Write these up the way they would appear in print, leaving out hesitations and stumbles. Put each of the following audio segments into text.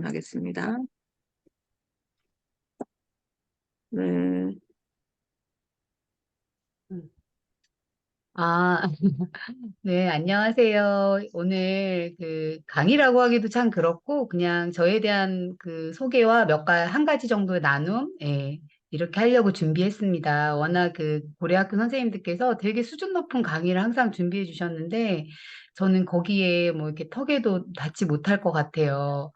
오픈하겠습니다. 네. 음. 아, 네, 안녕하세요. 오늘 그 강의라고 하기도 참 그렇고, 그냥 저에 대한 그 소개와 한 가지 정도의 나눔, 예, 이렇게 하려고 준비했습니다. 워낙 그 고려학교 선생님들께서 되게 수준 높은 강의를 항상 준비해 주셨는데, 저는 거기에 뭐 이렇게 턱에도 닿지 못할 것 같아요.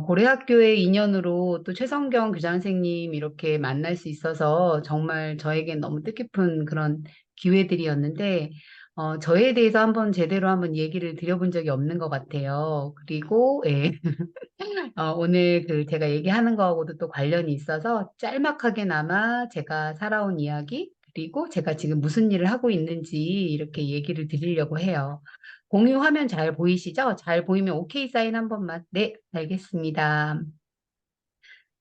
고려학교의 인연으로 또 최성경 교장 선생님 이렇게 만날 수 있어서 정말 저에겐 너무 뜻깊은 그런 기회들이었는데, 저에 대해서 제대로 한번 얘기를 드려본 적이 없는 것 같아요. 그리고, 예, 오늘 그 제가 얘기하는 거하고도 또 관련이 있어서 짤막하게나마 제가 살아온 이야기, 그리고 제가 지금 무슨 일을 하고 있는지 이렇게 얘기를 드리려고 해요. 공유 화면 잘 보이시죠? 잘 보이면 오케이 사인 한 번만. 네, 알겠습니다.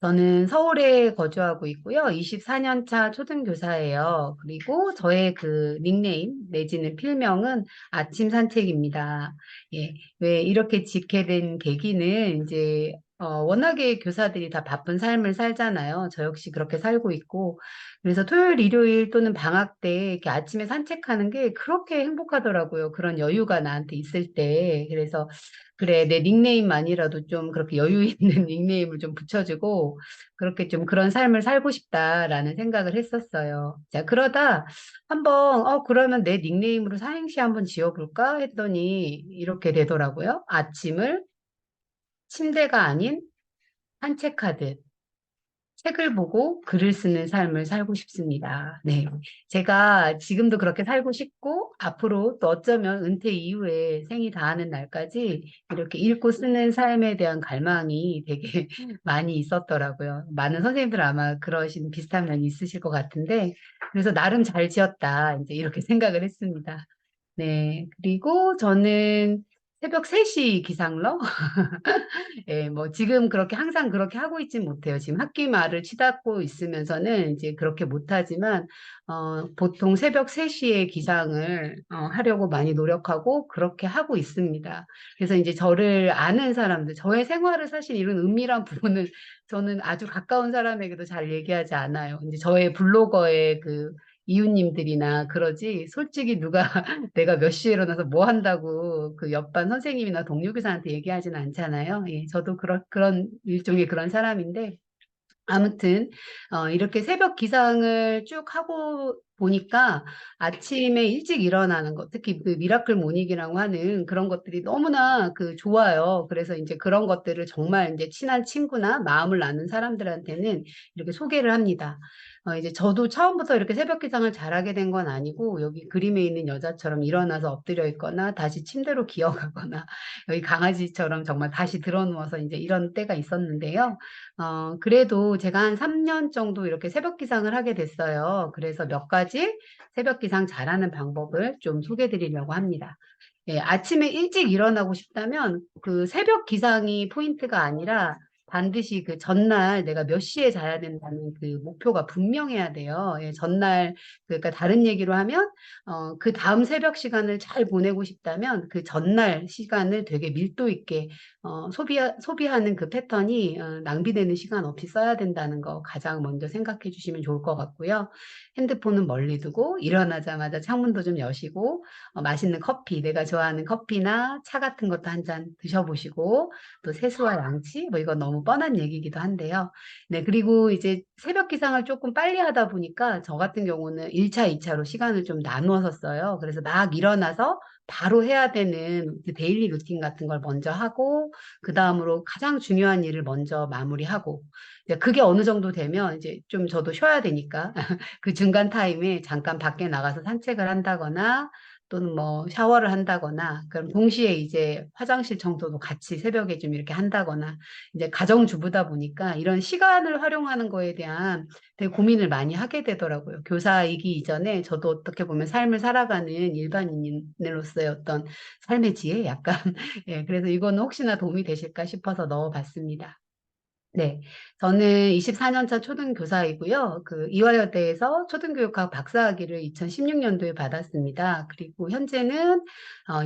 저는 서울에 거주하고 있고요. 24년 차 초등교사예요. 그리고 저의 그 닉네임 내지는 필명은 아침 산책입니다. 예, 왜 이렇게 짓게 된 계기는 이제 워낙에 교사들이 다 바쁜 삶을 살잖아요. 저 역시 그렇게 살고 있고. 그래서 토요일, 일요일 또는 방학 때 이렇게 아침에 산책하는 게 그렇게 행복하더라고요. 그런 여유가 나한테 있을 때. 그래서 그래, 내 닉네임만이라도 좀 그렇게 여유 있는 닉네임을 좀 붙여주고, 그렇게 좀 그런 삶을 살고 싶다라는 생각을 했었어요. 자, 그러다 한번, 그러면 내 닉네임으로 사행시 한번 지어볼까 했더니 이렇게 되더라고요. 아침을 침대가 아닌 산책하듯. 책을 보고 글을 쓰는 삶을 살고 싶습니다. 네. 제가 지금도 그렇게 살고 싶고, 앞으로 또 어쩌면 은퇴 이후에 생이 다하는 날까지 이렇게 읽고 쓰는 삶에 대한 갈망이 되게 많이 있었더라고요. 많은 선생님들 아마 그러신 비슷한 면이 있으실 것 같은데, 그래서 나름 잘 지었다. 이제 이렇게 생각을 했습니다. 네. 그리고 저는 새벽 3시 기상러? 예, 뭐 지금 그렇게 항상 그렇게 하고 있진 못해요. 지금 학기 말을 치닫고 있으면서는 이제 그렇게 못하지만 보통 새벽 3시에 기상을 하려고 많이 노력하고 그렇게 하고 있습니다. 그래서 이제 저를 아는 사람들, 저의 생활을 사실 이런 은밀한 부분은 저는 아주 가까운 사람에게도 잘 얘기하지 않아요. 이제 저의 블로거의 그 이웃님들이나 그러지 솔직히 누가 내가 몇 시에 일어나서 뭐 한다고 그 옆반 선생님이나 동료 교사한테 얘기하지는 않잖아요. 예, 저도 그런 일종의 그런 사람인데 아무튼 이렇게 새벽 기상을 쭉 하고 보니까 아침에 일찍 일어나는 것, 특히 그 미라클 모닝이라고 하는 그런 것들이 너무나 그 좋아요. 그래서 이제 그런 것들을 정말 이제 친한 친구나 마음을 나눈 사람들한테는 이렇게 소개를 합니다. 이제 저도 처음부터 이렇게 새벽 기상을 잘하게 된 건 아니고 여기 그림에 있는 여자처럼 일어나서 엎드려 있거나 다시 침대로 기어가거나 여기 강아지처럼 정말 다시 드러 누워서 이제 이런 때가 있었는데요. 그래도 제가 한 3년 정도 이렇게 새벽 기상을 하게 됐어요. 그래서 몇 가지 새벽 기상 잘하는 방법을 좀 소개해 드리려고 합니다. 예, 아침에 일찍 일어나고 싶다면 그 새벽 기상이 포인트가 아니라 반드시 그 전날 내가 몇 시에 자야 된다는 그 목표가 분명해야 돼요. 예, 전날, 그러니까 다른 얘기로 하면, 그 다음 새벽 시간을 잘 보내고 싶다면 그 전날 시간을 되게 밀도 있게 소비하는 그 패턴이 낭비되는 시간 없이 써야 된다는 거 가장 먼저 생각해 주시면 좋을 것 같고요. 핸드폰은 멀리 두고 일어나자마자 창문도 좀 여시고 맛있는 커피, 내가 좋아하는 커피나 차 같은 것도 한 잔 드셔보시고 또 세수와 양치, 뭐 이건 너무 뻔한 얘기이기도 한데요. 네, 그리고 이제 새벽 기상을 조금 빨리 하다 보니까 저 같은 경우는 1차, 2차로 시간을 좀 나누어서 써요. 그래서 막 일어나서 바로 해야 되는 그 데일리 루틴 같은 걸 먼저 하고 그 다음으로 가장 중요한 일을 먼저 마무리하고 이제 그게 어느 정도 되면 이제 좀 저도 쉬어야 되니까 그 중간 타임에 잠깐 밖에 나가서 산책을 한다거나 또는 뭐 샤워를 한다거나 그럼 동시에 이제 화장실 청소도 같이 새벽에 좀 이렇게 한다거나 이제 가정주부다 보니까 이런 시간을 활용하는 거에 대한 되게 고민을 많이 하게 되더라고요. 교사이기 이전에 저도 어떻게 보면 삶을 살아가는 일반인으로서의 어떤 삶의 지혜 약간 예, 그래서 이거는 혹시나 도움이 되실까 싶어서 넣어봤습니다. 네, 저는 24년 차 초등교사이고요. 그 이화여대에서 초등교육학 박사학위를 2016년도에 받았습니다. 그리고 현재는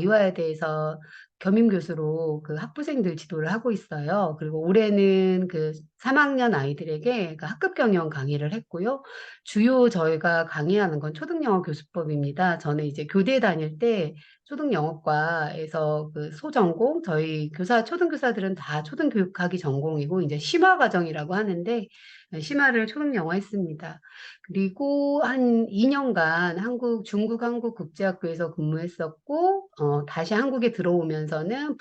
이화여대에서 겸임 교수로 그 학부생들 지도를 하고 있어요. 그리고 올해는 그 3학년 아이들에게 그 학급 경영 강의를 했고요. 주요 저희가 강의하는 건 초등영어 교수법입니다. 저는 이제 교대 다닐 때 초등영어과에서 그 소전공, 저희 초등교사들은 다 초등교육학이 전공이고, 이제 심화 과정이라고 하는데, 심화를 초등영어 했습니다. 그리고 한 2년간 중국 한국국제학교에서 근무했었고, 다시 한국에 들어오면서는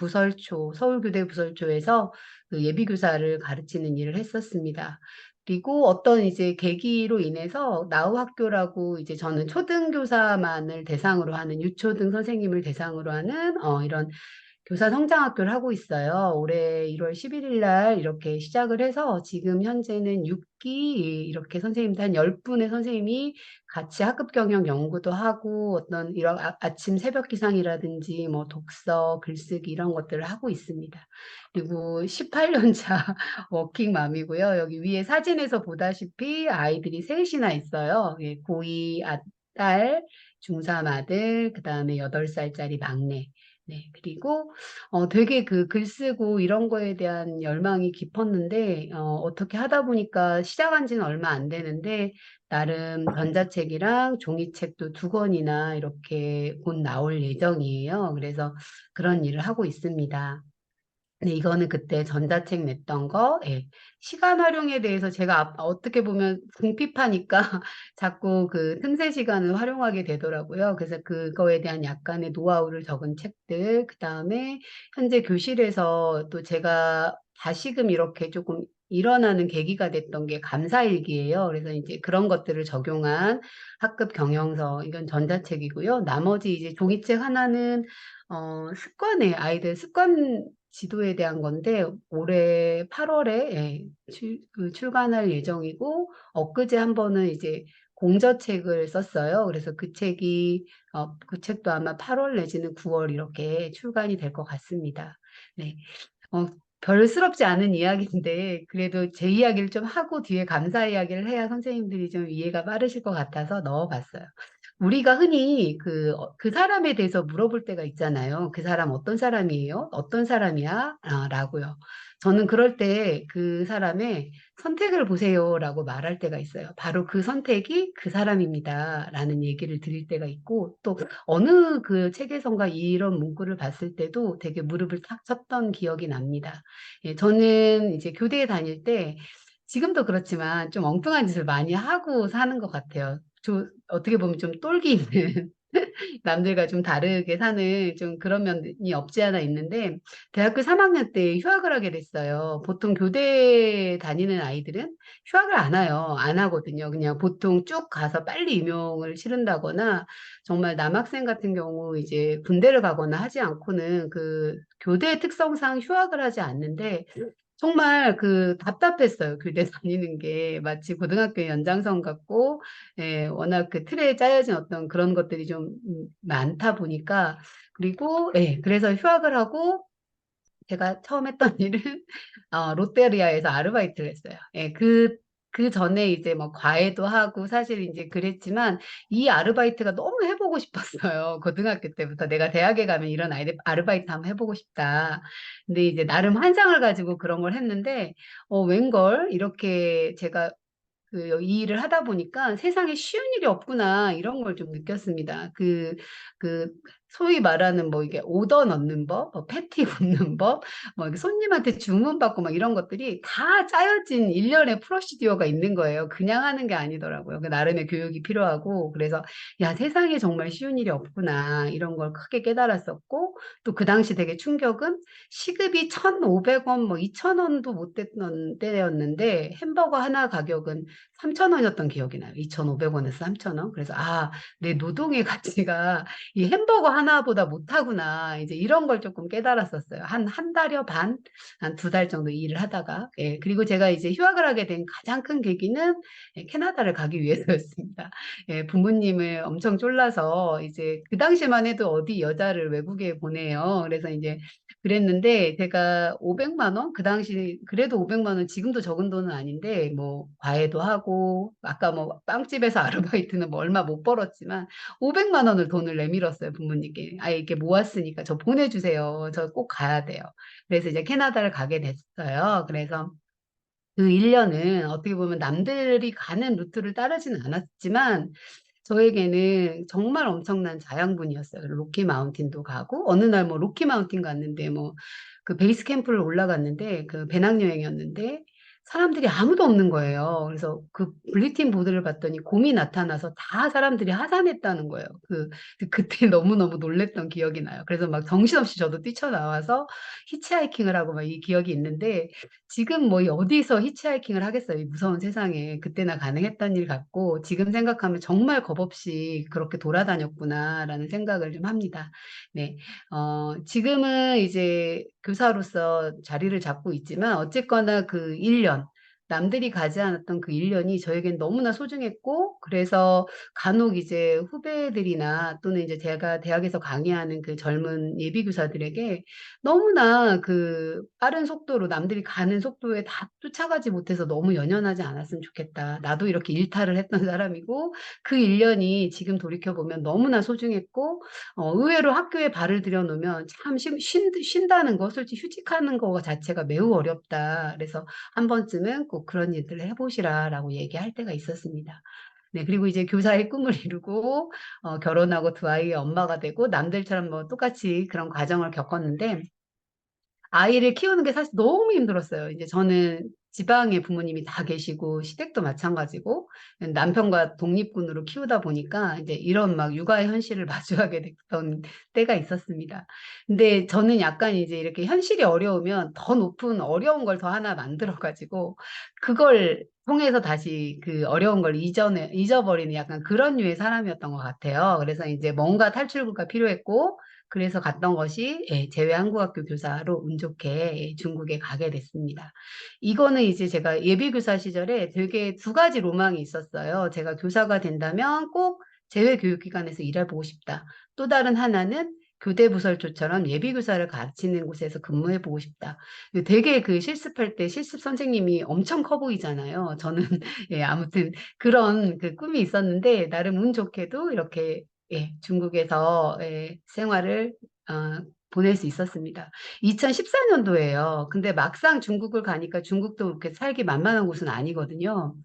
서울교대 부설초에서 그 예비교사를 가르치는 일을 했었습니다. 그리고 어떤 이제 계기로 인해서 나우학교라고 이제 저는 초등교사만을 대상으로 하는 유초등 선생님을 대상으로 하는 이런 교사 성장학교를 하고 있어요. 올해 1월 11일 날 이렇게 시작을 해서 지금 현재는 6기 이렇게 선생님들 한 10분의 선생님이 같이 학급 경영 연구도 하고 어떤 이런 아침 새벽 기상이라든지 뭐 독서, 글쓰기 이런 것들을 하고 있습니다. 그리고 18년차 워킹맘이고요. 여기 위에 사진에서 보다시피 아이들이 셋이나 있어요. 예, 고2 딸, 중3 아들, 그다음에 8살짜리 막내. 네, 그리고 되게 그 글 쓰고 이런 거에 대한 열망이 깊었는데 어떻게 하다 보니까 시작한 지는 얼마 안 되는데 나름 전자책이랑 종이책도 2권이나 이렇게 곧 나올 예정이에요. 그래서 그런 일을 하고 있습니다. 네, 이거는 그때 전자책 냈던 거, 예. 시간 활용에 대해서 제가 어떻게 보면 궁핍하니까 자꾸 그 틈새 시간을 활용하게 되더라고요. 그래서 그거에 대한 약간의 노하우를 적은 책들, 그 다음에 현재 교실에서 또 제가 다시금 이렇게 조금 일어나는 계기가 됐던 게 감사일기예요. 그래서 이제 그런 것들을 적용한 학급 경영서, 이건 전자책이고요. 나머지 이제 종이책 하나는 아이들 습관 지도에 대한 건데 올해 8월에 출간할 예정이고 엊그제 한 번은 이제 공저책을 썼어요. 그래서 그 책도 아마 8월 내지는 9월 이렇게 출간이 될 것 같습니다. 네. 어, 별스럽지 않은 이야기인데 그래도 제 이야기를 좀 하고 뒤에 감사 이야기를 해야 선생님들이 좀 이해가 빠르실 것 같아서 넣어봤어요. 우리가 흔히 그 사람에 대해서 물어볼 때가 있잖아요. 그 사람 어떤 사람이에요? 어떤 사람이야? 라고요. 저는 그럴 때 그 사람의 선택을 보세요라고 말할 때가 있어요. 바로 그 선택이 그 사람입니다. 라는 얘기를 드릴 때가 있고 또 어느 그 책에선가 이런 문구를 봤을 때도 되게 무릎을 탁 쳤던 기억이 납니다. 예, 저는 이제 교대에 다닐 때 지금도 그렇지만 좀 엉뚱한 짓을 많이 하고 사는 것 같아요. 어떻게 보면 좀 똘기 있는 남들과 좀 다르게 사는 좀 그런 면이 없지 않아 있는데 대학교 3학년 때 휴학을 하게 됐어요. 보통 교대 다니는 아이들은 휴학을 안 해요. 안 하거든요. 그냥 보통 쭉 가서 빨리 임용을 치른다거나 정말 남학생 같은 경우 이제 군대를 가거나 하지 않고는 그 교대 특성상 휴학을 하지 않는데 정말 그 답답했어요. 교대 다니는 게 마치 고등학교 연장선 같고, 예, 워낙 그 틀에 짜여진 어떤 그런 것들이 좀 많다 보니까, 그리고, 예, 그래서 휴학을 하고, 제가 처음 했던 일은 롯데리아에서 아르바이트를 했어요. 예, 그 전에 이제 뭐 과외도 하고 사실 이제 그랬지만 이 아르바이트가 너무 해보고 싶었어요. 고등학교 때부터 내가 대학에 가면 이런 아르바이트 한번 해보고 싶다. 근데 이제 나름 환상을 가지고 그런 걸 했는데 웬걸 이렇게 제가 이 일을 하다 보니까 세상에 쉬운 일이 없구나, 이런 걸 좀 느꼈습니다. 그, 소위 말하는 뭐 이게 오더 넣는 법, 뭐 패티 굽는 법, 뭐 이렇게 손님한테 주문받고 막 이런 것들이 다 짜여진 일련의 프로시디어가 있는 거예요. 그냥 하는 게 아니더라고요. 그 나름의 교육이 필요하고, 그래서 야, 세상에 정말 쉬운 일이 없구나, 이런 걸 크게 깨달았었고, 또 그 당시 되게 충격은 시급이 1,500원, 뭐 2,000원도 못 됐던 때였는데 햄버거 하나 가격은 3,000원이었던 기억이 나요. 2,500원에서 3,000원. 그래서 내 노동의 가치가 이 햄버거 하나보다 못하구나. 이제 이런 걸 조금 깨달았었어요. 한 달여 반, 한 2달 정도 일을 하다가. 예, 그리고 제가 이제 휴학을 하게 된 가장 큰 계기는 캐나다를 가기 위해서였습니다. 예, 부모님을 엄청 쫄라서 이제 그 당시만 해도 어디 여자를 외국에 보내요. 그래서 이제 그랬는데 제가 500만 원? 그 당시 그래도 500만 원 지금도 적은 돈은 아닌데 뭐 과외도 하고 아까 뭐 빵집에서 아르바이트는 뭐 얼마 못 벌었지만 500만 원을 돈을 내밀었어요, 부모님께. 이게 아예 이렇게 모았으니까 저 보내주세요. 저 꼭 가야 돼요. 그래서 이제 캐나다를 가게 됐어요. 그래서 그 1년은 어떻게 보면 남들이 가는 루트를 따르지는 않았지만 저에게는 정말 엄청난 자양분이었어요. 로키 마운틴도 가고 어느 날 뭐 로키 마운틴 갔는데 뭐 그 베이스 캠프를 올라갔는데 그 배낭여행이었는데 사람들이 아무도 없는 거예요. 그래서 그 블리팅 보드를 봤더니 곰이 나타나서 다 사람들이 하산했다는 거예요. 그때 너무너무 놀랬던 기억이 나요. 그래서 막 정신없이 저도 뛰쳐나와서 히치하이킹을 하고 막 이 기억이 있는데 지금 뭐 어디서 히치하이킹을 하겠어요. 이 무서운 세상에. 그때나 가능했던 일 같고 지금 생각하면 정말 겁없이 그렇게 돌아다녔구나라는 생각을 좀 합니다. 네. 지금은 이제 교사로서 자리를 잡고 있지만 어쨌거나 그 1년 남들이 가지 않았던 그 1년이 저에겐 너무나 소중했고, 그래서 간혹 이제 후배들이나 또는 이제 제가 대학에서 강의하는 그 젊은 예비교사들에게 너무나 그 빠른 속도로 남들이 가는 속도에 다 쫓아가지 못해서 너무 연연하지 않았으면 좋겠다. 나도 이렇게 일탈을 했던 사람이고 그 1년이 지금 돌이켜보면 너무나 소중했고 의외로 학교에 발을 들여놓으면 참 쉰다는 거, 솔직히 휴직하는 거 자체가 매우 어렵다. 그래서 한 번쯤은 꼭 그런 일들을 해보시라라고 얘기할 때가 있었습니다. 네, 그리고 이제 교사의 꿈을 이루고 결혼하고 두 아이의 엄마가 되고 남들처럼 뭐 똑같이 그런 과정을 겪었는데 아이를 키우는 게 사실 너무 힘들었어요. 이제 저는 지방에 부모님이 다 계시고 시댁도 마찬가지고 남편과 독립군으로 키우다 보니까 이제 이런 막 육아의 현실을 마주하게 됐던 때가 있었습니다. 근데 저는 약간 이제 이렇게 현실이 어려우면 더 높은 어려운 걸 더 하나 만들어 가지고 그걸 통해서 다시 그 어려운 걸 잊어버리는 약간 그런 류의 사람이었던 것 같아요. 그래서 이제 뭔가 탈출구가 필요했고 그래서 갔던 것이 제외한국학교 교사로 운 좋게 중국에 가게 됐습니다. 이거는 이제 제가 예비교사 시절에 되게 두 가지 로망이 있었어요. 제가 교사가 된다면 꼭 제외교육기관에서 일해보고 싶다. 또 다른 하나는 교대부설조처럼 예비교사를 가르치는 곳에서 근무해보고 싶다. 되게 그 실습할 때 실습 선생님이 엄청 커 보이잖아요. 저는 아무튼 그런 그 꿈이 있었는데 나름 운 좋게도 이렇게 중국에서 생활을 보낼 수 있었습니다. 2014년도예요. 근데 막상 중국을 가니까 중국도 그렇게 살기 만만한 곳은 아니거든요.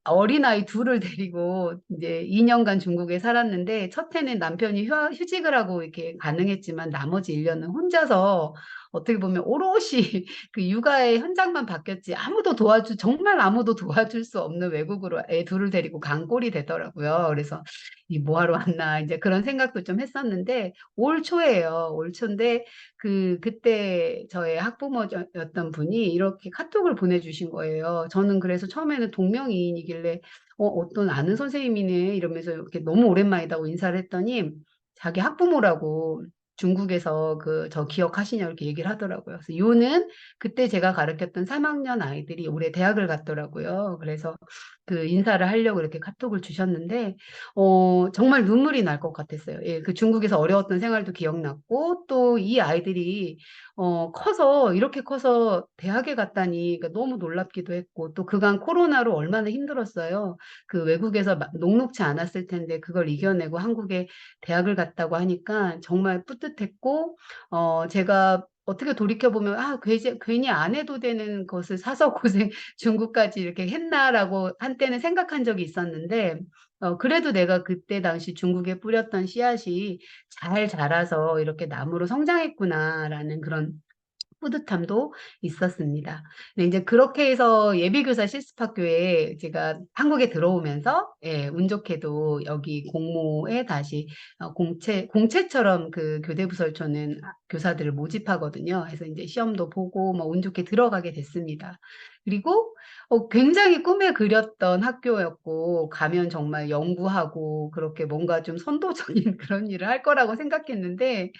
어린아이 둘을 데리고 이제 2년간 중국에 살았는데, 첫 해는 남편이 휴직을 하고 이렇게 가능했지만, 나머지 1년은 혼자서 어떻게 보면 오롯이 그 육아의 현장만 바뀌었지, 정말 아무도 도와줄 수 없는 외국으로 애 둘을 데리고 간 꼴이 되더라고요. 그래서 이 뭐하러 왔나, 이제 그런 생각도 좀 했었는데, 올 초예요. 올 초인데, 그때 저의 학부모였던 분이 이렇게 카톡을 보내주신 거예요. 저는 그래서 처음에는 동명이인이길래, 어떤 아는 선생님이네 이러면서 이렇게 너무 오랜만이다고 인사를 했더니 자기 학부모라고 중국에서 저 기억하시냐 이렇게 얘기를 하더라고요. 그래서 요는 그때 제가 가르쳤던 3학년 아이들이 올해 대학을 갔더라고요. 그래서 그 인사를 하려고 이렇게 카톡을 주셨는데, 정말 눈물이 날 것 같았어요. 예, 그 중국에서 어려웠던 생활도 기억났고, 또 이 아이들이, 이렇게 커서 대학에 갔다니, 그러니까 너무 놀랍기도 했고, 또 그간 코로나로 얼마나 힘들었어요. 그 외국에서 녹록치 않았을 텐데, 그걸 이겨내고 한국에 대학을 갔다고 하니까 정말 뿌듯했고, 제가 어떻게 돌이켜보면, 괜히 안 해도 되는 것을 사서 고생, 중국까지 이렇게 했나라고 한때는 생각한 적이 있었는데, 그래도 내가 그때 당시 중국에 뿌렸던 씨앗이 잘 자라서 이렇게 나무로 성장했구나라는 그런 뿌듯함도 있었습니다. 네, 이제 그렇게 해서 예비교사 실습학교에 제가 한국에 들어오면서, 운 좋게도 여기 공모에 다시 공채처럼 그 교대부설초는 교사들을 모집하거든요. 그래서 이제 시험도 보고 뭐 운 좋게 들어가게 됐습니다. 그리고 굉장히 꿈에 그렸던 학교였고, 가면 정말 연구하고 그렇게 뭔가 좀 선도적인 그런 일을 할 거라고 생각했는데,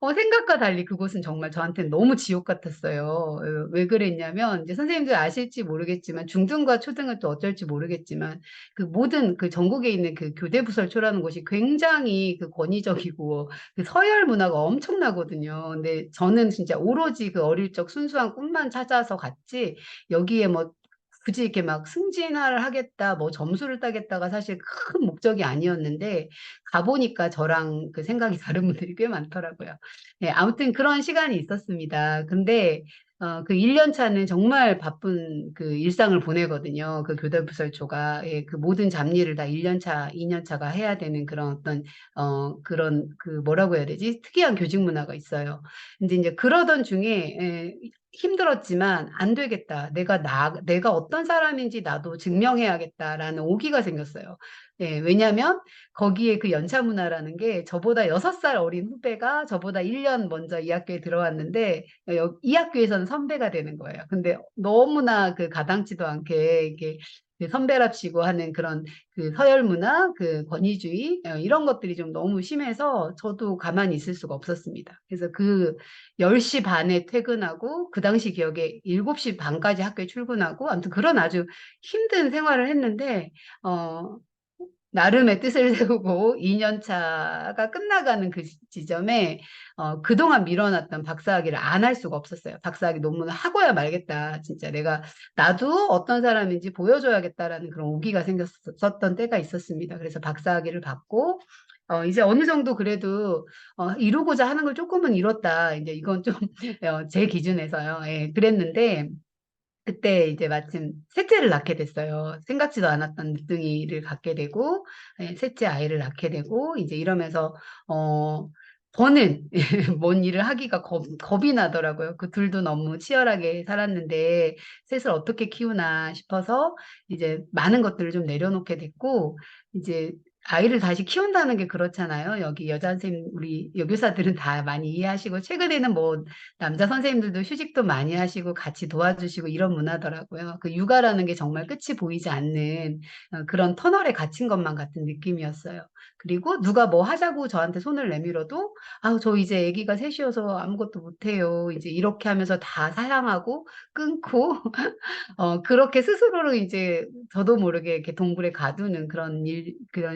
생각과 달리 그곳은 정말 저한테는 너무 지옥 같았어요. 왜 그랬냐면, 이제 선생님들 아실지 모르겠지만, 중등과 초등은 또 어쩔지 모르겠지만, 그 모든 그 전국에 있는 그 교대부설초라는 곳이 굉장히 그 권위적이고, 그 서열 문화가 엄청나거든요. 근데 저는 진짜 오로지 그 어릴 적 순수한 꿈만 찾아서 갔지, 여기에 뭐 굳이 이렇게 막 승진을 하겠다, 뭐 점수를 따겠다가 사실 큰 목적이 아니었는데, 가보니까 저랑 그 생각이 다른 분들이 꽤 많더라고요. 네, 아무튼 그런 시간이 있었습니다. 근데 그 1년 차는 정말 바쁜 그 일상을 보내거든요. 그 교대부설초가. 예, 그 모든 잡일을 다 1년 차, 2년 차가 해야 되는 그런 어떤, 그런 그 뭐라고 해야 되지? 특이한 교직 문화가 있어요. 근데 이제 그러던 중에, 힘들었지만 안 되겠다. 내가 어떤 사람인지 나도 증명해야겠다라는 오기가 생겼어요. 예, 왜냐면 거기에 그 연차 문화라는 게 저보다 6살 어린 후배가 저보다 1년 먼저 이 학교에 들어왔는데 이 학교에서는 선배가 되는 거예요. 근데 너무나 그 가당치도 않게 이게 그 선배랍시고 하는 그런 그 서열 문화, 그 권위주의 이런 것들이 좀 너무 심해서 저도 가만히 있을 수가 없었습니다. 그래서 그 10시 반에 퇴근하고 그 당시 기억에 7시 반까지 학교에 출근하고 아무튼 그런 아주 힘든 생활을 했는데 어 나름의 뜻을 세우고 2년 차가 끝나가는 그 지점에 그동안 밀어놨던 박사학위를 안 할 수가 없었어요. 박사학위 논문을 하고야 말겠다. 진짜 나도 어떤 사람인지 보여줘야겠다라는 그런 오기가 생겼었던 때가 있었습니다. 그래서 박사학위를 받고 이제 어느 정도 그래도 이루고자 하는 걸 조금은 이뤘다. 이제 이건 좀 제 기준에서요. 예, 그랬는데 그때 이제 마침 셋째를 낳게 됐어요. 생각지도 않았던 늦둥이를 갖게 되고, 셋째 아이를 낳게 되고, 이제 이러면서, 저는 뭔 일을 하기가 겁이 나더라고요. 그 둘도 너무 치열하게 살았는데, 셋을 어떻게 키우나 싶어서, 이제 많은 것들을 좀 내려놓게 됐고, 이제 아이를 다시 키운다는 게 그렇잖아요. 여기 여자 선생님, 우리 여교사들은 다 많이 이해하시고, 최근에는 뭐, 남자 선생님들도 휴직도 많이 하시고 같이 도와주시고 이런 문화더라고요. 그 육아라는 게 정말 끝이 보이지 않는 그런 터널에 갇힌 것만 같은 느낌이었어요. 그리고 누가 뭐 하자고 저한테 손을 내밀어도 아우 저 이제 아기가 셋이어서 아무것도 못해요. 이제 이렇게 하면서 다 사양하고 끊고 그렇게 스스로를 이제 저도 모르게 이렇게 동굴에 가두는 그런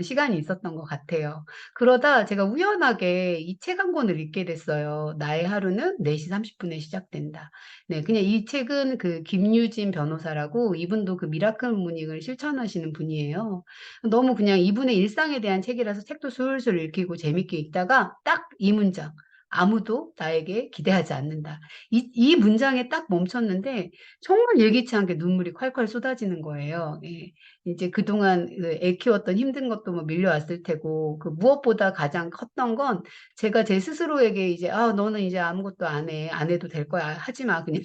시간이 있었던 것 같아요. 그러다 제가 우연하게 이 책 한 권을 읽게 됐어요. 나의 하루는 4시 30분에 시작된다. 네, 그냥 이 책은 그 김유진 변호사라고 이분도 그 미라클 모닝을 실천하시는 분이에요. 너무 그냥 이분의 일상에 대한 책이라서 책도 술술 읽히고 재밌게 읽다가 딱 이 문장. 아무도 나에게 기대하지 않는다. 이 문장에 딱 멈췄는데 정말 예기치 않게 눈물이 콸콸 쏟아지는 거예요. 예. 이제 그동안 그애 키웠던 힘든 것도 뭐 밀려왔을 테고, 그 무엇보다 가장 컸던 건 제가 제 스스로에게 이제, 너는 이제 아무것도 안 해. 안 해도 될 거야. 하지 마. 그냥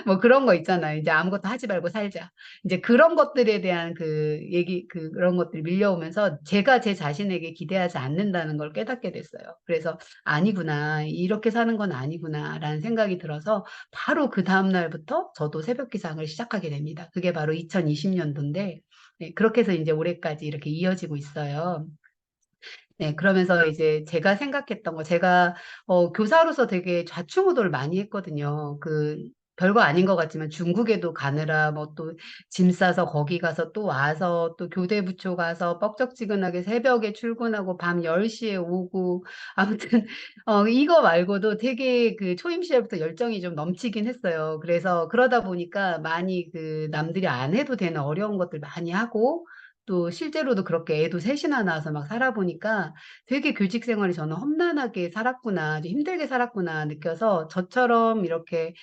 뭐 그런 거 있잖아요. 이제 아무것도 하지 말고 살자. 이제 그런 것들에 대한 그런 것들이 밀려오면서 제가 제 자신에게 기대하지 않는다는 걸 깨닫게 됐어요. 그래서 아니구나. 이렇게 사는 건 아니구나라는 생각이 들어서 바로 그 다음 날부터 저도 새벽 기상을 시작하게 됩니다. 그게 바로 2020년도인데, 네, 그렇게 해서 이제 올해까지 이렇게 이어지고 있어요. 네, 그러면서 이제 제가 생각했던 거, 제가 교사로서 되게 좌충우돌 많이 했거든요. 별거 아닌 것 같지만 중국에도 가느라 뭐 또 짐 싸서 거기 가서 또 와서 또 교대 부초 가서 뻑적지근하게 새벽에 출근하고 밤 10시에 오고 아무튼 이거 말고도 되게 그 초임 시절부터 열정이 좀 넘치긴 했어요. 그래서 그러다 보니까 많이 그 남들이 안 해도 되는 어려운 것들 많이 하고 또 실제로도 그렇게 애도 셋이나 낳아서 막 살아보니까 되게 교직 생활이 저는 험난하게 살았구나, 좀 힘들게 살았구나 느껴서 저처럼 이렇게,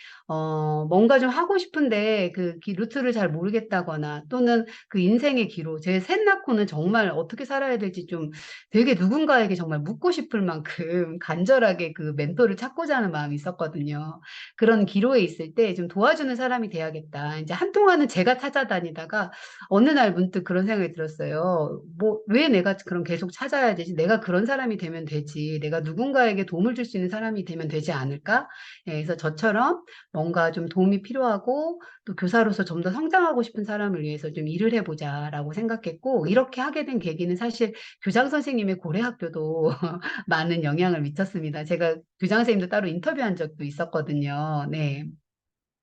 뭔가 좀 하고 싶은데 루트를 잘 모르겠다거나 또는 그 인생의 기로, 제 셋 낳고는 정말 어떻게 살아야 될지 좀 되게 누군가에게 정말 묻고 싶을 만큼 간절하게 그 멘토를 찾고자 하는 마음이 있었거든요. 그런 기로에 있을 때 좀 도와주는 사람이 돼야겠다. 이제 한동안은 제가 찾아다니다가 어느 날 문득 그런 생각이 들었어요. 뭐, 왜 내가 그럼 계속 찾아야 되지? 내가 그런 사람이 되면 되지. 내가 누군가에게 도움을 줄 수 있는 사람이 되면 되지 않을까? 그래서 저처럼 뭔가 좀 도움이 필요하고 또 교사로서 좀 더 성장하고 싶은 사람을 위해서 좀 일을 해보자라고 생각했고, 이렇게 하게 된 계기는 사실 교장 선생님의 고려학교도 많은 영향을 미쳤습니다. 제가 교장 선생님도 따로 인터뷰한 적도 있었거든요. 네.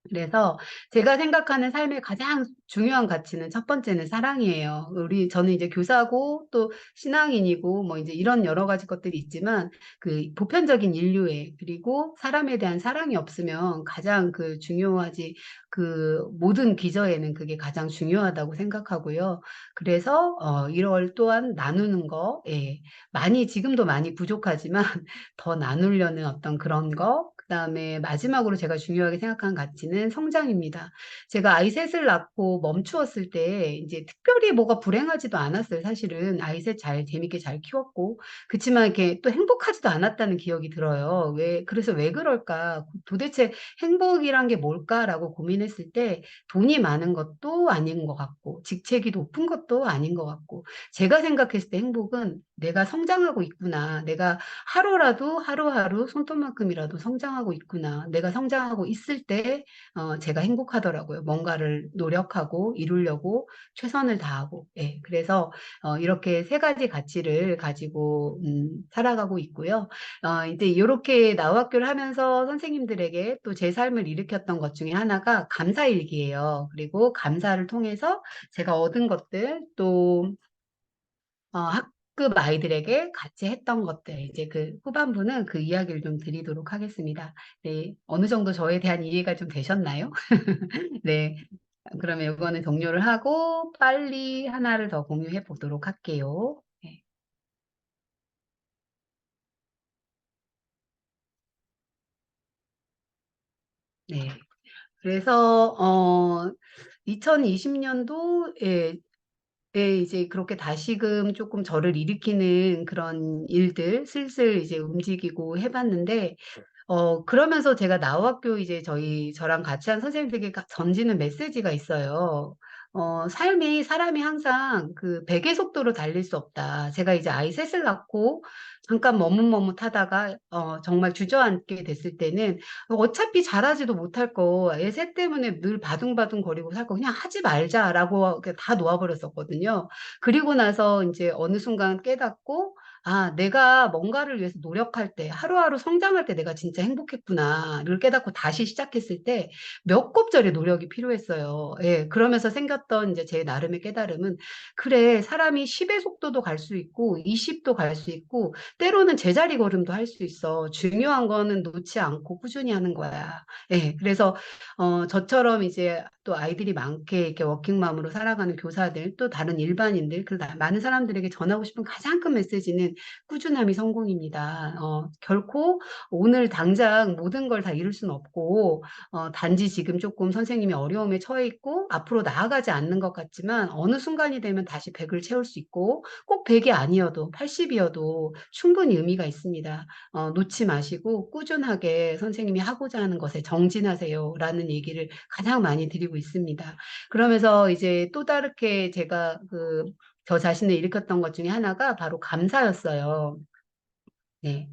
그래서 제가 생각하는 삶의 가장 중요한 가치는 첫 번째는 사랑이에요. 저는 이제 교사고 또 신앙인이고 뭐 이제 이런 여러 가지 것들이 있지만 그 보편적인 인류애 그리고 사람에 대한 사랑이 없으면 가장 그 중요하지 그 모든 기저에는 그게 가장 중요하다고 생각하고요. 그래서 이걸 또한 나누는 거, 예. 많이 지금도 많이 부족하지만 더 나누려는 어떤 그런 거, 그다음에 마지막으로 제가 중요하게 생각하는 가치는 성장입니다. 제가 아이 셋을 낳고 멈추었을 때 이제 특별히 뭐가 불행하지도 않았어요. 사실은 아이 셋 잘 재밌게 잘 키웠고 그렇지만 이렇게 또 행복하지도 않았다는 기억이 들어요. 그래서 왜 그럴까? 도대체 행복이란 게 뭘까라고 고민했을 때 돈이 많은 것도 아닌 것 같고 직책이 높은 것도 아닌 것 같고 제가 생각했을 때 행복은 내가 성장하고 있구나. 내가 하루라도 하루하루 손톱만큼이라도 성장하고 있구나. 내가 성장하고 있을 때 제가 행복하더라고요. 뭔가를 노력하고 이루려고 최선을 다하고. 예, 그래서 이렇게 세 가지 가치를 가지고 살아가고 있고요. 이제 이렇게 나우학교를 하면서 선생님들에게 또 제 삶을 일으켰던 것 중에 하나가 감사일기예요. 그리고 감사를 통해서 제가 얻은 것들 또 학급 아이들에게 같이 했던 것들, 이제 그 후반부는 그 이야기를 좀 드리도록 하겠습니다. 네, 어느 정도 저에 대한 이해가 좀 되셨나요? 네, 그러면 이거는 종료를 하고 빨리 하나를 더 공유해 보도록 할게요. 네. 네. 그래서 2020년도에 이제 그렇게 다시금 조금 저를 일으키는 그런 일들 슬슬 이제 움직이고 해봤는데 그러면서 제가 나우학교 이제 저랑 같이 한 선생님들에게 던지는 메시지가 있어요. 삶이 사람이 항상 그 베개 속도로 달릴 수 없다. 제가 이제 아이 셋을 낳고 잠깐 머뭇머뭇하다가 정말 주저앉게 됐을 때는 어차피 잘하지도 못할 거, 애 셋 때문에 늘 바둥바둥 거리고 살 거 그냥 하지 말자라고 그냥 다 놓아버렸었거든요. 그리고 나서 이제 어느 순간 깨닫고 아, 내가 뭔가를 위해서 노력할 때, 하루하루 성장할 때 내가 진짜 행복했구나를 깨닫고 다시 시작했을 때 몇 곱절의 노력이 필요했어요. 예, 그러면서 생겼던 이제 제 나름의 깨달음은 그래, 사람이 10의 속도도 갈 수 있고 20도 갈 수 있고 때로는 제자리 걸음도 할 수 있어. 중요한 거는 놓지 않고 꾸준히 하는 거야. 예, 그래서 저처럼 이제 또 아이들이 많게 이렇게 워킹맘으로 살아가는 교사들, 또 다른 일반인들, 많은 사람들에게 전하고 싶은 가장 큰 메시지는 꾸준함이 성공입니다. 결코 오늘 당장 모든 걸 다 이룰 수는 없고, 단지 지금 조금 선생님이 어려움에 처해 있고, 앞으로 나아가지 않는 것 같지만, 어느 순간이 되면 다시 100을 채울 수 있고, 꼭 100이 아니어도 80이어도 충분히 의미가 있습니다. 놓지 마시고 꾸준하게 선생님이 하고자 하는 것에 정진하세요라는 얘기를 가장 많이 드리고 있습니다. 그러면서 이제 또 다르게 제가 저 자신을 일으켰던 것 중에 하나가 바로 감사였어요. 네.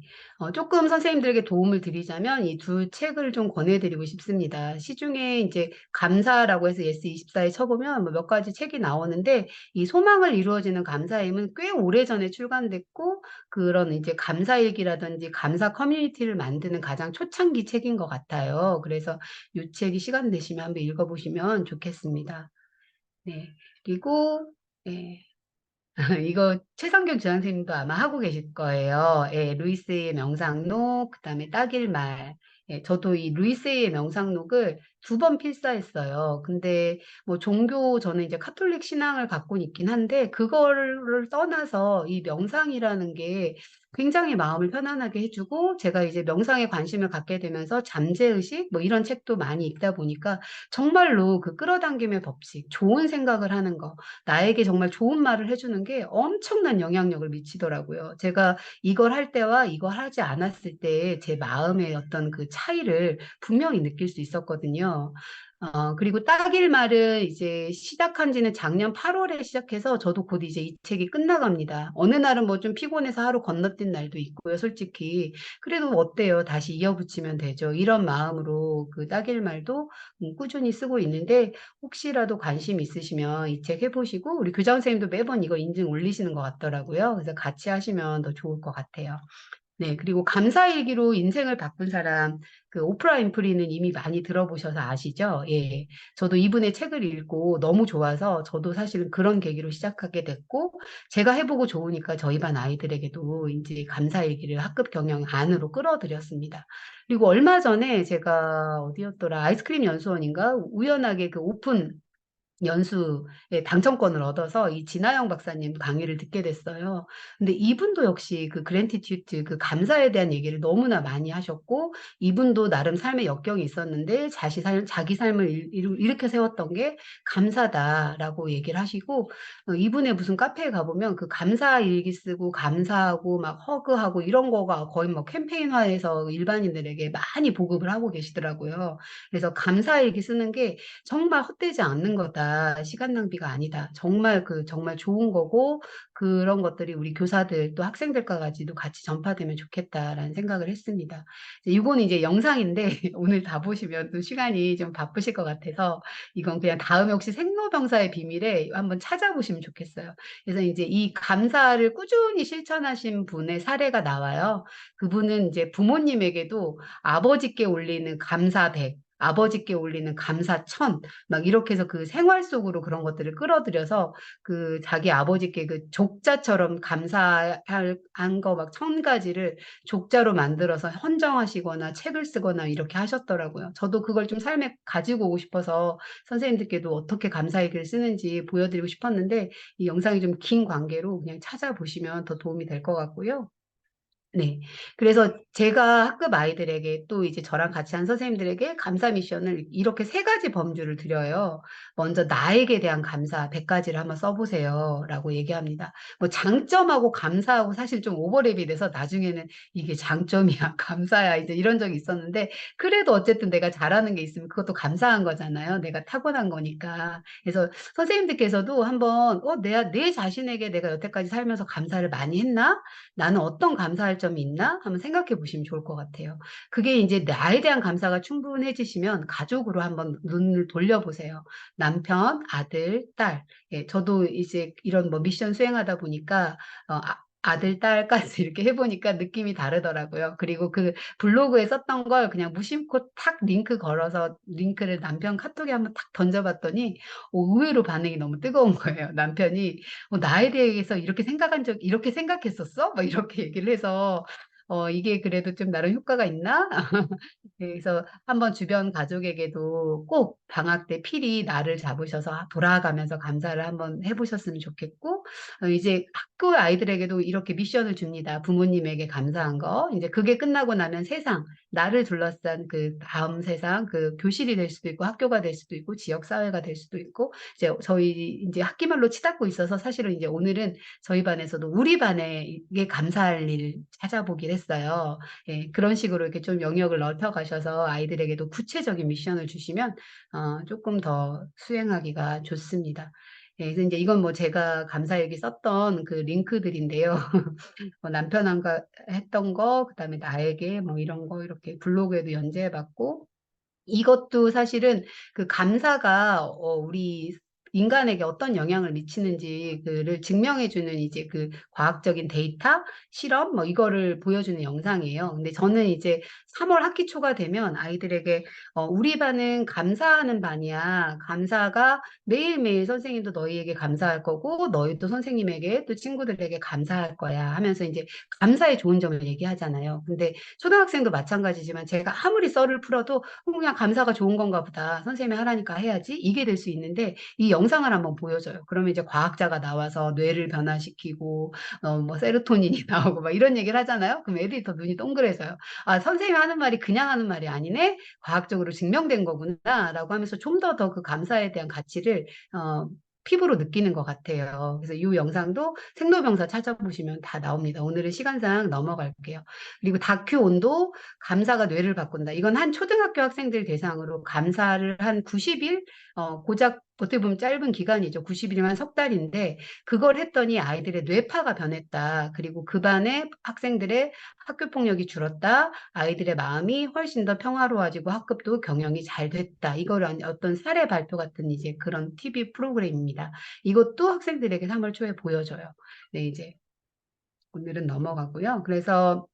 조금 선생님들에게 도움을 드리자면 이 두 책을 좀 권해드리고 싶습니다. 시중에 이제 감사라고 해서 예스24에 쳐보면 뭐몇 가지 책이 나오는데 이 소망을 이루어지는 감사임은 꽤 오래전에 출간됐고 그런 이제 감사일기라든지 감사 커뮤니티를 만드는 가장 초창기 책인 것 같아요. 그래서 이 책이 시간 되시면 한번 읽어보시면 좋겠습니다. 네. 그리고 네. 이거 최성균 주한선생님도 아마 하고 계실 거예요. 예, 루이스의 명상록, 그다음에 딱일말. 예, 저도 이 루이스의 명상록을 두 번 필사했어요. 근데 뭐 저는 이제 카톨릭 신앙을 갖고 있긴 한데 그거를 떠나서 이 명상이라는 게 굉장히 마음을 편안하게 해주고 제가 이제 명상에 관심을 갖게 되면서 잠재의식 뭐 이런 책도 많이 읽다 보니까 정말로 그 끌어당김의 법칙, 좋은 생각을 하는 거 나에게 정말 좋은 말을 해주는 게 엄청난 영향력을 미치더라고요. 제가 이걸 할 때와 이걸 하지 않았을 때 제 마음의 어떤 그 차이를 분명히 느낄 수 있었거든요. 그리고 딱일 말을 이제 시작한 지는 작년 8월에 시작해서 저도 곧 이제 이 책이 끝나갑니다. 어느 날은 뭐 좀 피곤해서 하루 건너뛴 날도 있고요, 솔직히. 그래도 어때요? 다시 이어붙이면 되죠. 이런 마음으로 그 딱일 말도 꾸준히 쓰고 있는데 혹시라도 관심 있으시면 이 책 해보시고 우리 교장 선생님도 매번 이거 인증 올리시는 것 같더라고요. 그래서 같이 하시면 더 좋을 것 같아요. 네, 그리고 감사일기로 인생을 바꾼 사람, 그 오프라 윈프리는 이미 많이 들어보셔서 아시죠? 예. 저도 이분의 책을 읽고 너무 좋아서 저도 사실은 그런 계기로 시작하게 됐고, 제가 해보고 좋으니까 저희 반 아이들에게도 이제 감사일기를 학급 경영 안으로 끌어들였습니다. 그리고 얼마 전에 제가 어디였더라? 아이스크림 연수원인가? 우연하게 그 오픈 연수에 당첨권을 얻어서 이 진아영 박사님 강의를 듣게 됐어요. 근데 이분도 역시 그 그랜티튜드, 그 감사에 대한 얘기를 너무나 많이 하셨고, 이분도 나름 삶의 역경이 있었는데 자기 삶을 이렇게 세웠던 게 감사다라고 얘기를 하시고, 이분의 무슨 카페에 가보면 그 감사 일기 쓰고 감사하고 막 허그하고 이런 거가 거의 뭐 캠페인화해서 일반인들에게 많이 보급을 하고 계시더라고요. 그래서 감사 일기 쓰는 게 정말 헛되지 않는 거다. 시간 낭비가 아니다. 정말 좋은 거고 그런 것들이 우리 교사들 또 학생들까지도 같이 전파되면 좋겠다라는 생각을 했습니다. 이거는 이제 영상인데 오늘 다 보시면 또 시간이 좀 바쁘실 것 같아서 이건 그냥 다음에 혹시 생로병사의 비밀에 한번 찾아보시면 좋겠어요. 그래서 이제 이 감사를 꾸준히 실천하신 분의 사례가 나와요. 그분은 이제 부모님에게도 아버지께 올리는 감사백, 아버지께 올리는 감사천, 막 이렇게 해서 그 생활 속으로 그런 것들을 끌어들여서 그 자기 아버지께 그 족자처럼 감사한 거 막 1,000가지를 족자로 만들어서 헌정하시거나 책을 쓰거나 이렇게 하셨더라고요. 저도 그걸 좀 삶에 가지고 오고 싶어서 선생님들께도 어떻게 감사일기를 쓰는지 보여드리고 싶었는데 이 영상이 좀 긴 관계로 그냥 찾아보시면 더 도움이 될 것 같고요. 네. 그래서 제가 학급 아이들에게 또 이제 저랑 같이 한 선생님들에게 감사 미션을 이렇게 3가지 범주를 드려요. 먼저 나에게 대한 감사 100가지를 한번 써보세요. 라고 얘기합니다. 뭐 장점하고 감사하고 사실 좀 오버랩이 돼서 나중에는 이게 장점이야, 감사야, 이제 이런 적이 있었는데 그래도 어쨌든 내가 잘하는 게 있으면 그것도 감사한 거잖아요. 내가 타고난 거니까. 그래서 선생님들께서도 한번, 내 자신에게 내가 여태까지 살면서 감사를 많이 했나? 나는 어떤 감사할 점이 있나? 한번 생각해 보시면 좋을 것 같아요. 그게 이제 나에 대한 감사가 충분해지시면 가족으로 한번 눈을 돌려보세요. 남편, 아들, 딸. 예, 저도 이제 이런 뭐 미션 수행하다 보니까 아들, 딸까지 이렇게 해보니까 느낌이 다르더라고요. 그리고 그 블로그에 썼던 걸 그냥 무심코 탁 링크 걸어서 링크를 남편 카톡에 한번 탁 던져봤더니 의외로 반응이 너무 뜨거운 거예요. 남편이 나에 대해서 이렇게 생각했었어? 막 이렇게 얘기를 해서, 이게 그래도 좀 나름 효과가 있나? 그래서 한번 주변 가족에게도 꼭 방학 때 필히 날을 잡으셔서 돌아가면서 감사를 한번 해보셨으면 좋겠고, 이제 학교 아이들에게도 이렇게 미션을 줍니다. 부모님에게 감사한 거. 이제 그게 끝나고 나면 세상, 나를 둘러싼 그 다음 세상, 그 교실이 될 수도 있고, 학교가 될 수도 있고, 지역사회가 될 수도 있고, 이제 저희 이제 학기말로 치닫고 있어서 사실은 이제 오늘은 저희 반에서도 우리 반에 이게 감사할 일 찾아보긴 했어요. 예, 그런 식으로 이렇게 좀 영역을 넓혀가셔서 아이들에게도 구체적인 미션을 주시면 조금 더 수행하기가 좋습니다. 예, 그래서 이제 이건 뭐 제가 감사일기 썼던 그 링크들인데요. 뭐 남편한가 했던 거, 그다음에 나에게 뭐 이런 거 이렇게 블로그에도 연재해봤고, 이것도 사실은 그 감사가 우리 인간에게 어떤 영향을 미치는지 그를 증명해주는 이제 그 과학적인 데이터, 실험, 뭐 이거를 보여주는 영상이에요. 근데 저는 이제 3월 학기 초가 되면 아이들에게 우리 반은 감사하는 반이야. 감사가 매일매일 선생님도 너희에게 감사할 거고, 너희도 선생님에게 또 친구들에게 감사할 거야 하면서 이제 감사의 좋은 점을 얘기하잖아요. 근데 초등학생도 마찬가지지만 제가 아무리 썰을 풀어도 그냥 감사가 좋은 건가 보다. 선생님이 하라니까 해야지. 이게 될 수 있는데 이 영상을 한번 보여줘요. 그러면 이제 과학자가 나와서 뇌를 변화시키고 뭐 세로토닌이 나오고 막 이런 얘기를 하잖아요. 그럼 애들이 더 눈이 동그래져요. 아, 선생님이 하는 말이 그냥 하는 말이 아니네. 과학적으로 증명된 거구나라고 하면서 좀 더 그 감사에 대한 가치를 피부로 느끼는 것 같아요. 그래서 이 영상도 생로병사 찾아보시면 다 나옵니다. 오늘은 시간상 넘어갈게요. 그리고 다큐 온도 감사가 뇌를 바꾼다. 이건 한 초등학교 학생들 대상으로 감사를 한 90일, 고작 어떻게 보면 짧은 기간이죠. 90일이면 석 달인데 그걸 했더니 아이들의 뇌파가 변했다. 그리고 그 반의 학생들의 학교 폭력이 줄었다. 아이들의 마음이 훨씬 더 평화로워지고 학급도 경영이 잘 됐다. 이걸 어떤 사례 발표 같은 이제 그런 TV 프로그램입니다. 이것도 학생들에게 3월 초에 보여줘요. 네, 이제 오늘은 넘어가고요. 그래서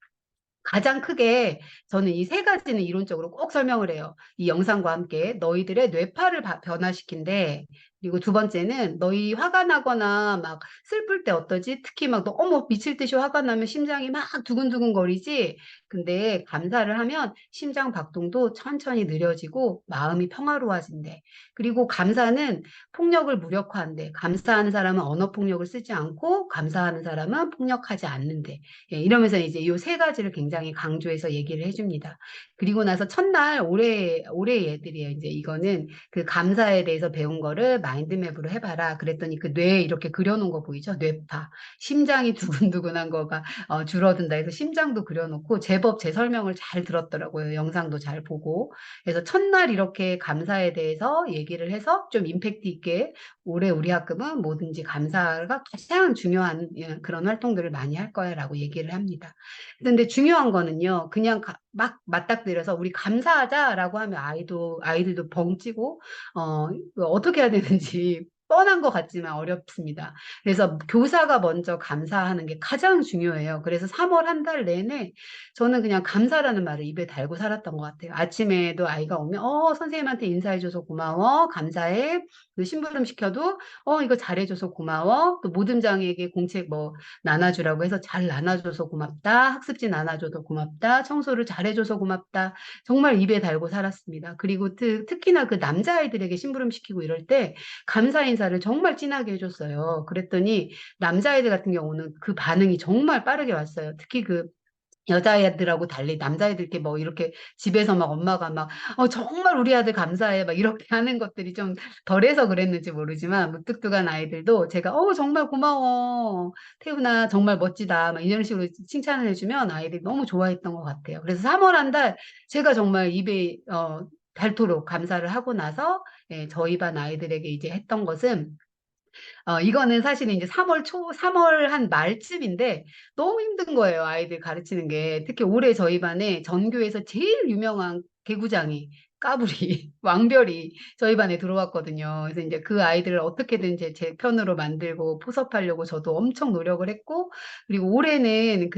가장 크게 저는 이 세 가지는 이론적으로 꼭 설명을 해요. 이 영상과 함께 너희들의 뇌파를 변화시킨대. 그리고 두 번째는 너희 화가 나거나 막 슬플 때 어떠지? 특히 막 너무 미칠 듯이 화가 나면 심장이 막 두근두근 거리지. 근데 감사를 하면 심장 박동도 천천히 느려지고 마음이 평화로워진대. 그리고 감사는 폭력을 무력화한대. 감사하는 사람은 언어 폭력을 쓰지 않고 감사하는 사람은 폭력하지 않는데. 예, 이러면서 이제 이 세 가지를 굉장히 강조해서 얘기를 해줍니다. 그리고 나서 첫날 올해 얘들이에요. 이제 이거는 그 감사에 대해서 배운 거를 마인드맵으로 해봐라. 그랬더니 그 뇌에 이렇게 그려놓은 거 보이죠? 뇌파. 심장이 두근두근한 거가 줄어든다 해서 심장도 그려놓고 제법 제 설명을 잘 들었더라고요. 영상도 잘 보고. 그래서 첫날 이렇게 감사에 대해서 얘기를 해서 좀 임팩트 있게 올해 우리 학급은 뭐든지 감사가 가장 중요한 그런 활동들을 많이 할 거야라고 얘기를 합니다. 근데 중요한 거는요, 그냥 막 맞닥뜨려서 우리 감사하자라고 하면 아이들도 벙찌고, 어떻게 해야 되는지 뻔한 것 같지만 어렵습니다. 그래서 교사가 먼저 감사하는 게 가장 중요해요. 그래서 3월 한 달 내내 저는 그냥 감사라는 말을 입에 달고 살았던 것 같아요. 아침에도 아이가 오면, 선생님한테 인사해줘서 고마워, 감사해. 그 심부름 시켜도, 이거 잘해줘서 고마워. 또 모듬장에게 공책 뭐 나눠주라고 해서 잘 나눠줘서 고맙다. 학습지 나눠줘서 고맙다. 청소를 잘해줘서 고맙다. 정말 입에 달고 살았습니다. 그리고 특히나 그 남자아이들에게 심부름 시키고 이럴 때 감사 인사를 정말 진하게 해줬어요. 그랬더니 남자아이들 같은 경우는 그 반응이 정말 빠르게 왔어요. 특히 그 여자애들하고 달리 남자애들께 뭐 이렇게 집에서 막 엄마가 막 정말 우리 아들 감사해 막 이렇게 하는 것들이 좀 덜해서 그랬는지 모르지만 무뚝뚝한 아이들도 제가 정말 고마워 태훈아 정말 멋지다 막 이런 식으로 칭찬을 해주면 아이들이 너무 좋아했던 것 같아요. 그래서 3월 한 달 제가 정말 입에 닳도록 감사를 하고 나서 저희 반 아이들에게 이제 했던 것은 이거는 사실은 이제 3월 한 말쯤인데 너무 힘든 거예요. 아이들 가르치는 게. 특히 올해 저희 반에 전교에서 제일 유명한 개구장이 까불이, 왕별이 저희 반에 들어왔거든요. 그래서 이제 그 아이들을 어떻게든 제 편으로 만들고 포섭하려고 저도 엄청 노력을 했고, 그리고 올해는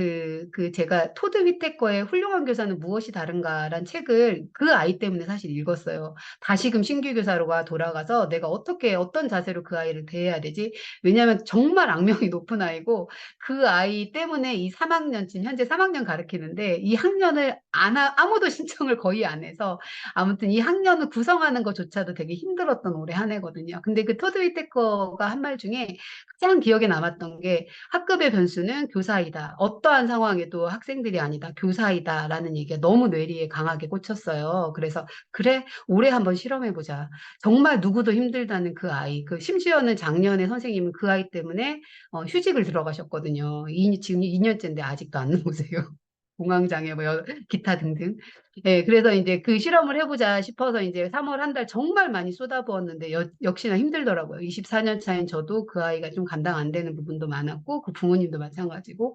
제가 토드 휘테커의 훌륭한 교사는 무엇이 다른가라는 책을 그 아이 때문에 사실 읽었어요. 다시금 신규 교사로가 돌아가서 내가 어떤 자세로 그 아이를 대해야 되지? 왜냐하면 정말 악명이 높은 아이고 그 아이 때문에 이 3학년, 지금 현재 3학년 가르치는데 이 학년을 아무도 신청을 거의 안 해서 아무튼 이 학년을 구성하는 것조차도 되게 힘들었던 올해 한 해거든요. 근데 그 토드 위테커가 한 말 중에 가장 기억에 남았던 게 학급의 변수는 교사이다. 어떠한 상황에도 학생들이 아니다. 교사이다라는 얘기가 너무 뇌리에 강하게 꽂혔어요. 그래서 그래 올해 한번 실험해보자. 정말 누구도 힘들다는 그 아이, 심지어는 작년에 선생님은 그 아이 때문에 휴직을 들어가셨거든요. 지금 2년째인데 아직도 안 나오세요. 공황장애, 뭐, 기타 등등. 네, 그래서 이제 그 실험을 해보자 싶어서 이제 3월 한 달 정말 많이 쏟아부었는데 역시나 힘들더라고요. 24년 차인 저도 그 아이가 좀 감당 안 되는 부분도 많았고, 그 부모님도 마찬가지고.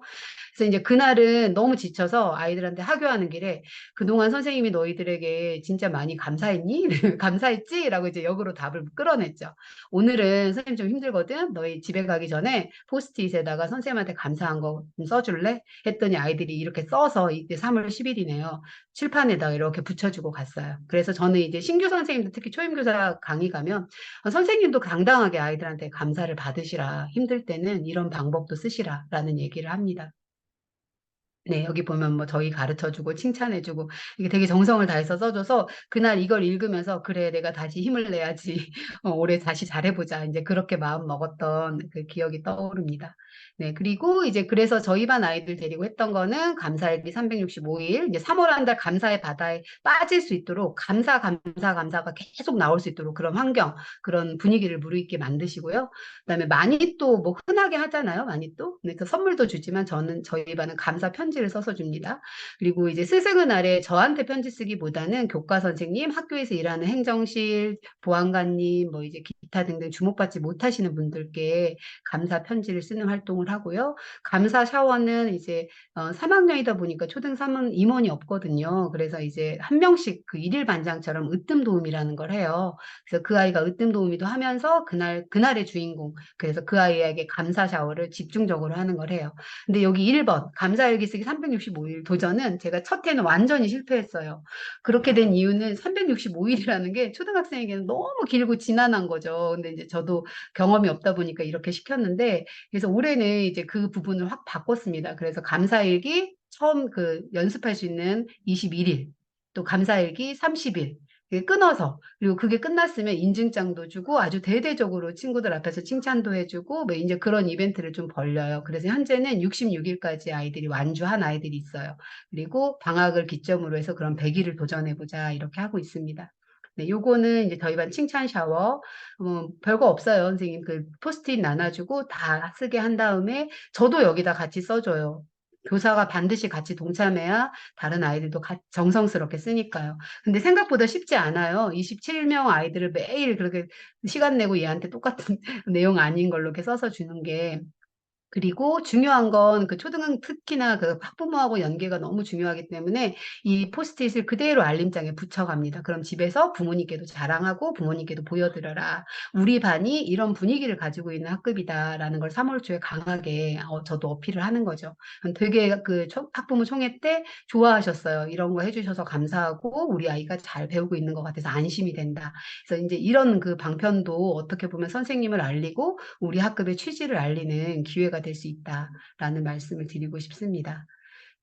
그래서 이제 그날은 너무 지쳐서 아이들한테 하교하는 길에 그동안 선생님이 너희들에게 진짜 많이 감사했니? 감사했지? 라고 이제 역으로 답을 끌어냈죠. 오늘은 선생님 좀 힘들거든? 너희 집에 가기 전에 포스트잇에다가 선생님한테 감사한 거 좀 써줄래? 했더니 아이들이 이렇게 써서 이제 3월 10일이네요. 칠판에다가 이렇게 붙여주고 갔어요. 그래서 저는 이제 신규 선생님들 특히 초임교사 강의 가면 선생님도 당당하게 아이들한테 감사를 받으시라. 힘들 때는 이런 방법도 쓰시라. 라는 얘기를 합니다. 네, 여기 보면 뭐 저희 가르쳐주고 칭찬해주고 이게 되게 정성을 다해서 써줘서 그날 이걸 읽으면서 그래 내가 다시 힘을 내야지 올해 다시 잘해보자 이제 그렇게 마음 먹었던 그 기억이 떠오릅니다. 네, 그리고 이제 그래서 저희 반 아이들 데리고 했던 거는 감사일기 365일 이제 3월 한 달 감사의 바다에 빠질 수 있도록 감사가 계속 나올 수 있도록 그런 환경 그런 분위기를 무르익게 만드시고요. 그다음에 마니또 뭐 흔하게 하잖아요. 마니또. 그래서 선물도 주지만 저희 반은 감사 편지를 써서 줍니다. 그리고 이제 스승의 날에 저한테 편지 쓰기보다는 교과 선생님, 학교에서 일하는 행정실, 보안관님, 뭐 이제 기타 등등 주목받지 못하시는 분들께 감사 편지를 쓰는 활동을 하고요. 감사 샤워는 이제 3학년이다 보니까 초등 3은 임원이 없거든요. 그래서 이제 한 명씩 그 일일 반장처럼 으뜸 도우미라는 걸 해요. 그래서 그 아이가 으뜸 도우미도 하면서 그날의 주인공. 그래서 그 아이에게 감사 샤워를 집중적으로 하는 걸 해요. 근데 여기 1번 감사 일기 쓰기 신혼여행 365일 도전은 제가 첫 해는 완전히 실패했어요. 그렇게 된 이유는 365일이라는 게 초등학생에게는 너무 길고 지난한 거죠. 근데 이제 저도 경험이 없다 보니까 이렇게 시켰는데, 그래서 올해는 이제 그 부분을 확 바꿨습니다. 그래서 감사일기 처음 그 연습할 수 있는 21일, 또 감사일기 30일, 끊어서, 그리고 그게 끝났으면 인증장도 주고 아주 대대적으로 친구들 앞에서 칭찬도 해주고 뭐 이제 그런 이벤트를 좀 벌려요. 그래서 현재는 66일까지 아이들이 완주한 아이들이 있어요. 그리고 방학을 기점으로 해서 그런 100일을 도전해보자 이렇게 하고 있습니다. 네, 요거는 이제 저희 반 칭찬 샤워, 별거 없어요. 선생님 그 포스트잇 나눠주고 다 쓰게 한 다음에 저도 여기다 같이 써줘요. 교사가 반드시 같이 동참해야 다른 아이들도 정성스럽게 쓰니까요. 근데 생각보다 쉽지 않아요. 27명 아이들을 매일 그렇게 시간 내고 얘한테 똑같은 내용 아닌 걸로 이렇게 써서 주는 게. 그리고 중요한 건 그 초등학 특히나 그 학부모하고 연계가 너무 중요하기 때문에 이 포스트잇을 그대로 알림장에 붙여갑니다. 그럼 집에서 부모님께도 자랑하고 부모님께도 보여드려라. 우리 반이 이런 분위기를 가지고 있는 학급이다라는 걸 3월 초에 강하게 저도 어필을 하는 거죠. 되게 그 학부모 총회 때 좋아하셨어요. 이런 거 해주셔서 감사하고 우리 아이가 잘 배우고 있는 것 같아서 안심이 된다. 그래서 이제 이런 그 방편도 어떻게 보면 선생님을 알리고 우리 학급의 취지를 알리는 기회가 될 수 있다라는 말씀을 드리고 싶습니다.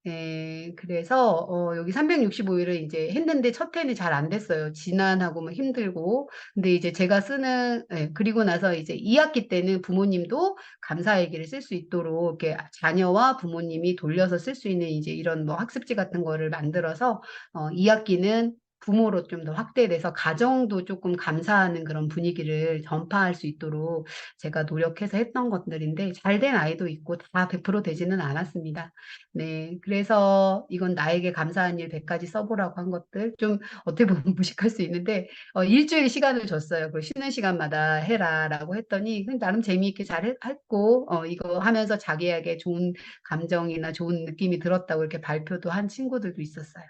네, 그래서 여기 365일을 이제 했는데 첫 해는 잘 안 됐어요. 지난하고 뭐 힘들고. 근데 이제 제가 쓰는 그리고 나서 이제 2학기 때는 부모님도 감사일기를 쓸 수 있도록 이렇게 자녀와 부모님이 돌려서 쓸 수 있는 이제 이런 뭐 학습지 같은 거를 만들어서 2학기는 부모로 좀 더 확대돼서 가정도 조금 감사하는 그런 분위기를 전파할 수 있도록 제가 노력해서 했던 것들인데 잘 된 아이도 있고 다 100% 되지는 않았습니다. 네, 그래서 이건 나에게 감사한 일 100가지 써보라고 한 것들 좀 어떻게 보면 무식할 수 있는데 일주일 시간을 줬어요. 그 쉬는 시간마다 해라라고 했더니 그냥 나름 재미있게 잘 했고 이거 하면서 자기에게 좋은 감정이나 좋은 느낌이 들었다고 이렇게 발표도 한 친구들도 있었어요.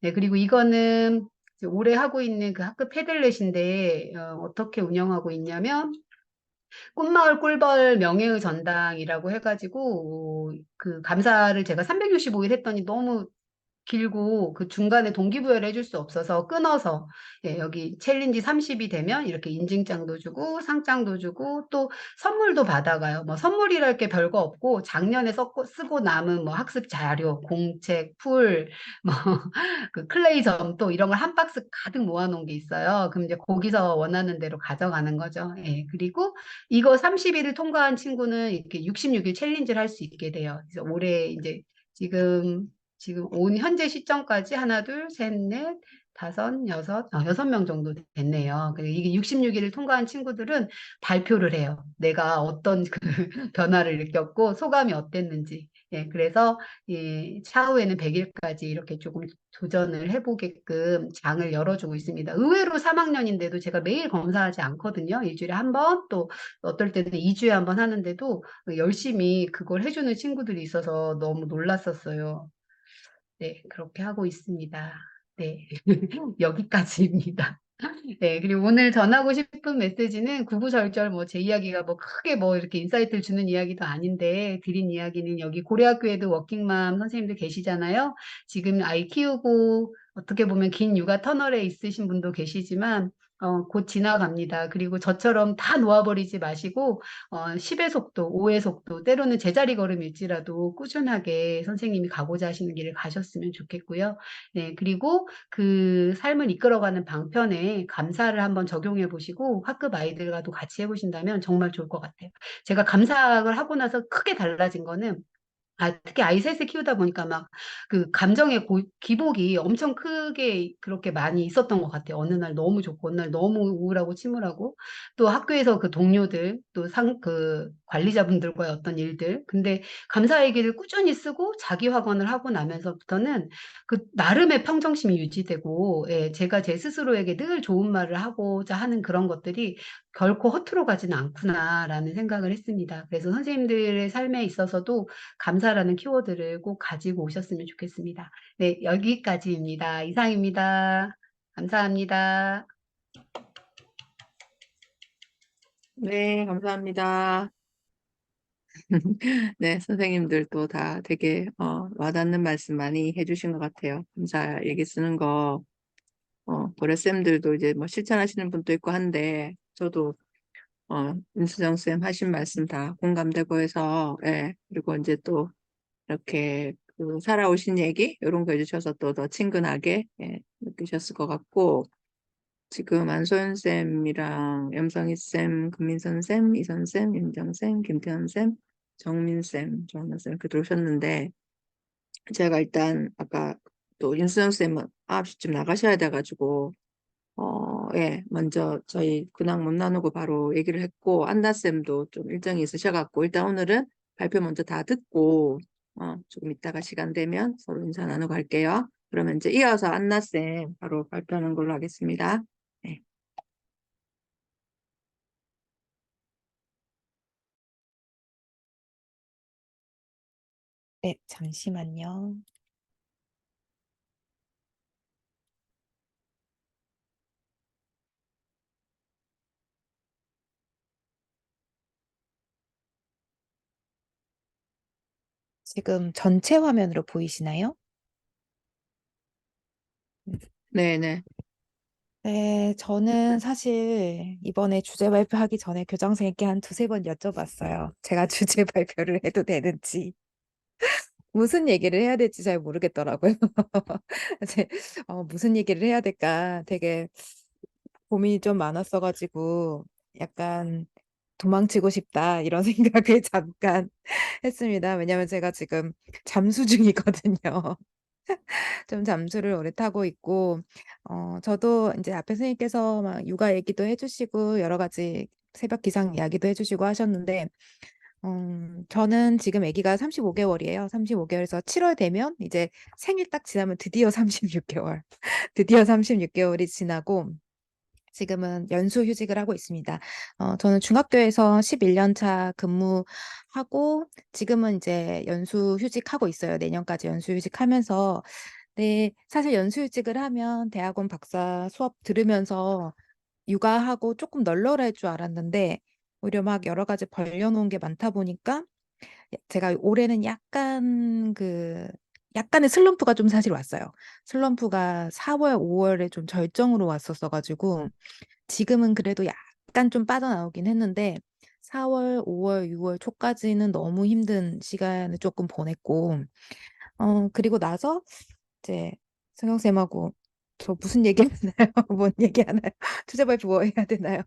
네, 그리고 이거는 이제 올해 하고 있는 그 학급 패들렛인데 어떻게 운영하고 있냐면 꽃마을 꿀벌 명예의 전당이라고 해가지고 그 감사를 제가 365일 했더니 너무 길고 그 중간에 동기부여를 해줄 수 없어서 끊어서 여기 챌린지 30이 되면 이렇게 인증장도 주고 상장도 주고 또 선물도 받아가요. 뭐 선물이랄 게 별거 없고 작년에 쓰고 남은 뭐 학습 자료, 공책, 풀, 뭐 그 클레이 점또 이런 걸 한 박스 가득 모아놓은 게 있어요. 그럼 이제 거기서 원하는 대로 가져가는 거죠. 예. 그리고 이거 30일을 통과한 친구는 이렇게 66일 챌린지를 할 수 있게 돼요. 그래서 올해 이제 지금 온 현재 시점까지 하나, 둘, 셋, 넷, 다섯, 여섯, 6명 정도 됐네요. 이게 66일을 통과한 친구들은 발표를 해요. 내가 어떤 그 변화를 느꼈고 소감이 어땠는지. 예, 그래서 차후에는 100일까지 이렇게 조금 도전을 해보게끔 장을 열어주고 있습니다. 의외로 3학년인데도 제가 매일 검사하지 않거든요. 일주일에 한 번, 또 어떨 때는 2주에 한 번 하는데도 열심히 그걸 해주는 친구들이 있어서 너무 놀랐었어요. 네, 그렇게 하고 있습니다. 네, 여기까지입니다. 네, 그리고 오늘 전하고 싶은 메시지는 구구절절 뭐 제 이야기가 뭐 크게 뭐 이렇게 인사이트를 주는 이야기도 아닌데 드린 이야기는 여기 고려학교에도 워킹맘 선생님들 계시잖아요. 지금 아이 키우고 어떻게 보면 긴 육아 터널에 있으신 분도 계시지만 곧 지나갑니다. 그리고 저처럼 다 놓아버리지 마시고 10의 속도, 5의 속도, 때로는 제자리 걸음일지라도 꾸준하게 선생님이 가고자 하시는 길을 가셨으면 좋겠고요. 네, 그리고 그 삶을 이끌어가는 방편에 감사를 한번 적용해 보시고 학급 아이들과도 같이 해보신다면 정말 좋을 것 같아요. 제가 감사를 하고 나서 크게 달라진 거는 특히 아이 셋을 키우다 보니까 막 그 감정의 기복이 엄청 크게 그렇게 많이 있었던 것 같아요. 어느 날 너무 좋고, 어느 날 너무 우울하고 침울하고, 또 학교에서 그 동료들, 또 그 관리자분들과의 어떤 일들. 근데 감사 일기를 꾸준히 쓰고 자기 확언을 하고 나면서부터는 그 나름의 평정심이 유지되고, 제가 제 스스로에게 늘 좋은 말을 하고자 하는 그런 것들이 결코 허투루 가지는 않구나라는 생각을 했습니다. 그래서 선생님들의 삶에 있어서도 감사라는 키워드를 꼭 가지고 오셨으면 좋겠습니다. 네, 여기까지입니다. 이상입니다. 감사합니다. 네, 감사합니다. 네, 선생님들도 다 되게 와닿는 말씀 많이 해주신 것 같아요. 감사 얘기 쓰는 거 고려쌤들도 이제 뭐 실천하시는 분도 있고 한데 저도 윤수정 쌤 하신 말씀 다 공감되고 해서 예, 그리고 이제 또 이렇게 그 살아오신 얘기 이런 거 해주셔서 또 더 친근하게 예, 느끼셨을 것 같고 지금 안소연 쌤이랑 염성희 쌤, 금민선 쌤, 이선 쌤, 윤정 쌤, 김태현 쌤, 정민 쌤, 조한나 쌤 이렇게 들어오셨는데 제가 일단 아까 또 윤수정 쌤은 9시쯤 나가셔야 돼가지고 예, 먼저 저희 근황 못 나누고 바로 얘기를 했고 안나 쌤도 좀 일정이 있으셔갖고 일단 오늘은 발표 먼저 다 듣고 조금 이따가 시간 되면 서로 인사 나누고 할게요. 그러면 이제 이어서 안나 쌤 바로 발표하는 걸로 하겠습니다. 네. 네, 잠시만요. 지금 전체 화면으로 보이시나요? 네네. 네, 저는 사실 이번에 주제 발표하기 전에 교장선생님께 한 두세 번 여쭤봤어요. 제가 주제 발표를 해도 되는지, 무슨 얘기를 해야 될지 잘 모르겠더라고요. 이제, 무슨 얘기를 해야 될까 되게 고민이 좀 많았어가지고, 약간 도망치고 싶다, 이런 생각을 잠깐 했습니다. 왜냐면 제가 지금 잠수 중이거든요. 좀 잠수를 오래 타고 있고, 저도 이제 앞에 선생님께서 막 육아 얘기도 해주시고, 여러 가지 새벽 기상 이야기도 해주시고 하셨는데, 저는 지금 아기가 35개월이에요. 35개월에서 7월 되면 이제 생일 딱 지나면 드디어 36개월. 드디어 36개월이 지나고, 지금은 연수 휴직을 하고 있습니다. 저는 중학교에서 11년 차 근무하고, 지금은 이제 연수 휴직하고 있어요. 내년까지 연수 휴직하면서. 네, 사실 연수휴직을 하면 대학원 박사 수업 들으면서 육아하고 조금 널널할 줄 알았는데 오히려 막 여러 가지 벌려놓은 게 많다 보니까 제가 올해는 약간의 슬럼프가 좀 사실 왔어요. 슬럼프가 4월, 5월에 좀 절정으로 왔었어가지고 지금은 그래도 약간 좀 빠져나오긴 했는데 4월, 5월, 6월 초까지는 너무 힘든 시간을 조금 보냈고 그리고 나서 이제 승용쌤하고 저 무슨 얘기 하나요? 뭔 얘기 하나요? 주제 발표 뭐 해야 되나요?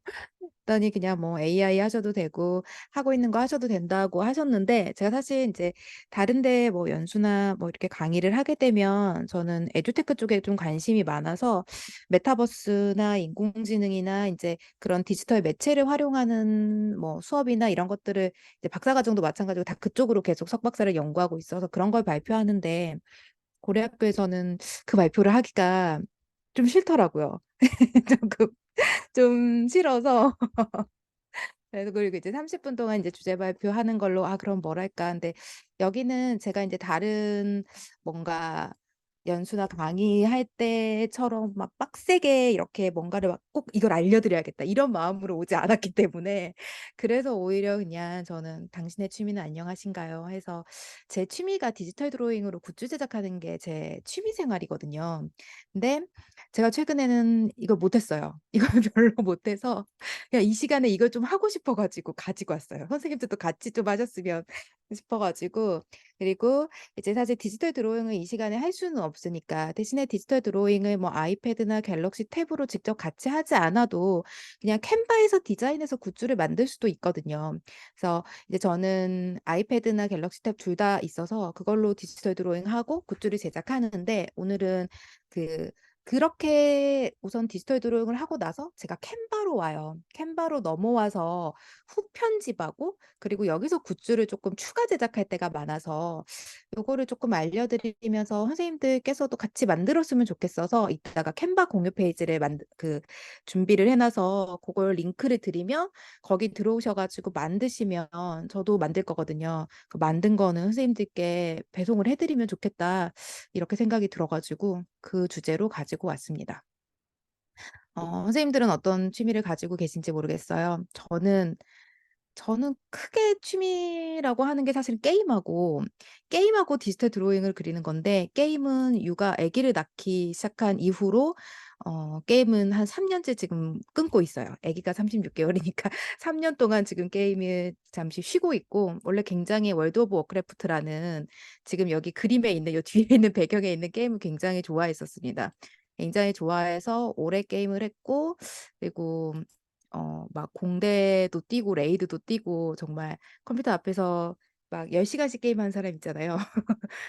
했더니 그냥 뭐 AI 하셔도 되고 하고 있는 거 하셔도 된다고 하셨는데 제가 사실 이제 다른데 뭐 연수나 뭐 이렇게 강의를 하게 되면 저는 에듀테크 쪽에 좀 관심이 많아서 메타버스나 인공지능이나 이제 그런 디지털 매체를 활용하는 뭐 수업이나 이런 것들을 이제 박사과정도 마찬가지고 다 그쪽으로 계속 석박사를 연구하고 있어서 그런 걸 발표하는데 고려 학교에서는 그 발표를 하기가 좀 싫더라고요. 조금 좀 싫어서 그래서 그리고 이제 30분 동안 이제 주제 발표하는 걸로 그럼 뭘 할까? 근데 여기는 제가 이제 다른 뭔가 연수나 강의할 때처럼 막 빡세게 이렇게 뭔가를 막 꼭 이걸 알려드려야겠다 이런 마음으로 오지 않았기 때문에 그래서 오히려 그냥 저는 당신의 취미는 안녕하신가요? 해서 제 취미가 디지털 드로잉으로 굿즈 제작하는 게 제 취미 생활이거든요. 근데 제가 최근에는 이걸 못했어요. 이걸 별로 못해서 그냥 이 시간에 이걸 좀 하고 싶어가지고 가지고 왔어요. 선생님들도 같이 좀 하셨으면 싶어가지고. 그리고 이제 사실 디지털 드로잉을 이 시간에 할 수는 없으니까 대신에 디지털 드로잉을 뭐 아이패드나 갤럭시 탭으로 직접 같이 하지 않아도 그냥 캔바에서 디자인해서 굿즈를 만들 수도 있거든요. 그래서 이제 저는 아이패드나 갤럭시 탭 둘 다 있어서 그걸로 디지털 드로잉 하고 굿즈를 제작하는데 오늘은 그 그렇게 우선 디지털 드로잉을 하고 나서 제가 캔바로 와요. 캔바로 넘어와서 후 편집하고 그리고 여기서 굿즈를 조금 추가 제작할 때가 많아서 요거를 조금 알려드리면서 선생님들께서도 같이 만들었으면 좋겠어서 이따가 캔바 공유 페이지를 준비를 해놔서 그걸 링크를 드리면 거기 들어오셔가지고 만드시면 저도 만들 거거든요. 그 만든 거는 선생님들께 배송을 해드리면 좋겠다. 이렇게 생각이 들어가지고 그 주제로 가지고 왔습니다. 선생님들은 어떤 취미를 가지고 계신지 모르겠어요. 저는 크게 취미라고 하는 게 사실 게임하고 디지털 드로잉을 그리는 건데, 게임은 육아 아기를 낳기 시작한 이후로 게임은 한 3년째 지금 끊고 있어요. 아기가 36개월이니까 3년 동안 지금 게임을 잠시 쉬고 있고, 원래 굉장히 월드 오브 워크래프트라는 지금 여기 그림에 있는 요 뒤에 있는 배경에 있는 게임을 굉장히 좋아했었습니다. 굉장히 좋아해서 오래 게임을 했고, 그리고 막 공대도 뛰고 레이드도 뛰고 정말 컴퓨터 앞에서 막 10시간씩 게임하는 사람 있잖아요.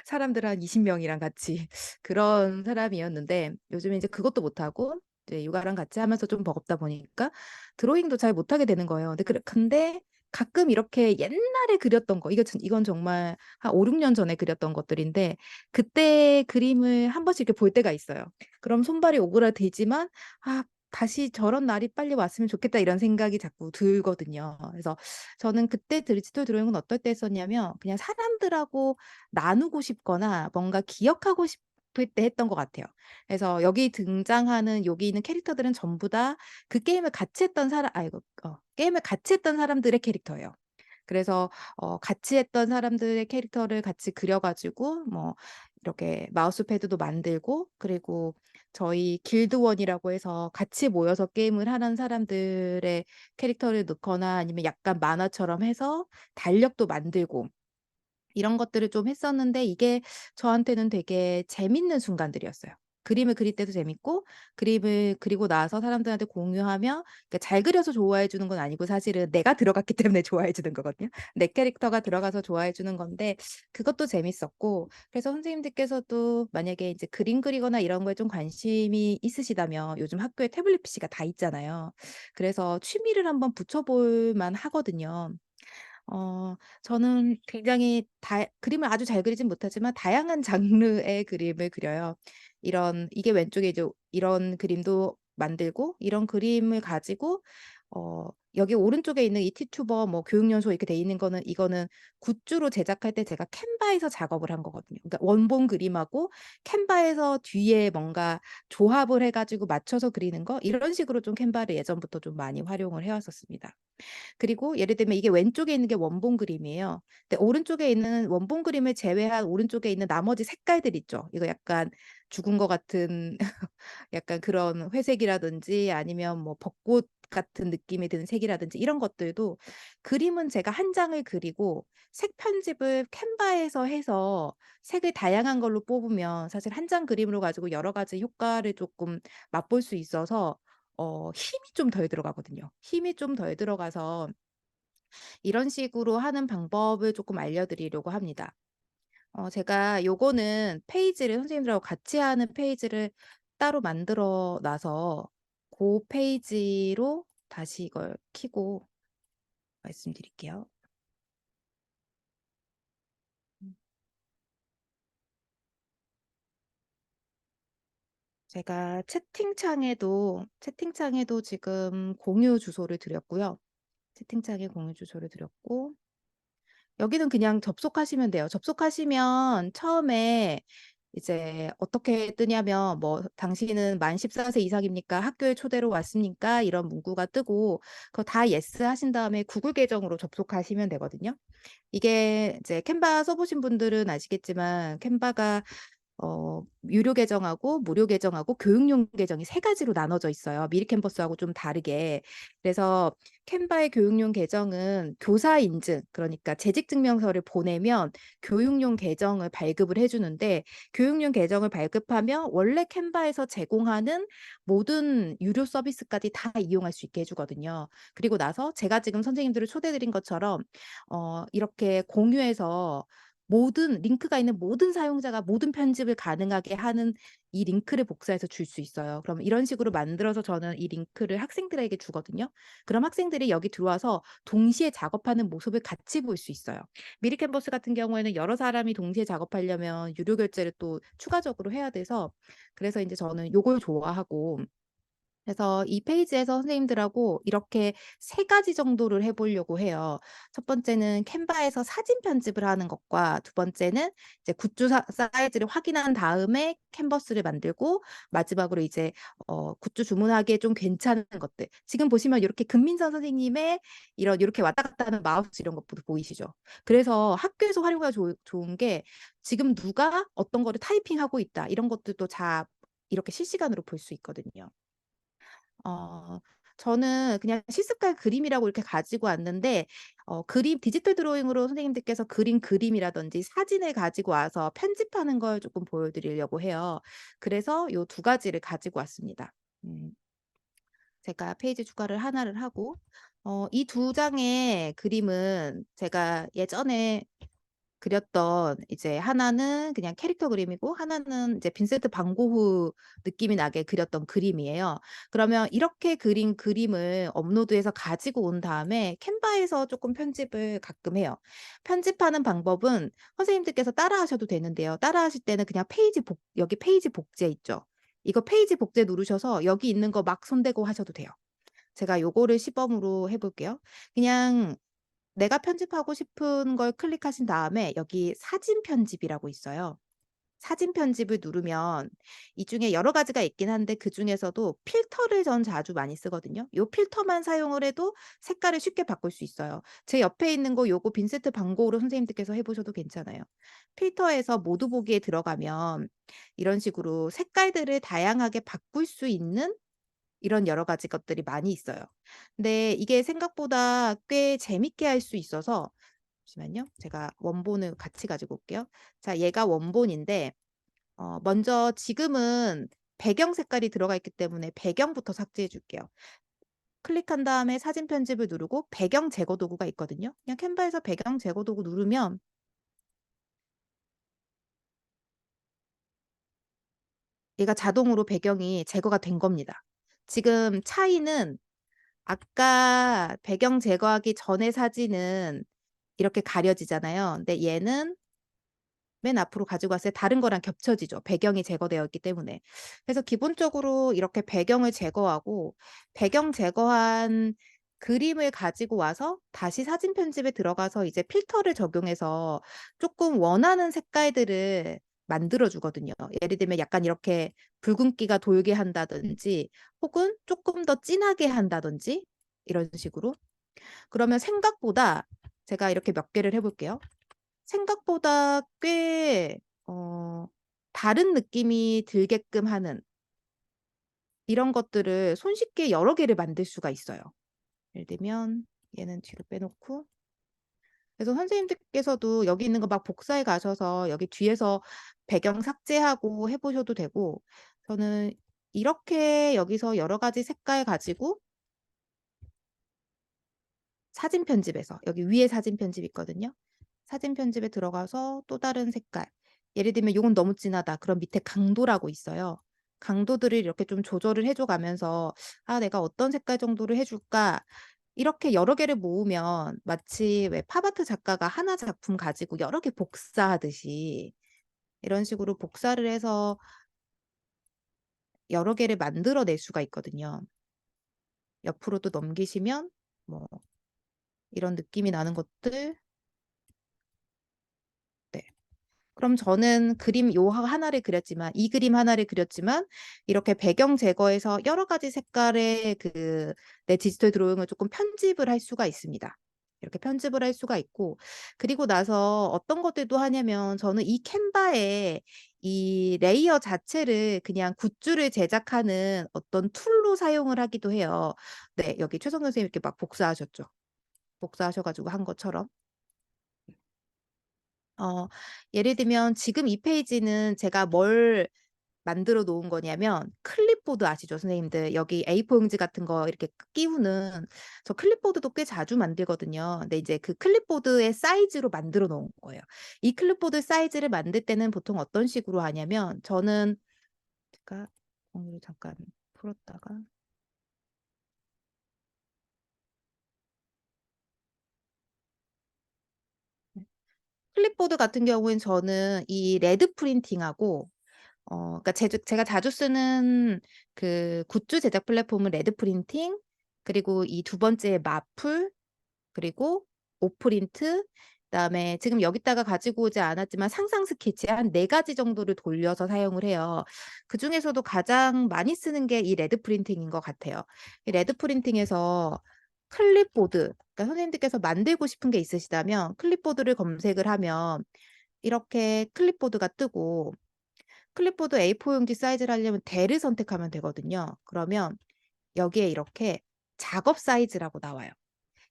사람들 한 20명이랑 같이 그런 사람이었는데, 요즘에 이제 그것도 못하고 이제 육아랑 같이 하면서 좀 버겁다 보니까 드로잉도 잘 못하게 되는 거예요. 근데 가끔 이렇게 옛날에 그렸던 거, 이건 정말 한 5, 6년 전에 그렸던 것들인데, 그때 그림을 한 번씩 이렇게 볼 때가 있어요. 그럼 손발이 오그라들지만, 아, 다시 저런 날이 빨리 왔으면 좋겠다 이런 생각이 자꾸 들거든요. 그래서 저는 그때 디지털 드로잉은 어떨 때 했었냐면, 그냥 사람들하고 나누고 싶거나 뭔가 기억하고 싶을 때 했던 것 같아요. 그래서 여기 있는 캐릭터들은 전부 다 그 게임을 같이 했던 게임을 같이 했던 사람들의 캐릭터예요. 그래서 같이 했던 사람들의 캐릭터를 같이 그려가지고 뭐 이렇게 마우스패드도 만들고, 그리고 저희 길드원이라고 해서 같이 모여서 게임을 하는 사람들의 캐릭터를 넣거나 아니면 약간 만화처럼 해서 달력도 만들고 이런 것들을 좀 했었는데, 이게 저한테는 되게 재밌는 순간들이었어요. 그림을 그릴 때도 재밌고, 그림을 그리고 나서 사람들한테 공유하며, 그러니까 잘 그려서 좋아해 주는 건 아니고 사실은 내가 들어갔기 때문에 좋아해 주는 거거든요. 내 캐릭터가 들어가서 좋아해 주는 건데, 그것도 재밌었고, 그래서 선생님들께서도 만약에 이제 그림 그리거나 이런 거에 좀 관심이 있으시다면, 요즘 학교에 태블릿 PC가 다 있잖아요. 그래서 취미를 한번 붙여볼 만 하거든요. 저는 굉장히 그림을 아주 잘 그리진 못하지만 다양한 장르의 그림을 그려요. 이게 왼쪽에 이제 이런 그림도 만들고, 이런 그림을 가지고, 여기 오른쪽에 있는 이 티튜버 뭐 교육연수원 이렇게 돼 있는 거는, 이거는 굿즈로 제작할 때 제가 캔바에서 작업을 한 거거든요. 그러니까 원본 그림하고 캔바에서 뒤에 뭔가 조합을 해가지고 맞춰서 그리는 거, 이런 식으로 좀 캔바를 예전부터 좀 많이 활용을 해왔었습니다. 그리고 예를 들면 이게 왼쪽에 있는 게 원본 그림이에요. 근데 오른쪽에 있는 원본 그림을 제외한 오른쪽에 있는 나머지 색깔들 있죠. 이거 약간 죽은 것 같은 약간 그런 회색이라든지 아니면 뭐 벚꽃 같은 느낌이 드는 색이라든지 이런 것들도, 그림은 제가 한 장을 그리고 색 편집을 캔바에서 해서 색을 다양한 걸로 뽑으면 사실 한 장 그림으로 가지고 여러 가지 효과를 조금 맛볼 수 있어서 힘이 좀 덜 들어가거든요. 힘이 좀 덜 들어가서 이런 식으로 하는 방법을 조금 알려드리려고 합니다. 제가 요거는 페이지를 선생님들하고 같이 하는 페이지를 따로 만들어 놔서 그 페이지로 다시 이걸 켜고 말씀드릴게요. 제가 채팅창에도 지금 공유 주소를 드렸고요. 채팅창에 공유 주소를 드렸고, 여기는 그냥 접속하시면 돼요. 접속하시면 처음에 이제 어떻게 뜨냐면, 뭐 당신은 만 14세 이상입니까? 학교에 초대로 왔습니까? 이런 문구가 뜨고, 그거 다 예스 하신 다음에 구글 계정으로 접속하시면 되거든요. 이게 이제 캔바 써보신 분들은 아시겠지만, 캔바가 유료 계정하고 무료 계정하고 교육용 계정이 세 가지로 나눠져 있어요. 미리 캠퍼스하고 좀 다르게. 그래서 캔바의 교육용 계정은 교사 인증, 그러니까 재직 증명서를 보내면 교육용 계정을 발급을 해주는데, 교육용 계정을 발급하면 원래 캔바에서 제공하는 모든 유료 서비스까지 다 이용할 수 있게 해주거든요. 그리고 나서 제가 지금 선생님들을 초대드린 것처럼 이렇게 공유해서 모든 링크가 있는 모든 사용자가 모든 편집을 가능하게 하는 이 링크를 복사해서 줄 수 있어요. 그럼 이런 식으로 만들어서 저는 이 링크를 학생들에게 주거든요. 그럼 학생들이 여기 들어와서 동시에 작업하는 모습을 같이 볼 수 있어요. 미리 캔버스 같은 경우에는 여러 사람이 동시에 작업하려면 유료 결제를 또 추가적으로 해야 돼서, 그래서 이제 저는 요걸 좋아하고, 그래서 이 페이지에서 선생님들하고 이렇게 3가지 정도를 해 보려고 해요. 첫 번째는 캔바에서 사진 편집을 하는 것과 두 번째는 이제 굿즈 사이즈를 확인한 다음에 캔버스를 만들고 마지막으로 이제 굿즈 주문하기에 좀 괜찮은 것들. 지금 보시면 이렇게 금민선 선생님의 이런 요렇게 왔다 갔다 하는 마우스 이런 것도 보이시죠? 그래서 학교에서 활용하기가 좋은 게 지금 누가 어떤 거를 타이핑하고 있다 이런 것들도 다 이렇게 실시간으로 볼 수 있거든요. 어 저는 그냥 실습갈 그림이라고 이렇게 가지고 왔는데 그림 디지털 드로잉으로 선생님들께서 그린 그림이라든지 사진을 가지고 와서 편집하는 걸 조금 보여 드리려고 해요. 그래서 요 두 가지를 가지고 왔습니다. 음 제가 페이지 추가를 하나를 하고 이 두 장의 그림은 제가 예전에 그렸던 이제 하나는 그냥 캐릭터 그림이고 하나는 이제 빈센트 반 고흐 느낌이 나게 그렸던 그림이에요. 그러면 이렇게 그린 그림을 업로드해서 가지고 온 다음에 캔바에서 조금 편집을 가끔 해요. 편집하는 방법은 선생님들께서 따라하셔도 되는데요. 따라하실 때는 그냥 여기 페이지 복제 있죠. 이거 페이지 복제 누르셔서 여기 있는 거 막 손대고 하셔도 돼요. 제가 요거를 시범으로 해 볼게요. 그냥 내가 편집하고 싶은 걸 클릭하신 다음에 여기 사진 편집이라고 있어요. 사진 편집을 누르면 이 중에 여러 가지가 있긴 한데 그중에서도 필터를 전 자주 많이 쓰거든요. 요 필터만 사용을 해도 색깔을 쉽게 바꿀 수 있어요. 제 옆에 있는 거 요거 빈센트 반 고흐로 선생님들께서 해 보셔도 괜찮아요. 필터에서 모두 보기에 들어가면 이런 식으로 색깔들을 다양하게 바꿀 수 있는 이런 여러 가지 것들이 많이 있어요. 근데 이게 생각보다 꽤 재밌게 할 수 있어서 잠시만요. 제가 원본을 같이 가지고 올게요. 자, 얘가 원본인데 먼저 지금은 배경 색깔이 들어가 있기 때문에 배경부터 삭제해 줄게요. 클릭한 다음에 사진 편집을 누르고 배경 제거 도구가 있거든요. 그냥 캔바에서 배경 제거 도구 누르면 얘가 자동으로 배경이 제거가 된 겁니다. 지금 차이는 아까 배경 제거하기 전의 사진은 이렇게 가려지잖아요. 근데 얘는 맨 앞으로 가지고 왔을 때 다른 거랑 겹쳐지죠. 배경이 제거되어 있기 때문에. 그래서 기본적으로 이렇게 배경을 제거하고 배경 제거한 그림을 가지고 와서 다시 사진 편집에 들어가서 이제 필터를 적용해서 조금 원하는 색깔들을 만들어 주거든요. 예를 들면 약간 이렇게 붉은기가 돌게 한다든지 혹은 조금 더 진하게 한다든지 이런 식으로. 그러면 생각보다 제가 이렇게 몇 개를 해 볼게요. 생각보다 꽤 다른 느낌이 들게끔 하는 이런 것들을 손쉽게 여러 개를 만들 수가 있어요. 예를 들면 얘는 뒤로 빼놓고 그래서 선생님들께서도 여기 있는 거 막 복사해 가셔서 여기 뒤에서 배경 삭제하고 해 보셔도 되고 저는 이렇게 여기서 여러 가지 색깔 가지고 사진 편집에서 여기 위에 사진 편집 있거든요. 사진 편집에 들어가서 또 다른 색깔. 예를 들면 요건 너무 진하다. 그럼 밑에 강도라고 있어요. 강도들을 이렇게 좀 조절을 해줘 가면서 '아 내가 어떤 색깔 정도를 해 줄까?' 이렇게 여러 개를 모으면 마치 왜 팝아트 작가가 하나 작품 가지고 여러 개 복사하듯이 이런 식으로 복사를 해서 여러 개를 만들어 낼 수가 있거든요. 옆으로 또 넘기시면 뭐 이런 느낌이 나는 것들 네. 그럼 저는 그림 요 하나를 그렸지만 이 그림 하나를 그렸지만 이렇게 배경 제거해서 여러 가지 색깔의 내 디지털 드로잉을 조금 편집을 할 수가 있습니다. 이렇게 편집을 할 수가 있고 그리고 나서 어떤 것들도 하냐면 저는 이 캔바에 이 레이어 자체를 그냥 굿즈를 제작하는 어떤 툴로 사용을 하기도 해요. 네. 여기 최성근 선생님 이렇게 막 복사하셨죠. 복사하셔 가지고 한 것처럼. 어 예를 들면 지금 이 페이지는 제가 뭘 만들어 놓은 거냐면 클립보드 아시죠 선생님들? 여기 A4 용지 같은 거 이렇게 끼우는 저 클립보드도 꽤 자주 만들거든요. 근데 이제 그 클립보드의 사이즈로 만들어 놓은 거예요. 이 클립보드 사이즈를 만들 때는 보통 어떤 식으로 하냐면 저는 제가 공유를 잠깐 풀었다가 네. 클립보드 같은 경우엔 저는 이 레드 프린팅하고 그러니까 제가 자주 쓰는 그 굿즈 제작 플랫폼은 레드 프린팅, 그리고 이 두 번째 마풀, 그리고 오프린트, 그다음에 지금 여기다가 가지고 오지 않았지만 상상 스케치 한 4가지 정도를 돌려서 사용을 해요. 그중에서도 가장 많이 쓰는 게 이 레드 프린팅인 것 같아요. 이 레드 프린팅에서 클립보드, 그러니까 선생님들께서 만들고 싶은 게 있으시다면 클립보드를 검색을 하면 이렇게 클립보드가 뜨고, 클립보드 A4 용지 사이즈를 하려면 대를 선택하면 되거든요. 그러면 여기에 이렇게 작업 사이즈라고 나와요.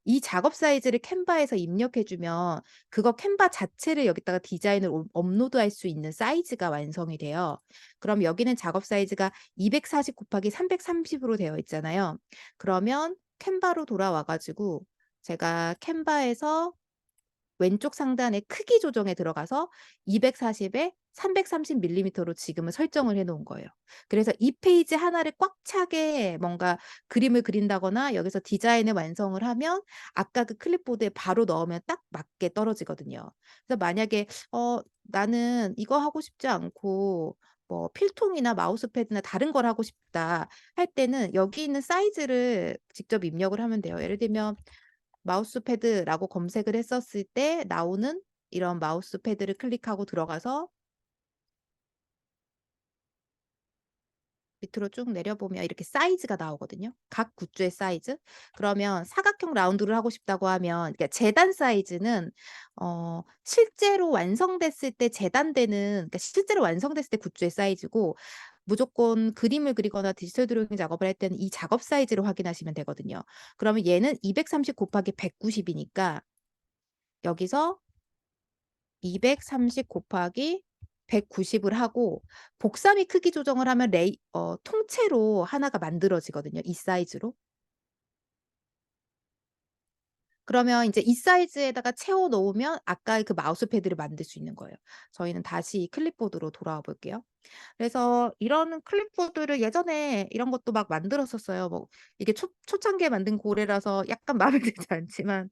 이 작업 사이즈를 캔바에서 입력해 주면 그거 캔바 자체를 여기다가 디자인을 업로드할 수 있는 사이즈가 완성이 돼요. 그럼 여기는 작업 사이즈가 240 곱하기 330으로 되어 있잖아요. 그러면 캔바로 돌아와 가지고 제가 캔바에서 왼쪽 상단에 크기 조정에 들어가서 240에 330mm로 지금은 설정을 해 놓은 거예요. 그래서 이 페이지 하나를 꽉 차게 뭔가 그림을 그린다거나 여기서 디자인을 완성을 하면 아까 그 클립보드에 바로 넣으면 딱 맞게 떨어지거든요. 그래서 만약에 나는 이거 하고 싶지 않고 뭐 필통이나 마우스패드나 다른 걸 하고 싶다 할 때는 여기 있는 사이즈를 직접 입력을 하면 돼요. 예를 들면 마우스패드라고 검색을 했었을 때 나오는 이런 마우스패드를 클릭하고 들어가서 밑으로 쭉 내려보면 이렇게 사이즈가 나오거든요. 각 굿즈의 사이즈. 그러면 사각형 라운드를 하고 싶다고 하면, 그러니까 재단 사이즈는 실제로 완성됐을 때 재단되는, 그러니까 실제로 완성됐을 때 굿즈의 사이즈고, 무조건 그림을 그리거나 디지털 드로잉 작업을 할 때는 이 작업 사이즈를 확인하시면 되거든요. 그러면 얘는 230 곱하기 190이니까 여기서 230 곱하기 190을 하고 복사미 크기 조정을 하면 통째로 하나가 만들어지거든요, 이 사이즈로. 그러면 이제 이 사이즈에다가 채워 놓으면 아까의 그 마우스패드를 만들 수 있는 거예요. 저희는 다시 클립보드로 돌아와 볼게요. 그래서 이런 클립보드를 예전에 이런 것도 막 만들었었어요. 뭐 이게 초창기에 만든 고래라서 약간 마음에 들지 않지만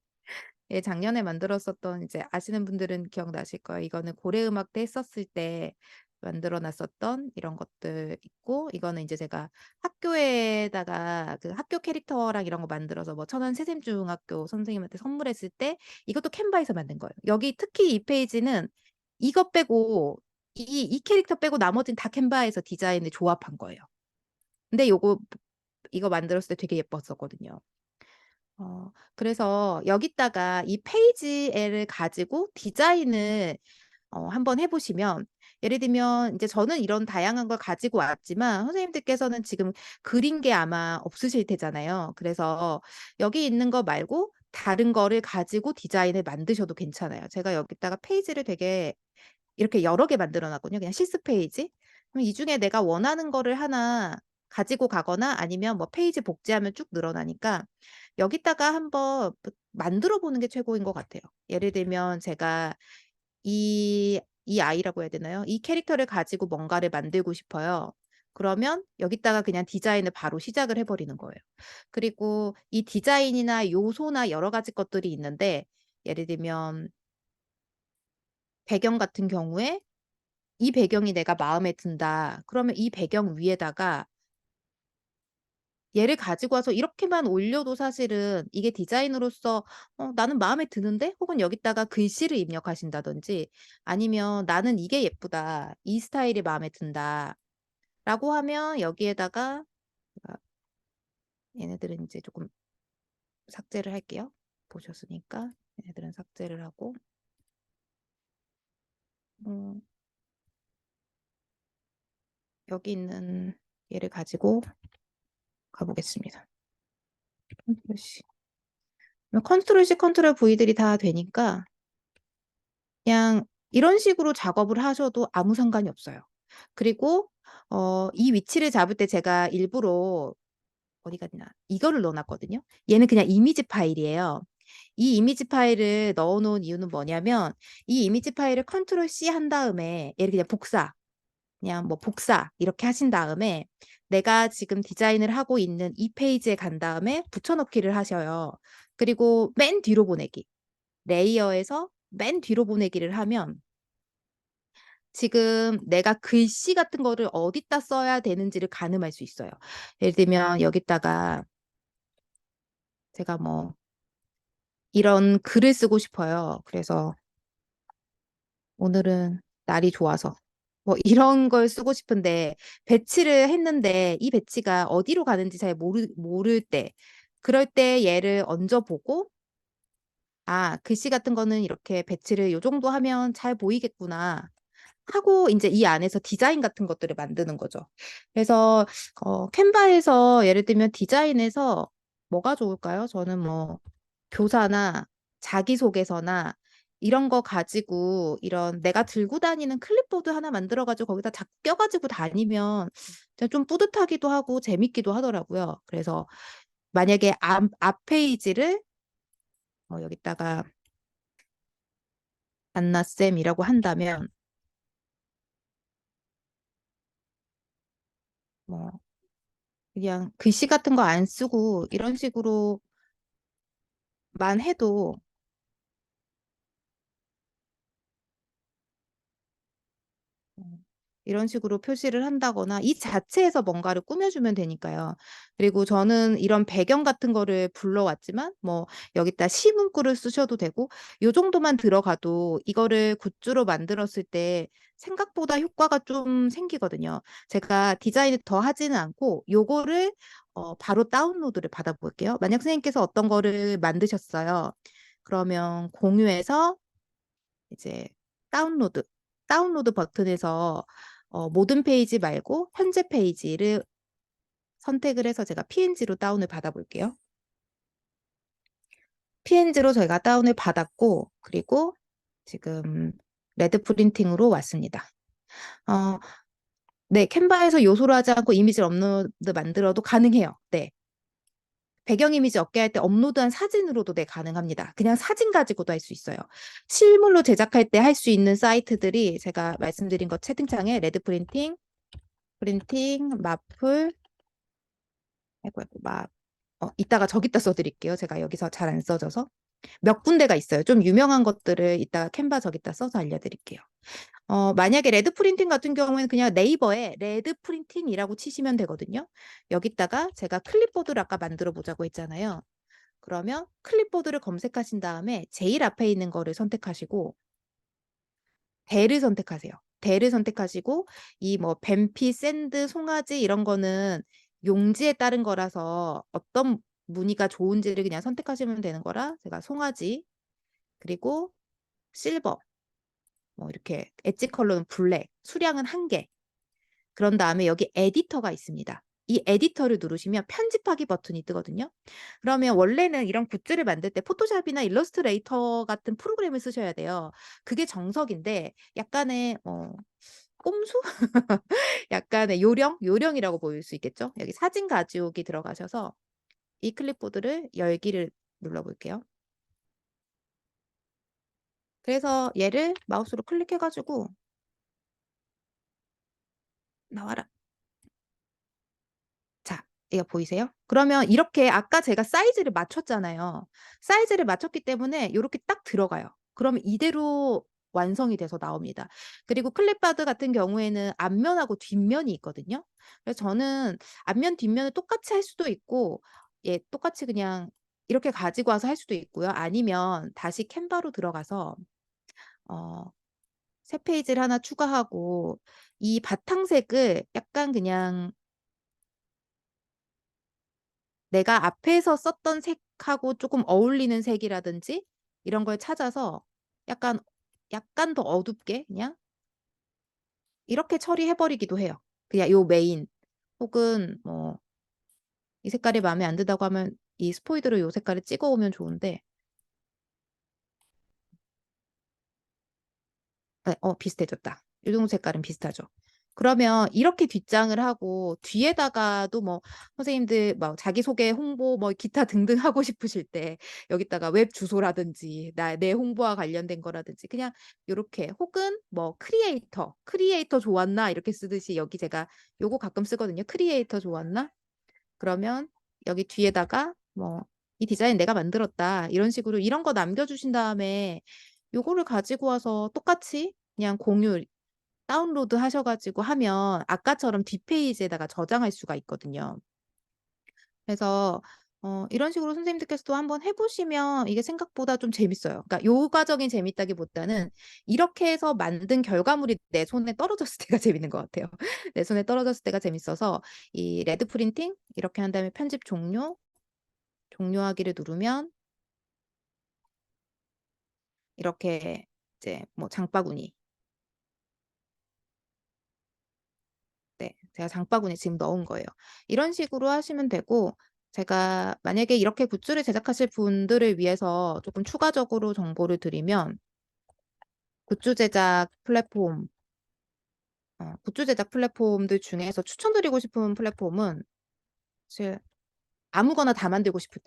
예, 작년에 만들었었던, 이제 아시는 분들은 기억나실 거예요. 이거는 고래 음악 때 했었을 때 만들어 놨었던 이런 것들 있고, 이거는 이제 제가 학교에다가 그 학교 캐릭터랑 이런 거 만들어서 뭐 천안 새샘중학교 선생님한테 선물했을 때 이것도 캔바에서 만든 거예요. 여기 특히 이 페이지는 이거 빼고 이 캐릭터 빼고 나머지는 다 캔바에서 디자인을 조합한 거예요. 근데 이거 만들었을 때 되게 예뻤었거든요. 그래서 여기다가 이 페이지를 가지고 디자인을 한번 해 보시면, 예를 들면 이제 저는 이런 다양한 걸 가지고 왔지만 선생님들께서는 지금 그린 게 아마 없으실 테잖아요. 그래서 여기 있는 거 말고 다른 거를 가지고 디자인을 만드셔도 괜찮아요. 제가 여기다가 페이지를 되게 이렇게 여러 개 만들어 놨거든요. 그냥 실습 페이지. 그럼 이 중에 내가 원하는 거를 하나 가지고 가거나 아니면 뭐 페이지 복제하면 쭉 늘어나니까 여기다가 한번 만들어 보는 게 최고인 것 같아요. 예를 들면 제가 이 아이라고 해야 되나요? 이 캐릭터를 가지고 뭔가를 만들고 싶어요. 그러면 여기다가 그냥 디자인을 바로 시작을 해 버리는 거예요. 그리고 이 디자인이나 요소나 여러 가지 것들이 있는데, 예를 들면 배경 같은 경우에 이 배경이 내가 마음에 든다. 그러면 이 배경 위에다가 얘를 가지고 와서 이렇게만 올려도 사실은 이게 디자인으로서 나는 마음에 드는데? 혹은 여기다가 글씨를 입력하신다든지, 아니면 나는 이게 예쁘다. 이 스타일이 마음에 든다. 라고 하면 여기에다가 제가 얘네들은 이제 조금 삭제를 할게요. 보셨으니까 얘네들은 삭제를 하고 음, 여기 있는 얘를 가지고 가보겠습니다. 컨트롤 C. 컨트롤 C, 컨트롤 V들이 다 되니까 그냥 이런 식으로 작업을 하셔도 아무 상관이 없어요. 그리고 이 위치를 잡을 때 제가 일부러 어디 갔나 이거를 넣어 놨거든요. 얘는 그냥 이미지 파일이에요. 이 이미지 파일을 넣어 놓은 이유는 뭐냐면, 이 이미지 파일을 컨트롤 C 한 다음에 얘를 그냥 그냥 뭐 복사 이렇게 하신 다음에 내가 지금 디자인을 하고 있는 이 페이지에 간 다음에 붙여넣기를 하셔요. 그리고 맨 뒤로 보내기. 레이어에서 맨 뒤로 보내기를 하면 지금 내가 글씨 같은 거를 어디다 써야 되는지를 가늠할 수 있어요. 예를 들면 여기다가 제가 뭐 이런 글을 쓰고 싶어요. 그래서 오늘은 날이 좋아서 뭐 이런 걸 쓰고 싶은데 배치를 했는데 이 배치가 어디로 가는지 잘 모를 때 그럴 때 얘를 얹어보고 아, 글씨 같은 거는 이렇게 배치를 요 정도 하면 잘 보이겠구나 하고 이제 이 안에서 디자인 같은 것들을 만드는 거죠. 그래서 캔바에서 예를 들면 디자인에서 뭐가 좋을까요? 저는 뭐 교사나 자기소개서나 이런 거 가지고 이런 내가 들고 다니는 클립보드 하나 만들어가지고 거기다 자꾸 껴가지고 다니면 진짜 좀 뿌듯하기도 하고 재밌기도 하더라고요. 그래서 만약에 앞 페이지를 여기다가 안나쌤이라고 한다면 뭐 그냥 글씨 같은 거 안 쓰고 이런 식으로만 해도 이런 식으로 표시를 한다거나 이 자체에서 뭔가를 꾸며주면 되니까요. 그리고 저는 이런 배경 같은 거를 불러왔지만 뭐 여기다 시문구를 쓰셔도 되고 요 정도만 들어가도 이거를 굿즈로 만들었을 때 생각보다 효과가 좀 생기거든요. 제가 디자인을 더 하지는 않고 요거를 바로 다운로드를 받아볼게요. 만약 선생님께서 어떤 거를 만드셨어요. 그러면 공유해서 이제 다운로드, 다운로드 버튼에서 모든 페이지 말고 현재 페이지를 선택을 해서 제가 PNG로 다운을 받아볼게요. PNG로 저희가 다운을 받았고, 그리고 지금 레드 프린팅으로 왔습니다. 어, 네, 캔바에서 요소로 하지 않고 이미지를 업로드 만들어도 가능해요. 네. 배경 이미지 얻게 할 때 업로드한 사진으로도 네, 가능합니다. 그냥 사진 가지고도 할 수 있어요. 실물로 제작할 때 할 수 있는 사이트들이 제가 말씀드린 것 채팅창에 레드 프린팅, 마플, 아이고, 이따가 저기다 써드릴게요. 제가 여기서 잘 안 써져서. 몇 군데가 있어요. 좀 유명한 것들을 이따가 캔바 저기다 써서 알려드릴게요. 만약에 레드 프린팅 같은 경우에는 그냥 네이버에 레드 프린팅이라고 치시면 되거든요. 여기다가 제가 클립보드를 아까 만들어 보자고 했잖아요. 그러면 클립보드를 검색하신 다음에 제일 앞에 있는 거를 선택하시고 대를 선택하세요. 대를 선택하시고 이 뭐 뱀피, 샌드, 송아지 이런 거는 용지에 따른 거라서 어떤 무늬가 좋은지를 그냥 선택하시면 되는 거라 제가 송아지 그리고 실버 뭐 이렇게 엣지 컬러는 블랙, 수량은 1개. 그런 다음에 여기 에디터가 있습니다. 이 에디터를 누르시면 편집하기 버튼이 뜨거든요. 그러면 원래는 이런 굿즈를 만들 때 포토샵이나 일러스트레이터 같은 프로그램을 쓰셔야 돼요. 그게 정석인데 약간의 꼼수? 약간의 요령이라고 보일 수 있겠죠. 여기 사진 가지오기 들어가셔서 이 클립보드를 열기를 눌러볼게요. 그래서 얘를 마우스로 클릭해가지고 나와라. 자, 이거 보이세요? 그러면 이렇게 아까 제가 사이즈를 맞췄잖아요. 사이즈를 맞췄기 때문에 이렇게 딱 들어가요. 그러면 이대로 완성이 돼서 나옵니다. 그리고 클립보드 같은 경우에는 앞면하고 뒷면이 있거든요. 그래서 저는 앞면, 뒷면을 똑같이 할 수도 있고, 예, 똑같이 그냥 이렇게 가지고 와서 할 수도 있고요. 아니면 다시 캔바로 들어가서 어, 새 페이지를 하나 추가하고 이 바탕색을 약간 그냥 내가 앞에서 썼던 색하고 조금 어울리는 색이라든지 이런 걸 찾아서 약간 더 어둡게 그냥 이렇게 처리해버리기도 해요. 그냥 요 메인 혹은 뭐 이 색깔이 마음에 안 든다고 하면 이 스포이드로 요 색깔을 찍어오면 좋은데 네, 비슷해졌다. 이 정도 색깔은 비슷하죠. 그러면 이렇게 뒷장을 하고 뒤에다가도 뭐 선생님들 뭐 자기소개 홍보 뭐 기타 등등 하고 싶으실 때 여기다가 웹 주소라든지 내 홍보와 관련된 거라든지 그냥 이렇게 혹은 뭐 크리에이터 좋았나 이렇게 쓰듯이 여기 제가 요거 가끔 쓰거든요. 크리에이터 좋았나? 그러면 여기 뒤에다가 뭐 이 디자인 내가 만들었다 이런 식으로 이런 거 남겨주신 다음에 요거를 가지고 와서 똑같이 그냥 공유 다운로드 하셔가지고 하면 아까처럼 뒷페이지에다가 저장할 수가 있거든요. 그래서 이런 식으로 선생님들께서도 한번 해보시면 이게 생각보다 좀 재밌어요. 그러니까 요가적인 재밌다기보다는 이렇게 해서 만든 결과물이 내 손에 떨어졌을 때가 재밌는 것 같아요. 내 손에 떨어졌을 때가 재밌어서 이 레드 프린팅 이렇게 한 다음에 편집 종료하기를 누르면 이렇게 이제 뭐 장바구니 네, 제가 장바구니에 지금 넣은 거예요. 이런 식으로 하시면 되고 제가 만약에 이렇게 굿즈를 제작하실 분들을 위해서 조금 추가적으로 정보를 드리면 굿즈 제작 플랫폼 굿즈 제작 플랫폼들 중에서 추천드리고 싶은 플랫폼은 사실 아무거나 다 만들고 싶을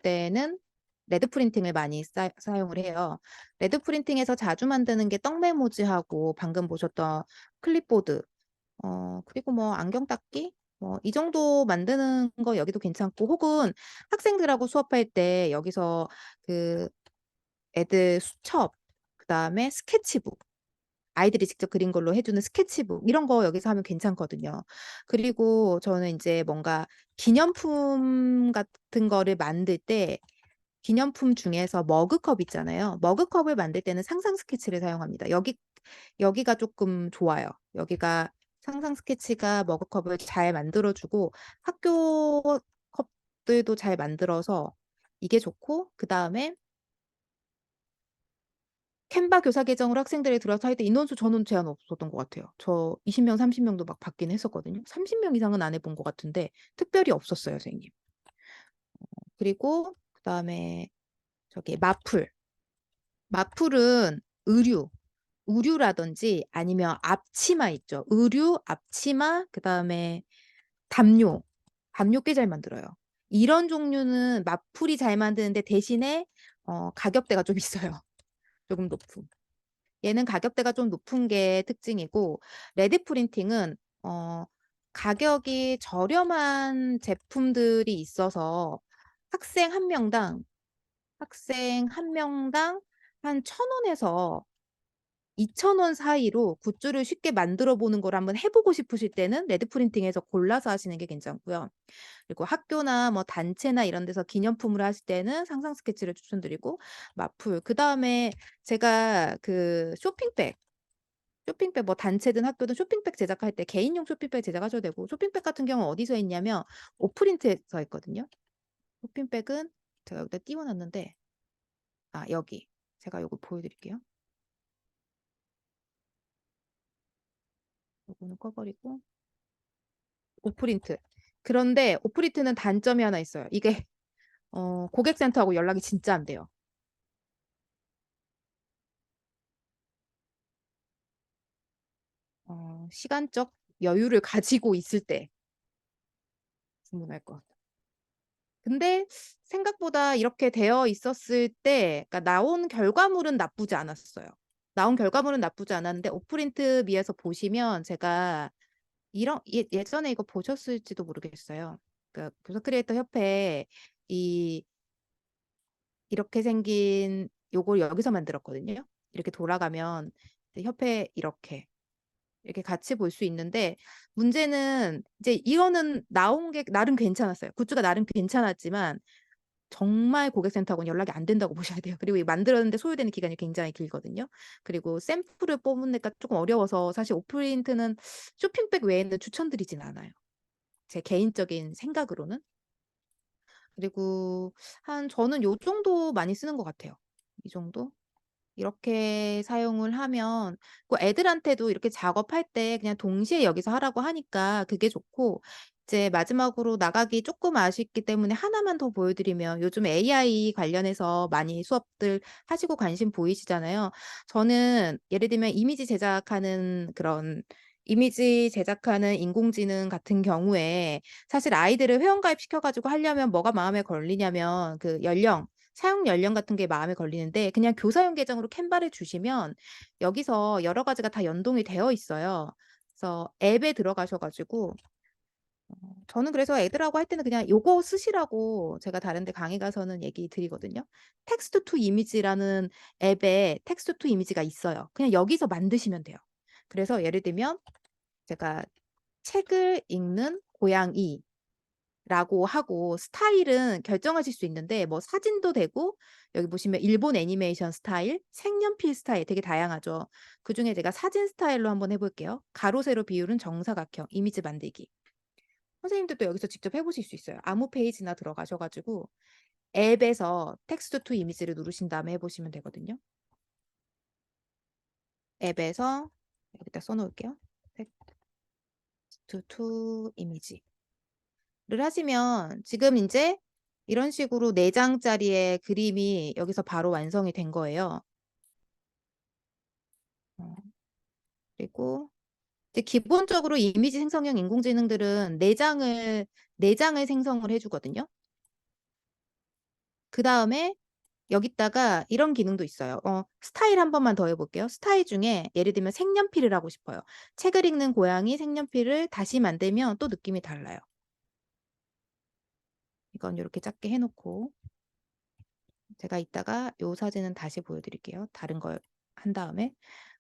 때는 레드 프린팅을 많이 사용을 해요. 레드 프린팅에서 자주 만드는 게 떡메모지하고 방금 보셨던 클립보드 그리고 뭐 안경 닦기? 뭐 이 정도 만드는 거 여기도 괜찮고 혹은 학생들하고 수업할 때 여기서 그 애들 수첩, 그다음에 스케치북, 아이들이 직접 그린 걸로 해주는 스케치북 이런 거 여기서 하면 괜찮거든요. 그리고 저는 이제 뭔가 기념품 같은 거를 만들 때 기념품 중에서 머그컵 있잖아요. 머그컵을 만들 때는 상상 스케치를 사용합니다. 여기가 조금 좋아요. 여기가 상상 스케치가 머그컵을 잘 만들어주고 학교 컵들도 잘 만들어서 이게 좋고 그 다음에 캔바 교사 계정으로 학생들이 들어서 할 때 인원수 저는 제한 없었던 것 같아요. 저 20명, 30명도 막 받긴 했었거든요. 30명 이상은 안 해본 것 같은데 특별히 없었어요, 선생님. 그리고 그 다음에 저기 마풀은 의류라든지 아니면 앞치마 있죠. 의류, 앞치마, 그다음에 담요. 담요 꽤 잘 만들어요. 이런 종류는 마풀이 잘 만드는데 대신에 가격대가 좀 있어요. 조금 높은. 얘는 가격대가 좀 높은 게 특징이고 레드 프린팅은 가격이 저렴한 제품들이 있어서 학생 한 명당 한 1,000원에서 2,000원 사이로 굿즈를 쉽게 만들어 보는 걸 한번 해보고 싶으실 때는 레드 프린팅에서 골라서 하시는 게 괜찮고요. 그리고 학교나 뭐 단체나 이런 데서 기념품을 하실 때는 상상 스케치를 추천드리고 마풀. 그 다음에 제가 그 쇼핑백 뭐 단체든 학교든 쇼핑백 제작할 때 개인용 쇼핑백 제작하셔도 되고 쇼핑백 같은 경우는 어디서 했냐면 오프린트에서 했거든요. 쇼핑백은 제가 여기다 띄워놨는데 여기 제가 요거 보여드릴게요. 요거는 꺼버리고 오프린트. 그런데 오프린트는 단점이 하나 있어요. 이게 고객센터하고 연락이 진짜 안 돼요. 시간적 여유를 가지고 있을 때 주문할 것 같아요. 근데 생각보다 이렇게 되어 있었을 때, 그러니까 나온 결과물은 나쁘지 않았어요. 나온 결과물은 나쁘지 않았는데 오프린트 미에서 보시면 제가 예전에 이거 보셨을지도 모르겠어요. 그러니까 교사 크리에이터 협회 이 이렇게 생긴 요걸 여기서 만들었거든요. 이렇게 돌아가면 협회 이렇게 같이 볼 수 있는데 문제는 이제 이거는 나온 게 나름 괜찮았어요. 굿즈가 나름 괜찮았지만 정말 고객센터하고는 연락이 안 된다고 보셔야 돼요. 그리고 이 만들었는데 소요되는 기간이 굉장히 길거든요. 그리고 샘플을 뽑는 데가 조금 어려워서 사실 오프린트는 쇼핑백 외에는 추천드리진 않아요. 제 개인적인 생각으로는. 그리고 저는 요 정도 많이 쓰는 것 같아요. 이 정도? 이렇게 사용을 하면 그 애들한테도 이렇게 작업할 때 그냥 동시에 여기서 하라고 하니까 그게 좋고 이제 마지막으로 나가기 조금 아쉽기 때문에 하나만 더 보여드리면 요즘 AI 관련해서 많이 수업들 하시고 관심 보이시잖아요. 저는 예를 들면 이미지 제작하는 인공지능 같은 경우에 사실 아이들을 회원가입 시켜가지고 하려면 뭐가 마음에 걸리냐면 그 사용 연령 같은 게 마음에 걸리는데 그냥 교사용 계정으로 캔바를 주시면 여기서 여러 가지가 다 연동이 되어 있어요. 그래서 앱에 들어가셔가지고 저는 그래서 애들하고 할 때는 그냥 요거 쓰시라고 제가 다른 데 강의 가서는 얘기 드리거든요. 텍스트 투 이미지라는 앱에 텍스트 투 이미지가 있어요. 그냥 여기서 만드시면 돼요. 그래서 예를 들면 제가 책을 읽는 고양이라고 하고 스타일은 결정하실 수 있는데 뭐 사진도 되고 여기 보시면 일본 애니메이션 스타일, 색연필 스타일 되게 다양하죠. 그중에 제가 사진 스타일로 한번 해 볼게요. 가로 세로 비율은 정사각형 이미지 만들기. 선생님들도 여기서 직접 해 보실 수 있어요. 아무 페이지나 들어가셔 가지고 앱에서 텍스트 투 이미지를 누르신 다음에 해 보시면 되거든요. 앱에서 여기다 써 놓을게요. 텍스트 투 이미지를 하시면 지금 인제 이런 식으로 4 장짜리의 그림이 여기서 바로 완성이 된 거예요. 그리고 이제 기본적으로 이미지 생성형 인공지능들은 4 장을 생성을 해 주거든요. 그다음에 여기다가 이런 기능도 있어요. 스타일 한 번만 더 해 볼게요. 스타일 중에 예를 들면 색연필을 하고 싶어요. 책을 읽는 고양이 색연필을 다시 만들면 또 느낌이 달라요. 이건 요렇게 작게 해 놓고 제가 이따가 요 사진은 다시 보여 드릴게요. 다른 걸 한 다음에.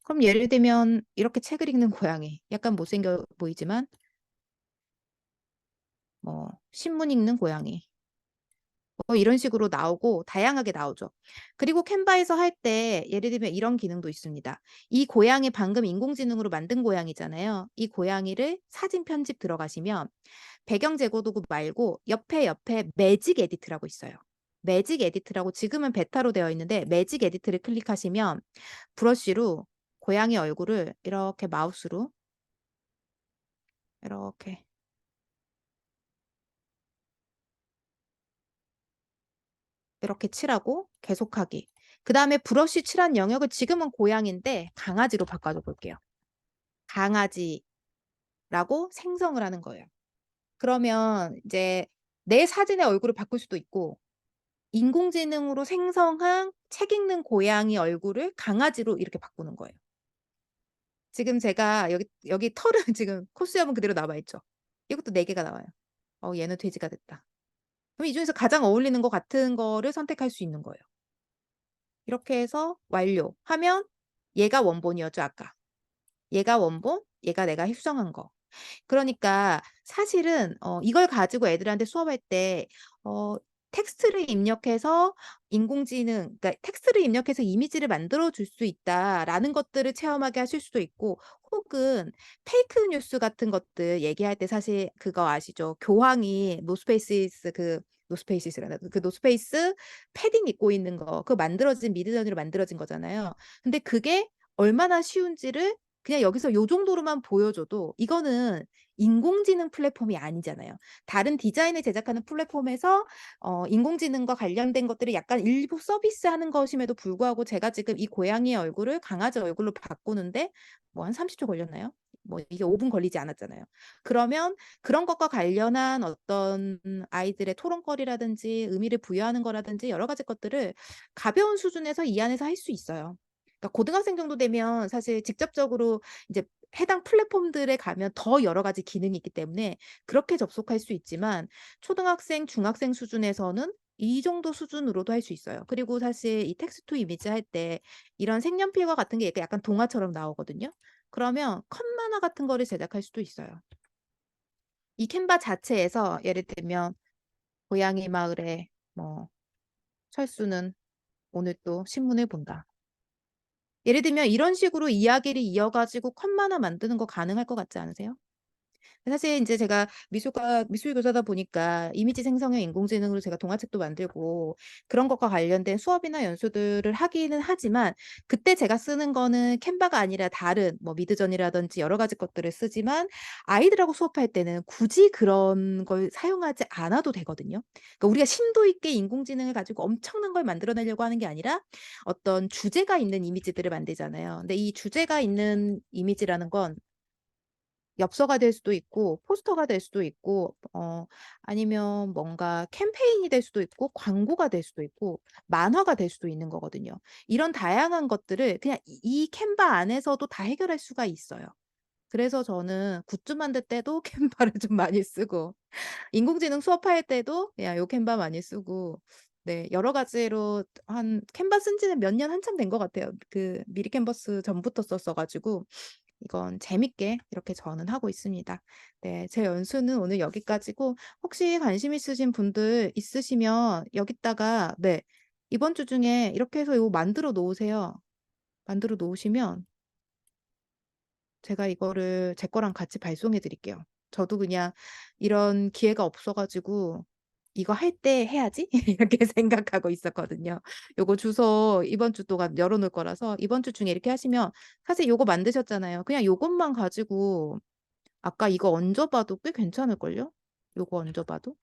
그럼 예를 들면 이렇게 책을 읽는 고양이 약간 못생겨 보이지만 뭐 신문 읽는 고양이 이런 식으로 나오고 다양하게 나오죠. 그리고 캔바에서 할 때 예를 들면 이런 기능도 있습니다. 이 고양이 방금 인공지능으로 만든 고양이잖아요. 이 고양이를 사진 편집 들어가시면 배경 제거 도구 말고 옆에 매직 에디트라고 있어요. 매직 에디트라고 지금은 베타로 되어 있는데 매직 에디트를 클릭하시면 브러쉬로 고양이 얼굴을 이렇게 마우스로 이렇게 이렇게 칠하고 계속하기. 그다음에 브러쉬 칠한 영역을 지금은 고양인데 강아지로 바꿔줘 볼게요. 강아지라고 생성을 하는 거예요. 그러면 이제 내 사진의 얼굴을 바꿀 수도 있고 인공지능으로 생성한 책 읽는 고양이 얼굴을 강아지로 이렇게 바꾸는 거예요. 지금 제가 여기 털은 지금 콧수염은 그대로 남아 있죠. 이것도 4 개가 나와요. 얘는 돼지가 됐다. 그럼 이 중에서 가장 어울리는 것 같은 거를 선택할 수 있는 거예요. 이렇게 해서 완료하면 얘가 원본이었죠, 아까. 얘가 원본, 얘가 내가 합성한 거. 그러니까 사실은 이걸 가지고 애들한테 수업할 때 텍스트를 입력해서 그러니까 텍스트를 입력해서 이미지를 만들어 줄 수 있다라는 것들을 체험하게 하실 수도 있고 혹은 페이크 뉴스 같은 것들 얘기할 때 사실 그거 아시죠? 교황이 노스페이시스란다. 그 노스페이스 패딩 입고 있는 거 그거 만들어진 미드저니로 만들어진 거잖아요. 근데 그게 얼마나 쉬운지를 그냥 여기서 요 정도로만 보여줘도 이거는 인공지능 플랫폼이 아니잖아요. 다른 디자인을 제작하는 플랫폼에서 인공지능과 관련된 것들을 약간 일부 서비스하는 것임에도 불구하고 제가 지금 이 고양이의 얼굴을 강아지 얼굴로 바꾸는데 뭐 한 30초 걸렸나요? 뭐 이게 5분 걸리지 않았잖아요. 그러면 그런 것과 관련한 어떤 아이들의 토론거리라든지 의미를 부여하는 거라든지 여러 가지 것들을 가벼운 수준에서 이 안에서 할 수 있어요. 그러니까 고등학생 정도 되면 사실 직접적으로 이제 해당 플랫폼들에 가면 더 여러 가지 기능이 있기 때문에 그렇게 접속할 수 있지만 초등학생, 중학생 수준에서는 이 정도 수준으로도 할 수 있어요. 그리고 사실 이 텍스트 투 이미지 할 때 이런 색연필과 같은 게 약간 동화처럼 나오거든요. 그러면 컷 만화 같은 거를 제작할 수도 있어요. 이 캔바 자체에서 예를 들면 고양이 마을에 뭐 철수는 오늘 또 신문을 본다. 예를 들면 이런 식으로 이야기를 이어 가지고 컷 만화 만드는 거 가능할 것 같지 않으세요? 사실 인제 제가 미술 교사다 보니까 이미지 생성형 인공지능으로 제가 동화책도 만들고 그런 것과 관련된 수업이나 연수들을 하기는 하지만 그때 제가 쓰는 거는 캔바가 아니라 다른 뭐 미드저니라든지 여러 가지 것들을 쓰지만 아이들하고 수업할 때는 굳이 그런 걸 사용하지 않아도 되거든요. 그러니까 우리가 심도 있게 인공지능을 가지고 엄청난 걸 만들어 내려고 하는 게 아니라 어떤 주제가 있는 이미지들을 만들잖아요. 근데 이 주제가 있는 이미지라는 건 엽서가 될 수도 있고 포스터가 될 수도 있고 아니면 뭔가 캠페인이 될 수도 있고 광고가 될 수도 있고 만화가 될 수도 있는 거거든요. 이런 다양한 것들을 그냥 이 캔바 안에서도 다 해결할 수가 있어요. 그래서 저는 굿즈 만들 때도 캔바를 좀 많이 쓰고 인공지능 수업할 때도 그냥 요 캔바 많이 쓰고 네 여러 가지로 한 캔바 쓴 지는 몇 년 한참 된 것 같아요. 그 미리 캔버스 전부터 썼어 가지고 이건 재밌게 이렇게 저는 하고 있습니다. 네 제 연수는 오늘 여기까지고 혹시 관심 있으신 분들 있으시면 여기다가 네 이번 주 중에 이렇게 해서 요거 만들어 놓으세요. 만들어 놓으시면 제가 이거를 제 거랑 같이 발송해 드릴게요. 저도 그냥 이런 기회가 없어 가지고 '이거 할 때 해야지.' 이렇게 생각하고 있었거든요. 요거 주소 이번 주 동안 열어 놓을 거라서 이번 주 중에 이렇게 하시면 사실 요거 만드셨잖아요. 그냥 요것만 가지고 아까 이거 얹어 봐도 꽤 괜찮을걸요? 요거 얹어 봐도?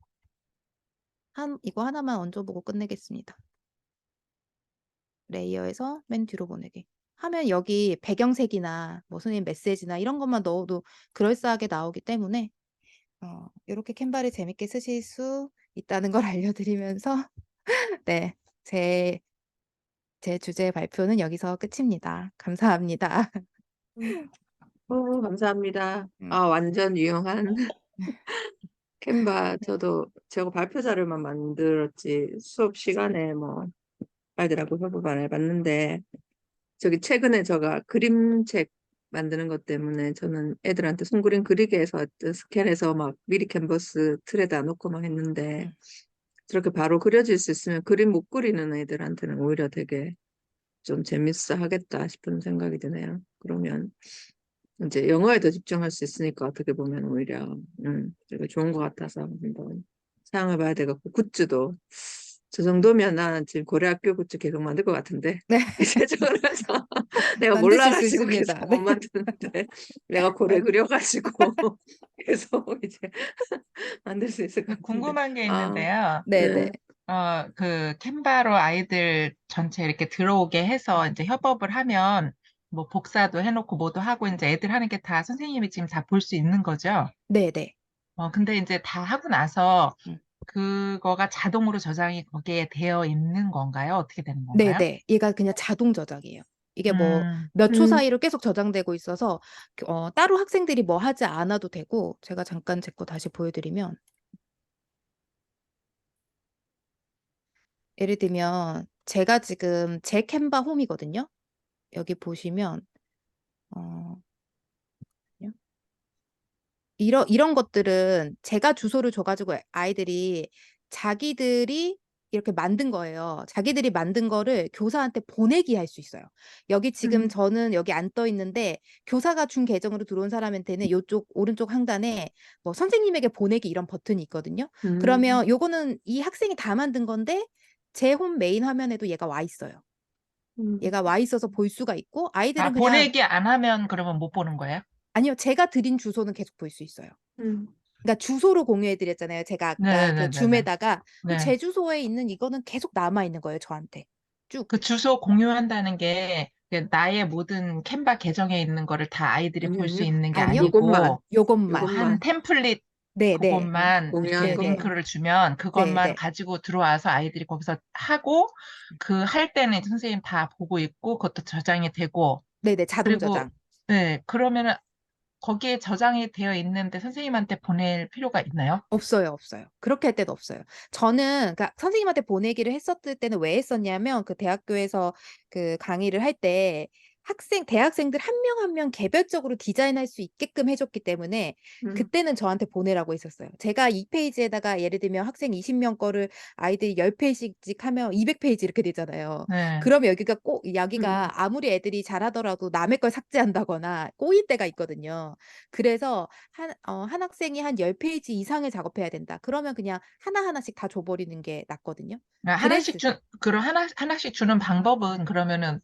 이거 하나만 얹어 보고 끝내겠습니다. 레이어에서 맨 뒤로 보내기. 하면 여기 배경색이나 뭐 선생님 메시지나 이런 것만 넣어도 그럴싸하게 나오기 때문에 요렇게 캔바를 재밌게 쓰실 수 있다는 걸 알려드리면서 네. 제 주제 발표는 여기서 끝입니다. 감사합니다. 감사합니다. 음. 완전 유용한 네. 캔바. 제가 발표 자료만 만들었지 수업 시간에 뭐 아이들하고 협업 안 해봤는데 최근에 제가 그림책 만드는 것 때문에 저는 애들한테 손그림 그리게 해서 스캔해서 막 미리 캔버스 틀에다 놓고 막 했는데 음. 저렇게 바로 그려질 수 있으면 그림 못 그리는 애들한테는 오히려 되게 좀 재밌어 하겠다 싶은 생각이 드네요. 그러면 이제 영어에 더 집중할 수 있으니까 어떻게 보면 오히려 되게 좋은 것 같아서 한번 사용해 봐야 되겠고 굿즈도 저 정도면 나는 지금 고려학교 굿즈 계속 만들 것 같은데 네. 대체적으로 해서 내가 만드실 수 몰라가지고 계속 있습니다. 못 네. 만드는데 내가 고래 그려가지고 계속 이제 만들 수 있을 것 같은데 궁금한 게 있는데요. 네네. 네. 그 캔바로 아이들 전체 이렇게 들어오게 해서 이제 협업을 하면 뭐 복사도 해놓고 뭐도 하고 이제 애들 하는 게 다 선생님이 지금 다 볼 수 있는 거죠. 네네. 근데 이제 다 하고 나서 음. 그거가 자동으로 저장이 거기에 되어 있는 건가요? 어떻게 되는 건가요? 네네. 얘가 그냥 자동 저장이에요. 이게 뭐 음, 몇 초 음, 사이로 계속 저장되고 있어서 따로 학생들이 뭐 하지 않아도 되고 제가 잠깐 제 거 다시 보여드리면 예를 들면 제가 지금 제 캔바 홈이거든요. 여기 보시면 어 이런 것들은 제가 주소를 줘 가지고 아이들이 자기들이 이렇게 만든 거예요. 자기들이 만든 거를 교사한테 보내기 할 수 있어요. 여기 지금 음, 저는 여기 안 떠 있는데 교사가 준 계정으로 들어온 사람한테는 요쪽 오른쪽 상단에 뭐 선생님에게 보내기 이런 버튼이 있거든요. 그러면 요거는 이 학생이 다 만든 건데 제 홈 메인 화면에도 얘가 와 있어요. 음, 얘가 와 있어서 볼 수가 있고 아이들은 그냥 보내기 안 하면 그러면 못 보는 거예요? 아니요. 제가 드린 주소는 계속 볼 수 있어요. 음, 그러니까 주소로 공유해 드렸잖아요. 제가 아까 그 네네네네네. 줌에다가 그 네. 제 주소에 있는 이거는 계속 남아 있는 거예요, 저한테. 쭉. 그 주소 공유한다는 게 나의 모든 캔바 계정에 있는 거를 다 아이들이 아니요, 볼 수 아니요. 있는 게 아니요. 요것만, 아니고 요것만. 한 요것만 템플릿 네네. 그것만 이렇게 네네. 공유하는 링크를 주면 그것만 네네. 가지고 들어와서 아이들이 거기서 하고 그 할 때는 이제 선생님 다 보고 있고 그것도 저장이 되고 네네. 자동 그리고 저장. 네 그러면은 거기에 저장이 되어 있는데 선생님한테 보낼 필요가 있나요? 없어요, 없어요. 그렇게 할 때도 없어요. 저는 그러니까 선생님한테 보내기를 했었을 때는 왜 했었냐면 그 대학교에서 그 강의를 할 때 대학생들 한 명 한 명 개별적으로 디자인할 수 있게끔 해 줬기 때문에 음, 그때는 저한테 보내라고 했었어요. 제가 이 페이지에다가 예를 들면 학생 20명 거를 아이들이 10 페이지씩 하면 200 페이지 이렇게 되잖아요. 네. 그러면 여기가 음, 여기가 아무리 애들이 잘하더라도 남의 걸 삭제한다거나 꼬일 때가 있거든요. 그래서 한 학생이 한 10 페이지 이상을 작업해야 된다. 그러면 그냥 하나하나씩 다 줘 버리는 게 낫거든요. 그랬을 그럼 하나씩 주는 방법은 그러면은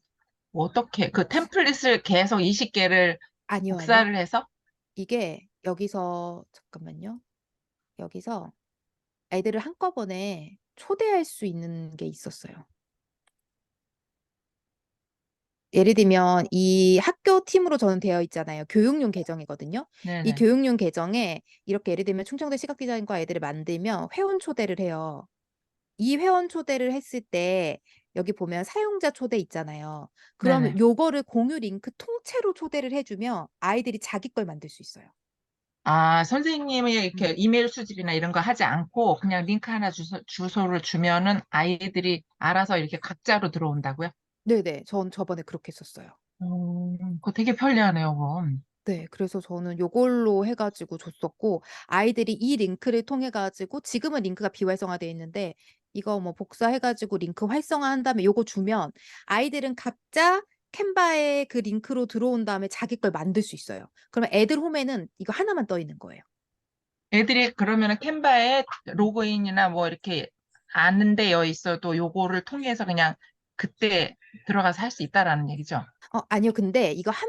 뭐 어떻게 그 템플릿을 계속 20개를 아니요, 아니요. 복사를 해서 이게 여기서 잠깐만요. 여기서 애들을 한꺼번에 초대할 수 있는 게 있었어요. 예를 들면 이 학교 팀으로 저는 되어 있잖아요. 교육용 계정이거든요. 이 네네. 교육용 계정에 이렇게 예를 들면 충청대 시각디자인과 애들을 만들면 회원 초대를 해요. 이 회원 초대를 했을 때 여기 보면 사용자 초대 있잖아요. 네네. 그러면 요거를 공유 링크 통째로 초대를 해주면 아이들이 자기 걸 만들 수 있어요. 아, 선생님이 이렇게 음. 이메일 수집이나 이런 거 하지 않고 그냥 링크 하나 주소를 주면은 아이들이 알아서 이렇게 각자로 들어온다고요? 네네. 전 저번에 그렇게 했었어요. 그거 되게 편리하네요, 그건. 네, 그래서 저는 요걸로 해가지고 줬었고, 아이들이 이 링크를 통해가지고, 지금은 링크가 비활성화되어 있는데, 이거 뭐 복사해가지고 링크 활성화한 다음에 요거 주면, 아이들은 각자 캔바에 그 링크로 들어온 다음에 자기 걸 만들 수 있어요. 그러면 애들 홈에는 이거 하나만 떠 있는 거예요. 애들이 그러면은 캔바에 로그인이나 뭐 이렇게 아는 데여 있어도 요거를 통해서 그냥 그때 들어가서 할 수 있다라는 얘기죠. 아니요. 근데 이거 한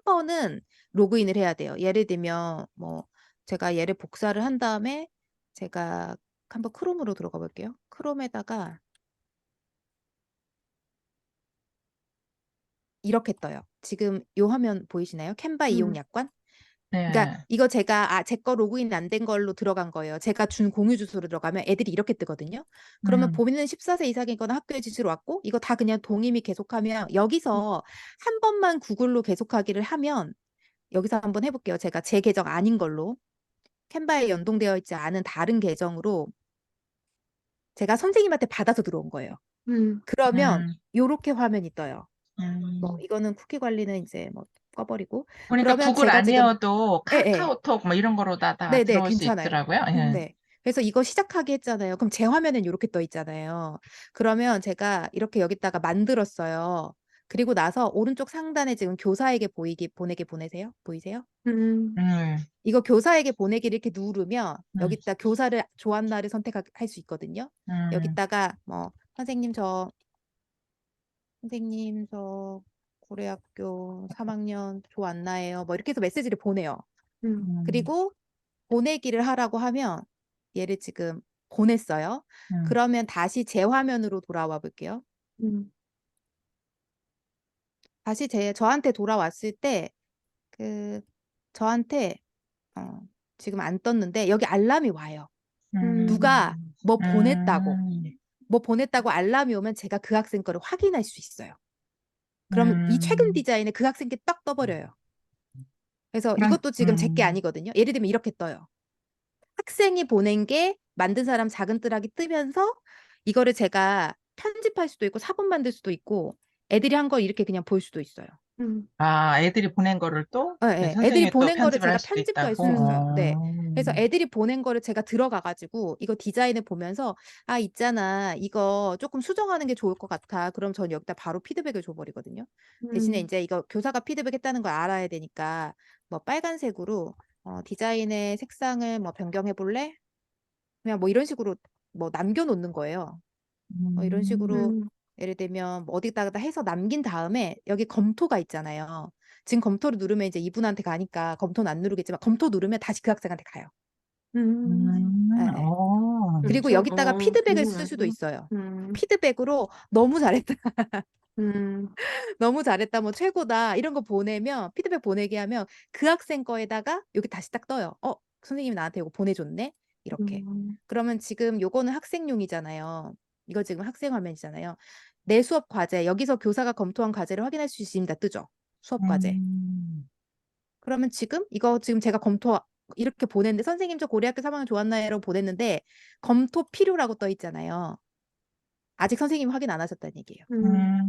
번은 로그인을 해야 돼요. 예를 들면, 뭐, 제가 얘를 복사를 한 다음에, 제가 한번 크롬으로 들어가 볼게요. 크롬에다가, 이렇게 떠요. 지금 요 화면 보이시나요? 캔바 이용 약관? 그러니까 네. 이거 제가 제 거 로그인 안 된 걸로 들어간 거예요. 제가 준 공유 주소로 들어가면 애들이 이렇게 뜨거든요. 그러면 음, 보면은 14세 이상이거나 학교에 지시로 왔고 이거 다 그냥 동의미 계속하면 여기서 한 번만 구글로 계속하기를 하면 여기서 한번 해볼게요. 제가 제 계정 아닌 걸로 캔바에 연동되어 있지 않은 다른 계정으로 제가 선생님한테 받아서 들어온 거예요. 그러면 음, 요렇게 화면이 떠요. 뭐 음. 이거는 쿠키 관리는 이제 뭐 꺼버리고 그러니까 그러면 구글 제가 지금 아니어도 예, 예. 카카오톡 뭐 이런 거로 다 네네, 들어올 수 괜찮아요. 있더라고요. 예. 네. 그래서 이거 시작하기 했잖아요. 그럼 제 화면엔 이렇게 떠 있잖아요. 그러면 제가 이렇게 여기다가 만들었어요. 그리고 나서 오른쪽 상단에 지금 교사에게 보내게 보내세요? 보이세요? 음, 음, 이거 교사에게 보내기를 이렇게 누르면 음, 여기다 교사를 조안나를 선택할 수 있거든요. 음, 여기다가 뭐 선생님 저 고래학교 3학년 조안나예요. 뭐 이렇게 해서 메시지를 보내요. 음, 그리고 보내기를 하라고 하면 얘를 지금 보냈어요. 음, 그러면 다시 제 화면으로 돌아와 볼게요. 다시 저한테 돌아왔을 때 그 저한테 지금 안 떴는데 여기 알람이 와요. 누가 음, 뭐 보냈다고. 음, 뭐 보냈다고 알람이 오면 제가 그 학생 거를 확인할 수 있어요. 그러면 이 최근 음. 디자인에 그 학생 게 딱 떠버려요. 그래서 그런, 이것도 지금 제 게 아니거든요. 예를 들면 이렇게 떠요. 학생이 보낸 게 만든 사람 작은 뜰하기 뜨면서 이거를 제가 편집할 수도 있고 사본 만들 수도 있고 애들이 한 거 이렇게 그냥 볼 수도 있어요. 아, 애들이 보낸 거를 또 예, 네, 예. 애들이 선생님이 또 보낸 거를 편집을 할 제가 수도 편집도 할 있다고. 수 있어요. 네. 그래서 어. 애들이 보낸 거를 제가 들어가 가지고 이거 디자인을 보면서 아, 있잖아. 이거 조금 수정하는 게 좋을 것 같아. 그럼 전 여기다 바로 피드백을 줘 버리거든요. 대신에 이제 이거 교사가 피드백했다는 걸 알아야 되니까 뭐 빨간색으로 디자인의 색상을 뭐 변경해 볼래? 그냥 뭐 이런 식으로 뭐 남겨 놓는 거예요. 이런 식으로 예를 들면 뭐 어디다가 해서 남긴 다음에 여기 검토가 있잖아요. 지금 검토를 누르면 이제 이분한테 가니까 검토는 안 누르겠지만 검토 누르면 다시 그 학생한테 가요. 예, 예. 어. 그리고 그렇죠. 여기다가 피드백을 쓸 수도 궁금하네. 있어요. 피드백으로 너무 잘했다, 음, 너무 잘했다, 뭐 최고다 이런 거 보내면 피드백 보내게 하면 그 학생 거에다가 여기 다시 딱 떠요. 선생님이 나한테 이거 보내줬네. 이렇게. 그러면 지금 요거는 학생용이잖아요. 이거 지금 학생 화면이잖아요. 내 수업 과제 여기서 교사가 검토한 과제를 확인할 수 있습니다. 뜨죠. 수업 과제. 음, 그러면 이거 지금 제가 이렇게 보냈는데 선생님 저 고려학교 3학년 좋았나요라고 보냈는데 검토 필요라고 떠 있잖아요. 아직 선생님 확인 안 하셨다는 얘기예요.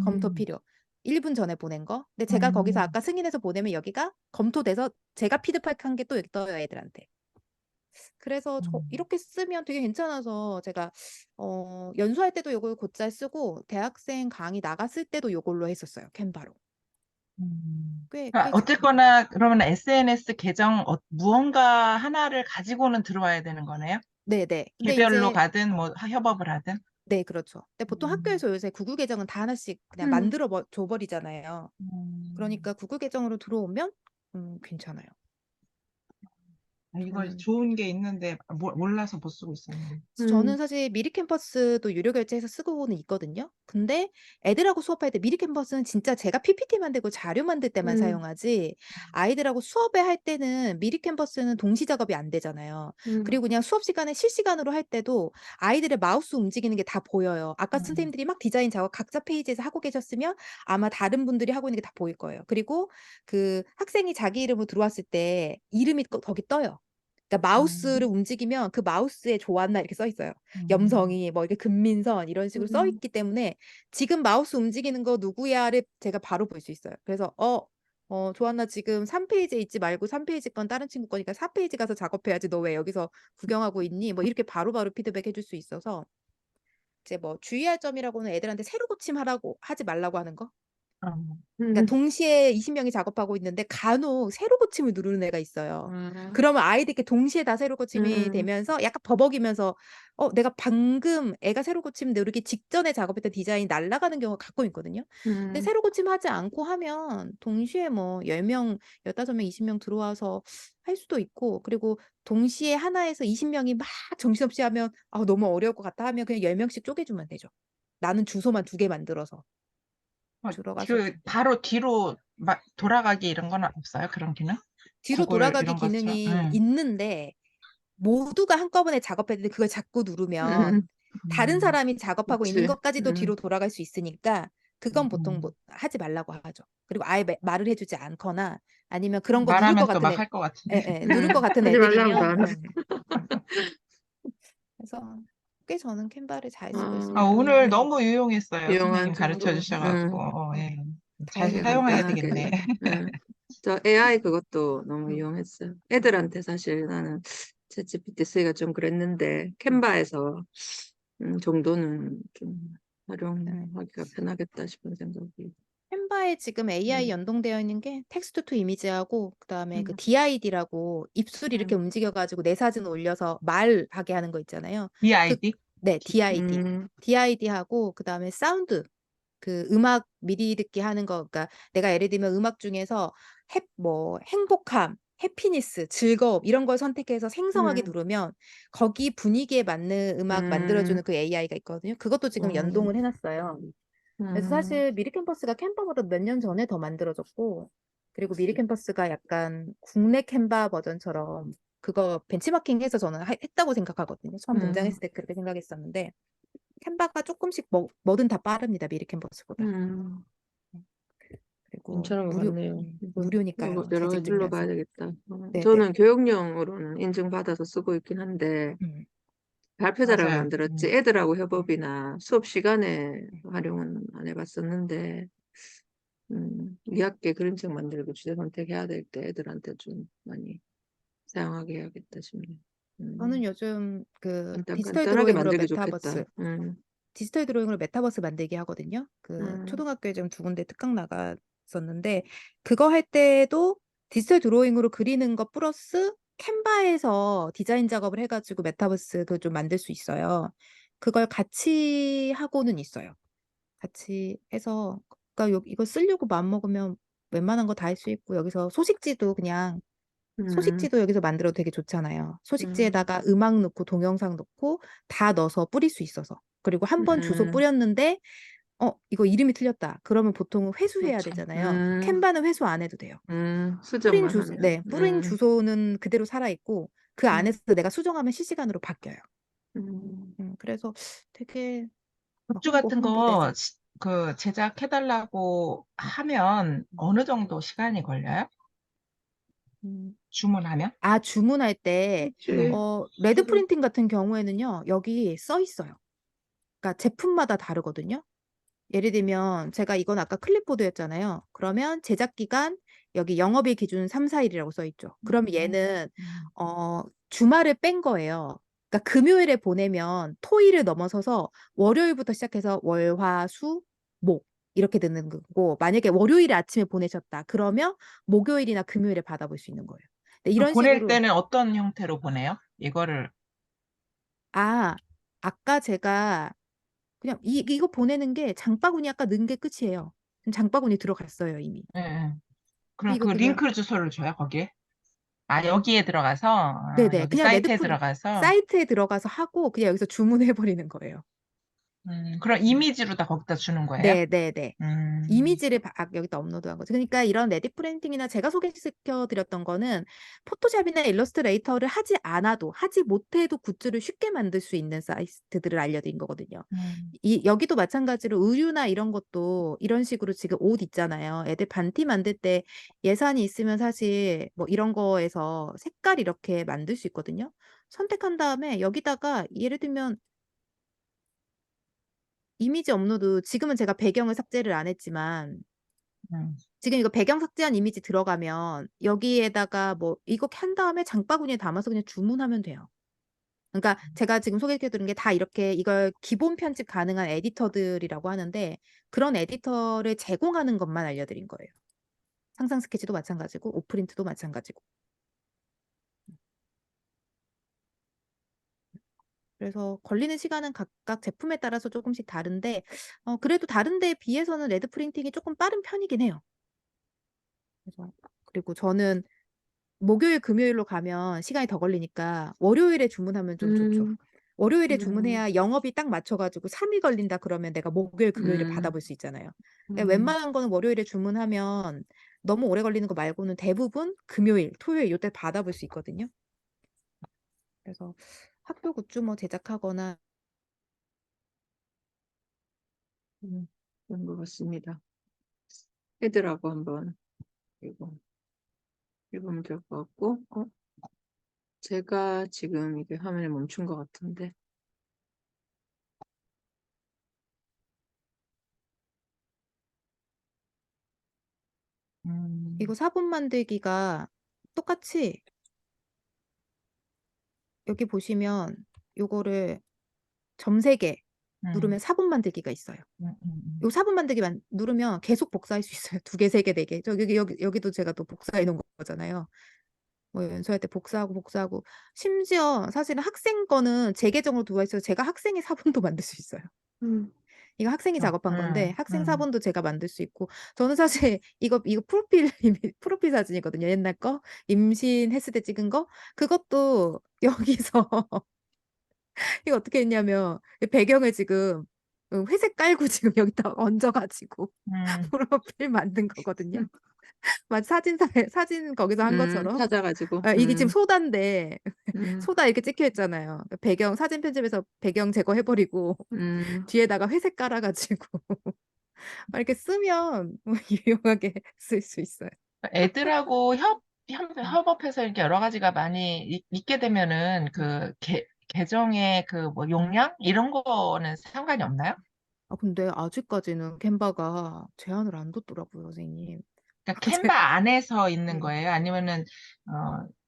검토 음, 필요. 1분 전에 보낸 거. 근데 제가 거기서 음, 아까 승인해서 보내면 여기가 검토돼서 제가 피드백한 게 또 여기 떠요, 애들한테. 그래서 음, 이렇게 쓰면 되게 괜찮아서 제가 연수할 때도 이걸 곧잘 쓰고 대학생 강의 나갔을 때도 이걸로 했었어요. 캔바로. 꽤 그러니까 좋아요. 어쨌거나 그러면 SNS 계정 무언가 하나를 가지고는 들어와야 되는 거네요? 네네. 근데 개별로 이제 가든 뭐 협업을 하든. 네, 그렇죠. 근데 보통 음, 학교에서 요새 구글 계정은 다 하나씩 그냥 만들어 줘버리잖아요. 음, 그러니까 구글 계정으로 들어오면 괜찮아요. 이거 음. 좋은 게 있는데 몰라서 못 쓰고 있었는데. 저는 사실 미리 캠퍼스도 유료 결제해서 쓰고는 있거든요. 근데 애들하고 수업할 때 미리 캠퍼스는 진짜 제가 PPT 만들고 자료 만들 때만 음. 사용하지, 아이들하고 수업에 할 때는 미리 캠퍼스는 동시 작업이 안 되잖아요. 음. 그리고 그냥 수업 시간에 실시간으로 할 때도 아이들의 마우스 움직이는 게 다 보여요. 아까 선생님들이 막 디자인 작업 각자 페이지에서 하고 계셨으면 아마 다른 분들이 하고 있는 게 다 보일 거예요. 그리고 그 학생이 자기 이름으로 들어왔을 때 이름이 거기 떠요. 그러니까 마우스를 움직이면 그 마우스에 조안나 이렇게 써 있어요. 염성이 뭐 이렇게 금민선 이런 식으로 써 있기 때문에 지금 마우스 움직이는 거 누구야를 제가 바로 볼 수 있어요. 그래서 조안나 지금 3페이지에 있지 말고 3페이지 건 다른 친구 거니까 4페이지 가서 작업해야지. 너 왜 여기서 구경하고 있니? 뭐 이렇게 바로바로 피드백 해줄 수 있어서 이제 뭐 주의할 점이라고는 애들한테 새로 고침하라고 하지 말라고 하는 거. 그러니까 음. 동시에 20명이 작업하고 있는데 간혹 세로 고침을 누르는 애가 있어요. 아. 그러면 아이들께 동시에 다 세로 고침이 음. 되면서 약간 버벅이면서 내가 방금 애가 세로 고침 누르기 직전에 작업했던 디자인이 날아가는 경우가 가끔 있거든요. 근데 음. 세로 고침하지 않고 하면 동시에 뭐 10명, 15명, 20명 들어와서 할 수도 있고, 그리고 동시에 하나에서 20명이 막 정신없이 하면 너무 어려울 것 같다 하면 그냥 10명씩 쪼개주면 되죠. 나는 주소만 2개 만들어서 들어가서 바로 뒤로 돌아가기 이런 건 없어요? 그런 기능? 뒤로 구글 돌아가기 이런 것처럼? 기능이 있는데 모두가 한꺼번에 작업했는데 그걸 자꾸 누르면 음. 다른 사람이 작업하고 있는 그치. 것까지도 뒤로 돌아갈 수 있으니까 그건 보통 하지 말라고 하죠. 그리고 아예 말을 해주지 않거나 아니면 그런 거 누를 것 말하면 또 같은 막 할 것 같은데. 누를 것 같은 하지 말라고 애들이면 안 해. 그래서 꽤 저는 캔바를 잘 쓰고 아, 있습니다. 오늘 너무 유용했어요. 유용한 선생님 가르쳐 정보. 주셔가지고. 예. 잘 다행입니다. 사용해야 간단하게. 되겠네. 저 AI 그것도 너무 음. 이용했어요. 애들한테 사실 나는 챗GPT 쓰기가 좀 그랬는데 캔바에서 정도는 좀 활용하기가 편하겠다 싶은 생각이. 캔바에 지금 AI 음. 연동되어 있는 게 텍스트 투 이미지하고 그다음에 그 음. DID라고 입술 이렇게 움직여가지고 내 사진 올려서 말하게 하는 거 있잖아요. 이 아이디? 네, DID. 음. DID하고 그다음에 사운드. 그 음악 미리 듣기 하는 거. 그러니까 내가 예를 들면 음악 중에서 행복함, 해피니스, 즐거움 이런 걸 선택해서 생성하기 음. 누르면 거기 분위기에 맞는 음악 만들어주는 그 AI가 있거든요. 그것도 지금 연동을 해놨어요. 그래서 사실 미리 캠퍼스가 캔바보다 몇 년 전에 더 만들어졌고, 그리고 미리 캠퍼스가 약간 국내 캔바 버전처럼 그거 벤치마킹해서 저는 했다고 생각하거든요. 처음 등장했을 때 그렇게 생각했었는데 캔바가 조금씩 뭐든 다 빠릅니다. 미리 캠퍼스보다. 그리고 괜찮은 것 같네요. 무료니까요. 여러 개 재직 둘러봐야 중이어서. 되겠다. 네네. 저는 교육용으로는 인증받아서 쓰고 있긴 한데 발표 자료를 맞아요. 만들었지 애들하고 협업이나 수업 시간에 활용은 안 해봤었는데 2학기 그림책 만들고 주제 선택해야 될 때 애들한테 좀 많이 사용하게 해야겠다 싶네요. 저는 요즘 그 디지털 간단하게 드로잉으로 만들기 좋겠다. 디지털 드로잉으로 메타버스 만들기 하거든요. 그 음. 초등학교에 좀 2군데 특강 나갔었는데 그거 할 때도 디지털 드로잉으로 그리는 거 플러스 캔바에서 디자인 작업을 해가지고 메타버스 그 좀 만들 수 있어요. 그걸 같이 하고는 있어요. 같이 해서 그러니까 이거 쓰려고 마음먹으면 웬만한 거 다 할 수 있고, 여기서 소식지도 그냥 소식지도 여기서 만들어도 되게 좋잖아요. 소식지에다가 음악 넣고 동영상 넣고 다 넣어서 뿌릴 수 있어서. 그리고 한 번 주소 뿌렸는데 이거 이름이 틀렸다. 그러면 보통 회수해야 그렇죠. 되잖아요. 캔바는 회수 안 해도 돼요. 수정만 하면. 네, 뿌린 주소는 그대로 살아있고 그 안에서 내가 수정하면 실시간으로 바뀌어요. 그래서 되게 굿즈 홍보 같은 거 됐어요. 그 제작해달라고 하면 어느 정도 시간이 걸려요? 주문하면? 주문할 때 그치. 레드 프린팅 같은 경우에는요, 여기 써 있어요. 그러니까 제품마다 다르거든요. 예를 들면 제가 이건 아까 클립보드였잖아요. 그러면 제작 기간 여기 영업일 기준 3, 4일이라고 써 있죠. 그럼 얘는 주말을 뺀 거예요. 그러니까 금요일에 보내면 토일을 넘어서서 월요일부터 시작해서 월, 화, 수, 목 이렇게 되는 거고, 만약에 월요일에 아침에 보내셨다. 그러면 목요일이나 금요일에 받아볼 수 있는 거예요. 네, 그럼 이런 보낼 식으로. 때는 어떤 형태로 보내요? 이거를 아까 제가 그냥 이거 보내는 게 장바구니 아까 넣은 게 끝이에요. 장바구니 들어갔어요, 이미. 예, 예. 그럼 이거 그 그냥 링크 주소를 줘요, 거기에? 아, 여기에 들어가서, 네네. 여기 그냥 사이트에 레드풀 들어가서, 사이트에 들어가서 하고 그냥 여기서 주문해 버리는 거예요. 그럼 이미지로 다 거기다 주는 거예요? 네네네. 음, 이미지를 여기다 업로드한 거죠. 그러니까 이런 레디 프린팅이나 제가 소개시켜 드렸던 거는 포토샵이나 일러스트레이터를 하지 못해도 굿즈를 쉽게 만들 수 있는 사이트들을 알려드린 거거든요. 음, 여기도 마찬가지로 의류나 이런 것도 이런 식으로 지금 옷 있잖아요. 애들 반티 만들 때 예산이 있으면 사실 뭐 이런 거에서 색깔 이렇게 만들 수 있거든요. 선택한 다음에 여기다가 예를 들면 이미지 업로드, 지금은 제가 배경을 삭제를 안 했지만 음, 지금 이거 배경 삭제한 이미지 들어가면 여기에다가 뭐 이거 한 다음에 장바구니에 담아서 그냥 주문하면 돼요. 그러니까 제가 지금 소개시켜 드린 게 다 이렇게 이걸 기본 편집 가능한 에디터들이라고 하는데 그런 에디터를 제공하는 것만 알려드린 거예요. 상상 스케치도 마찬가지고 오프린트도 마찬가지고. 그래서 걸리는 시간은 각각 제품에 따라서 조금씩 다른데 그래도 다른 데에 비해서는 레드 프린팅이 조금 빠른 편이긴 해요. 그래서 그리고 저는 목요일, 금요일로 가면 시간이 더 걸리니까 월요일에 주문하면 좀 좋죠. 음, 월요일에 음, 주문해야 영업이 딱 맞춰 가지고 3일 걸린다 그러면 내가 목요일, 금요일에 음, 받아볼 수 있잖아요. 그러니까 음, 웬만한 거는 월요일에 주문하면 너무 오래 걸리는 거 말고는 대부분 금요일, 토요일 요때 받아볼 수 있거든요. 그래서 학교 굿즈 뭐 제작하거나 그런 것 같습니다. 헤드라고 한번 이거 읽으면 될 것 같고, 제가 지금 이게 화면에 멈춘 것 같은데, 이거 음, 사본 만들기가 똑같이 여기 보시면 요거를 점 3개 음, 누르면 사본 만들기가 있어요. 음, 음, 요 4분 만들기만 누르면 계속 복사할 수 있어요. 2 개, 3 개, 4 개. 여기도 제가 또 복사해 놓은 거잖아요. 뭐 연수할 때 복사하고 심지어 사실은 학생 거는 제 계정으로 들어와 있어서 제가 학생의 사본도 만들 수 있어요. 음, 이거 학생이 어, 작업한 건데 학생 음. 사본도 제가 만들 수 있고 저는 사실 이거 프로필 프로필 사진이거든요. 옛날 거. 임신했을 때 찍은 거. 그것도 여기서 이거 어떻게 했냐면 배경을 지금 회색 깔고 지금 여기다 얹어 가지고 음, 프로필 만든 거거든요. 사진 거기서 한 것처럼. 찾아가지고, 이게 지금 소다인데 음, 소다 이렇게 찍혀 있잖아요. 배경 사진 편집해서 배경 제거해 버리고 음, 뒤에다가 회색 깔아 가지고 이렇게 쓰면 유용하게 쓸 수 있어요. 애들하고 협업해서 이렇게 여러 가지가 많이 있게 되면은 계정의 그 뭐 용량? 이런 거는 상관이 없나요? 근데 아직까지는 캔바가 제한을 안 뒀더라고요, 선생님. 그러니까 제 캔바 안에서 있는 음. 거예요? 아니면은,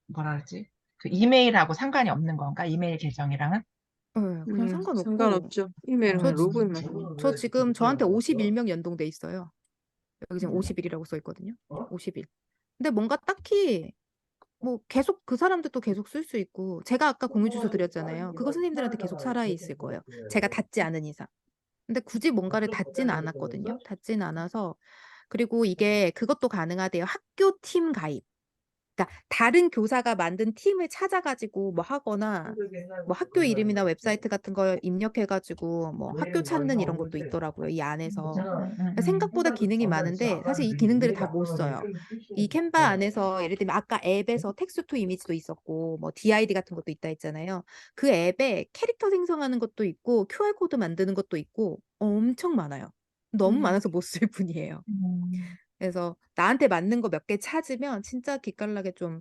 뭐라 그러지? 그 이메일하고 상관이 없는 건가? 이메일 계정이랑은? 예, 그냥 상관없고 상관없죠. 이메일은 저 그냥 로그인만 하면 저 되니까. 지금 저한테 51명 연동돼 있어요. 여기 지금 음, 50일이라고 써 있거든요. 50일. 근데 뭔가 딱히 뭐 계속 그 사람들도 계속 쓸 수 있고 제가 아까 공유 주소 드렸잖아요. 그거 선생님들한테 계속 살아 있을 거예요. 제가 닫지 않은 이상. 근데 굳이 뭔가를 닫지는 않았거든요. 닫지는 않아서 그리고 이게 그것도 가능하대요. 학교 팀 가입. 그러니까 다른 교사가 만든 팀을 찾아 가지고 뭐 하거나 뭐 학교 이름이나 웹사이트 같은 걸 입력해 가지고 뭐 학교 찾는 이런 것도 있더라고요, 이 안에서. 생각보다 기능이 많은데 사실 이 기능들을 다 못 써요. 이 캔바 안에서 예를 들면 아까 앱에서 텍스트 투 이미지도 있었고 뭐 DID 같은 것도 있다 했잖아요. 그 앱에 캐릭터 생성하는 것도 있고 QR 코드 만드는 것도 있고 엄청 많아요. 너무 음, 많아서 못 쓸 뿐이에요. 음. 그래서 나한테 맞는 거 몇 개 찾으면 진짜 기깔나게 좀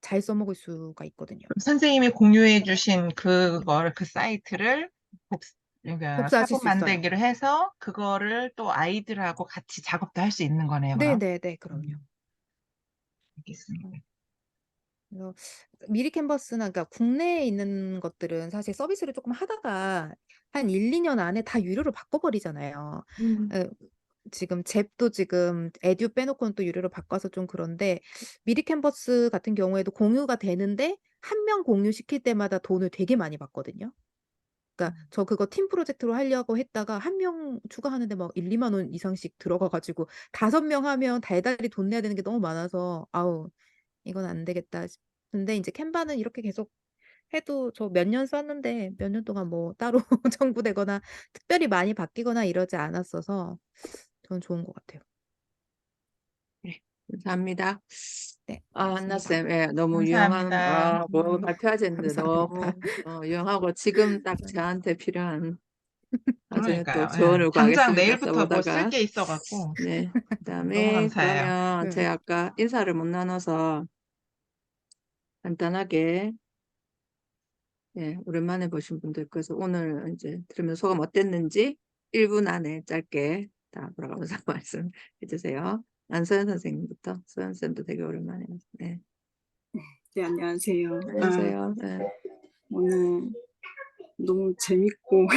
잘 써먹을 수가 있거든요. 그럼 선생님이 공유해 주신 그 사이트를 복, 그러니까 복사하실 사본 수 있어요. 만들기로 해서 그거를 또 아이들하고 같이 작업도 할 수 있는 거네요, 그럼? 네네네. 그럼요. 알겠습니다. 그래서 미리 캔버스나 그러니까 국내에 있는 것들은 사실 서비스를 조금 하다가 한 1-2년 안에 다 유료로 바꿔버리잖아요. 음, 에, 지금 잽도 지금 에듀 빼놓고는 또 유료로 바꿔서 좀 그런데 미리 캔버스 같은 경우에도 공유가 되는데 한 명 공유시킬 때마다 돈을 되게 많이 받거든요. 그러니까 저 그거 팀 프로젝트로 하려고 했다가 한 명 추가하는데 막 1-2만 원 이상씩 들어가 가지고 5명 하면 달달이 돈 내야 되는 게 너무 많아서 아우 이건 안 되겠다 싶은데 이제 캔바는 이렇게 계속 해도 저 몇 년 썼는데 몇 년 동안 뭐 따로 정부되거나 특별히 많이 바뀌거나 이러지 않았어서 저는 좋은 것 같아요. 네, 감사합니다. 네, 한나쌤, 예, 너무 유용한, 감사합니다. 뭐 발표하지 않는데 감사합니다. 너무 유용하고 지금 딱 저한테 필요한 나중에 또 그러니까요. 예. 조언을 당장 구하겠습니다. 내일부터 뭐 쓸 써보다가. 게 있어갖고 네, 너무 그다음에 감사해요. 그러면 네. 제가 아까 인사를 못 나눠서 간단하게, 예, 오랜만에 보신 분들 그래서 오늘 이제 들으면 소감 어땠는지 1분 안에 짧게 다 돌아가면서 말씀해 주세요. 안소연 선생님부터. 소연 쌤도 되게 오랜만에. 네, 네, 안녕하세요. 안녕하세요. 네. 오늘 너무 재밌고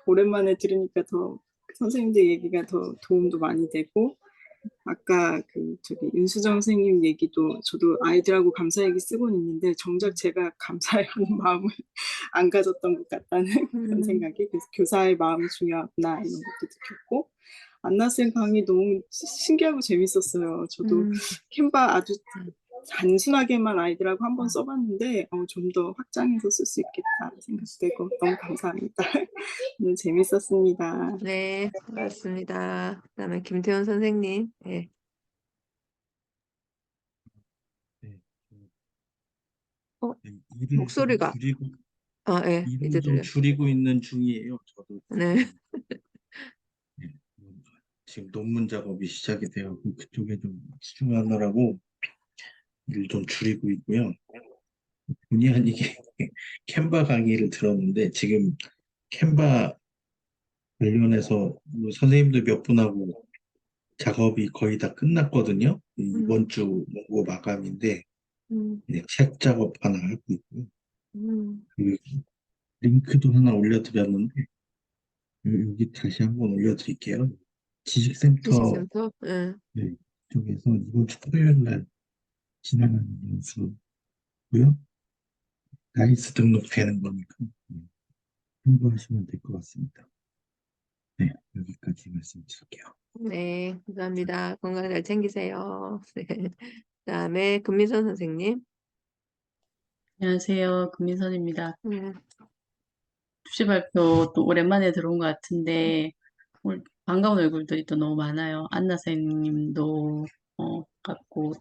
오랜만에 들으니까 더 선생님들 얘기가 더 도움도 많이 되고 아까 윤수정 선생님 얘기도 저도 아이들하고 감사 얘기 쓰고는 있는데 정작 제가 감사하는 마음을 안 가졌던 것 같다는 그런 생각이 그래서 교사의 마음이 중요하구나 이런 것도 느꼈고 안나쌤 강의 너무 신기하고 재밌었어요. 저도 캔바 아주 단순하게만 아이들하고 한번 써봤는데 좀 더 확장해서 쓸 수 있겠다 생각되고 너무 감사합니다. 오늘 재밌었습니다. 네, 고맙습니다. 그다음에 김태훈 선생님. 예. 네, 어, 네, 일을 좀 목소리가, 줄이고 예, 이제 일을 좀 들려요. 줄이고 있는 중이에요. 저도 네. 네, 지금 논문 작업이 시작이 되었고 그쪽에 좀 집중하느라고 일을 좀 줄이고 있고요. 본의 아니게 캔바 강의를 들었는데 지금 캔바 관련해서 뭐 선생님들 몇 분하고 작업이 거의 다 끝났거든요. 이번 주 원고 마감인데 음, 그냥 책 작업 하나 하고 있고요. 음, 그 링크도 하나 올려드렸는데 여기 다시 한번 올려드릴게요. 지식센터 지식센터? 예. 네, 쪽에서 이번 주 토요일 날 진행하는 연수고요. 나이스 등록되는 거니까 참고하시면 될 것 같습니다. 네, 여기까지 말씀드릴게요. 네, 감사합니다. 건강 잘 챙기세요. 네. 그다음에 금미선 선생님. 안녕하세요. 금민선입니다. 네. 수시 발표 또 오랜만에 들어온 것 같은데, 오늘 반가운 얼굴들이 또 너무 많아요. 안나 선생님도, 같고,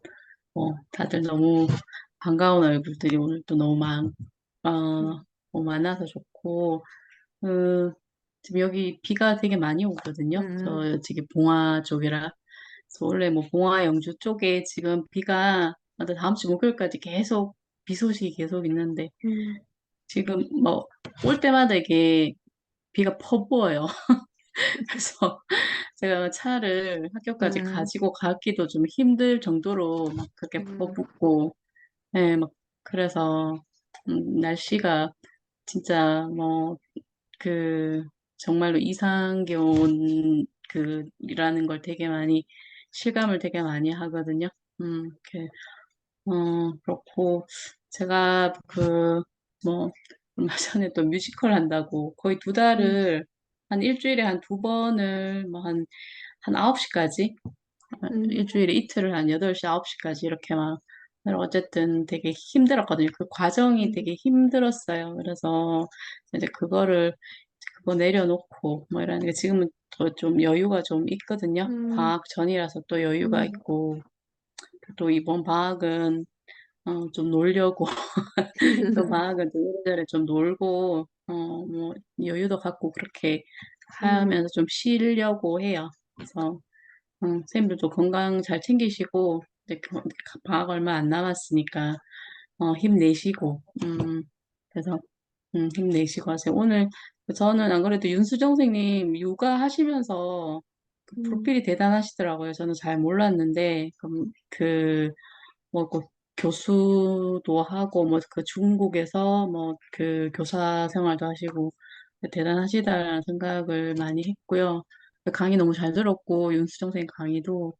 다들 너무 반가운 얼굴들이 오늘 또 너무 많아서 좋고, 지금 여기 비가 되게 많이 오거든요. 저 지금 봉화 쪽이라. 그래서 원래 뭐 봉화 영주 쪽에 지금 비가 다음 주 목요일까지 계속 비 소식이 계속 있는데, 지금 뭐 올 때마다 이게 비가 퍼부어요. 그래서 제가 차를 학교까지 가지고 가기도 좀 힘들 정도로 막 그렇게 퍼붓고, 네, 막 그래서 날씨가 진짜 뭐 그 정말로 이상 기온 이라는 걸 되게 많이 실감을 되게 많이 하거든요. 이렇게 그렇고, 제가 뭐, 얼마 전에 또 뮤지컬 한다고 거의 두 달을, 한 일주일에 한 두 번을, 뭐, 한 9시까지, 일주일에 이틀을 한 8시, 9시까지 이렇게 막, 어쨌든 되게 힘들었거든요. 그 과정이 되게 힘들었어요. 그래서 이제 그거 내려놓고, 뭐 이러는 게 지금은 더 좀 여유가 좀 있거든요. 방학 전이라서 또 여유가 있고, 또 이번 방학은 좀 놀려고, 또 방학은 좀 이래저래 좀 놀고, 뭐, 여유도 갖고 그렇게 하면서 좀 쉬려고 해요. 그래서, 선생님들도 건강 잘 챙기시고, 이제 방학 얼마 안 남았으니까, 힘내시고, 그래서, 힘내시고 하세요. 오늘, 저는 안 그래도 윤수정 선생님 육아 하시면서 그 프로필이 대단하시더라고요. 저는 잘 몰랐는데, 뭐, 교수도 하고, 뭐, 중국에서 뭐, 교사 생활도 하시고, 대단하시다라는 생각을 많이 했고요. 강의 너무 잘 들었고, 윤수정 선생님 강의도,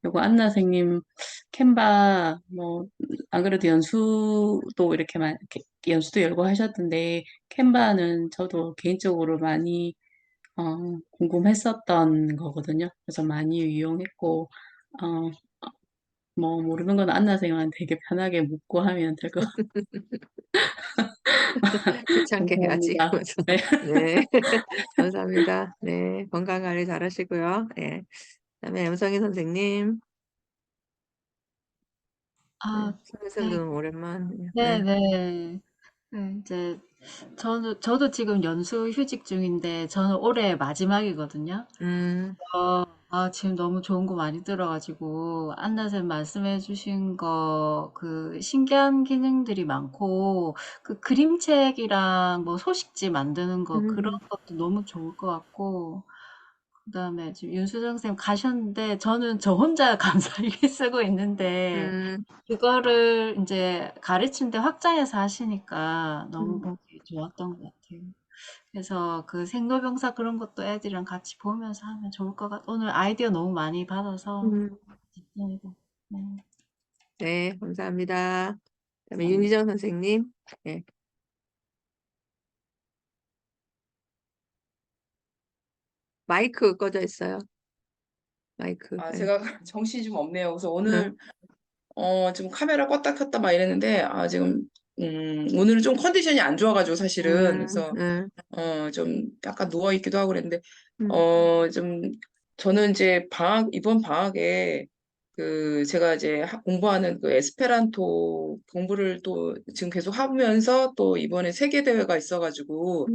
그리고 안나 선생님 캔바, 뭐, 안 그래도 이렇게 연수도 열고 하셨던데, 캔바는 저도 개인적으로 많이, 궁금했었던 거거든요. 그래서 많이 이용했고, 어, 뭐 모르는 건 안나 선생님한테 되게 편하게 묻고 하면 될 것 같아요. 귀찮게 해야지. 감사합니다. 그러면서. 네. 네. 감사합니다. 네. 건강 관리 잘 하시고요. 네. 그다음에 염성희 선생님. 아, 선생님 네, 좀 오랜만. 네, 네. 네. 네, 이제 저도 지금 연수 휴직 중인데 저는 올해 마지막이거든요. 지금 너무 좋은 거 많이 들어가지고 안나쌤 말씀해 주신 거 그 신기한 기능들이 많고 그 그림책이랑 뭐 소식지 만드는 거 그런 것도 너무 좋을 것 같고 그다음에 지금 윤수정 쌤 가셨는데 저는 저 혼자 감사일기 쓰고 있는데 그거를 이제 가르치는데 확장해서 하시니까 너무 보기 좋았던 것 같아요. 그래서 그 생로병사 그런 것도 애들이랑 같이 보면서 하면 좋을 것 같아요. 오늘 아이디어 너무 많이 받아서 집중해서. 네. 네, 감사합니다. 그다음에 감사합니다. 윤희정 선생님. 네. 마이크 꺼져 있어요. 마이크. 네. 제가 정신이 좀 없네요. 그래서 네. 오늘 지금 카메라 껐다 켰다 막 이랬는데 지금 오늘은 좀 컨디션이 안 좋아가지고 사실은 그래서 좀 약간 누워 있기도 하고 그랬는데 좀 저는 이제 이번 방학에 그 제가 이제 공부하는 그 에스페란토 공부를 또 지금 계속 하면서 또 이번에 세계 대회가 있어가지고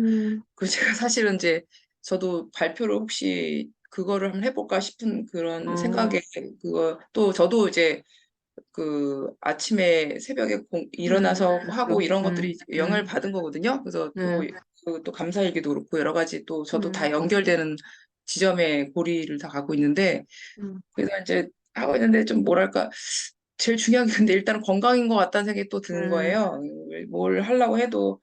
그 제가 사실은 이제 저도 발표를 혹시 그거를 한번 해볼까 싶은 그런 생각에 그거 또 저도 이제 그 아침에 새벽에 일어나서 하고 이런 것들이 영향을 받은 거거든요. 그래서 또 감사일기도 그렇고 여러 가지 또 저도 다 연결되는 지점에 고리를 다 갖고 있는데 그래서 이제 하고 있는데 좀 뭐랄까 제일 중요한 게 근데 일단은 건강인 것 같다는 생각이 또 드는 거예요. 뭘 하려고 해도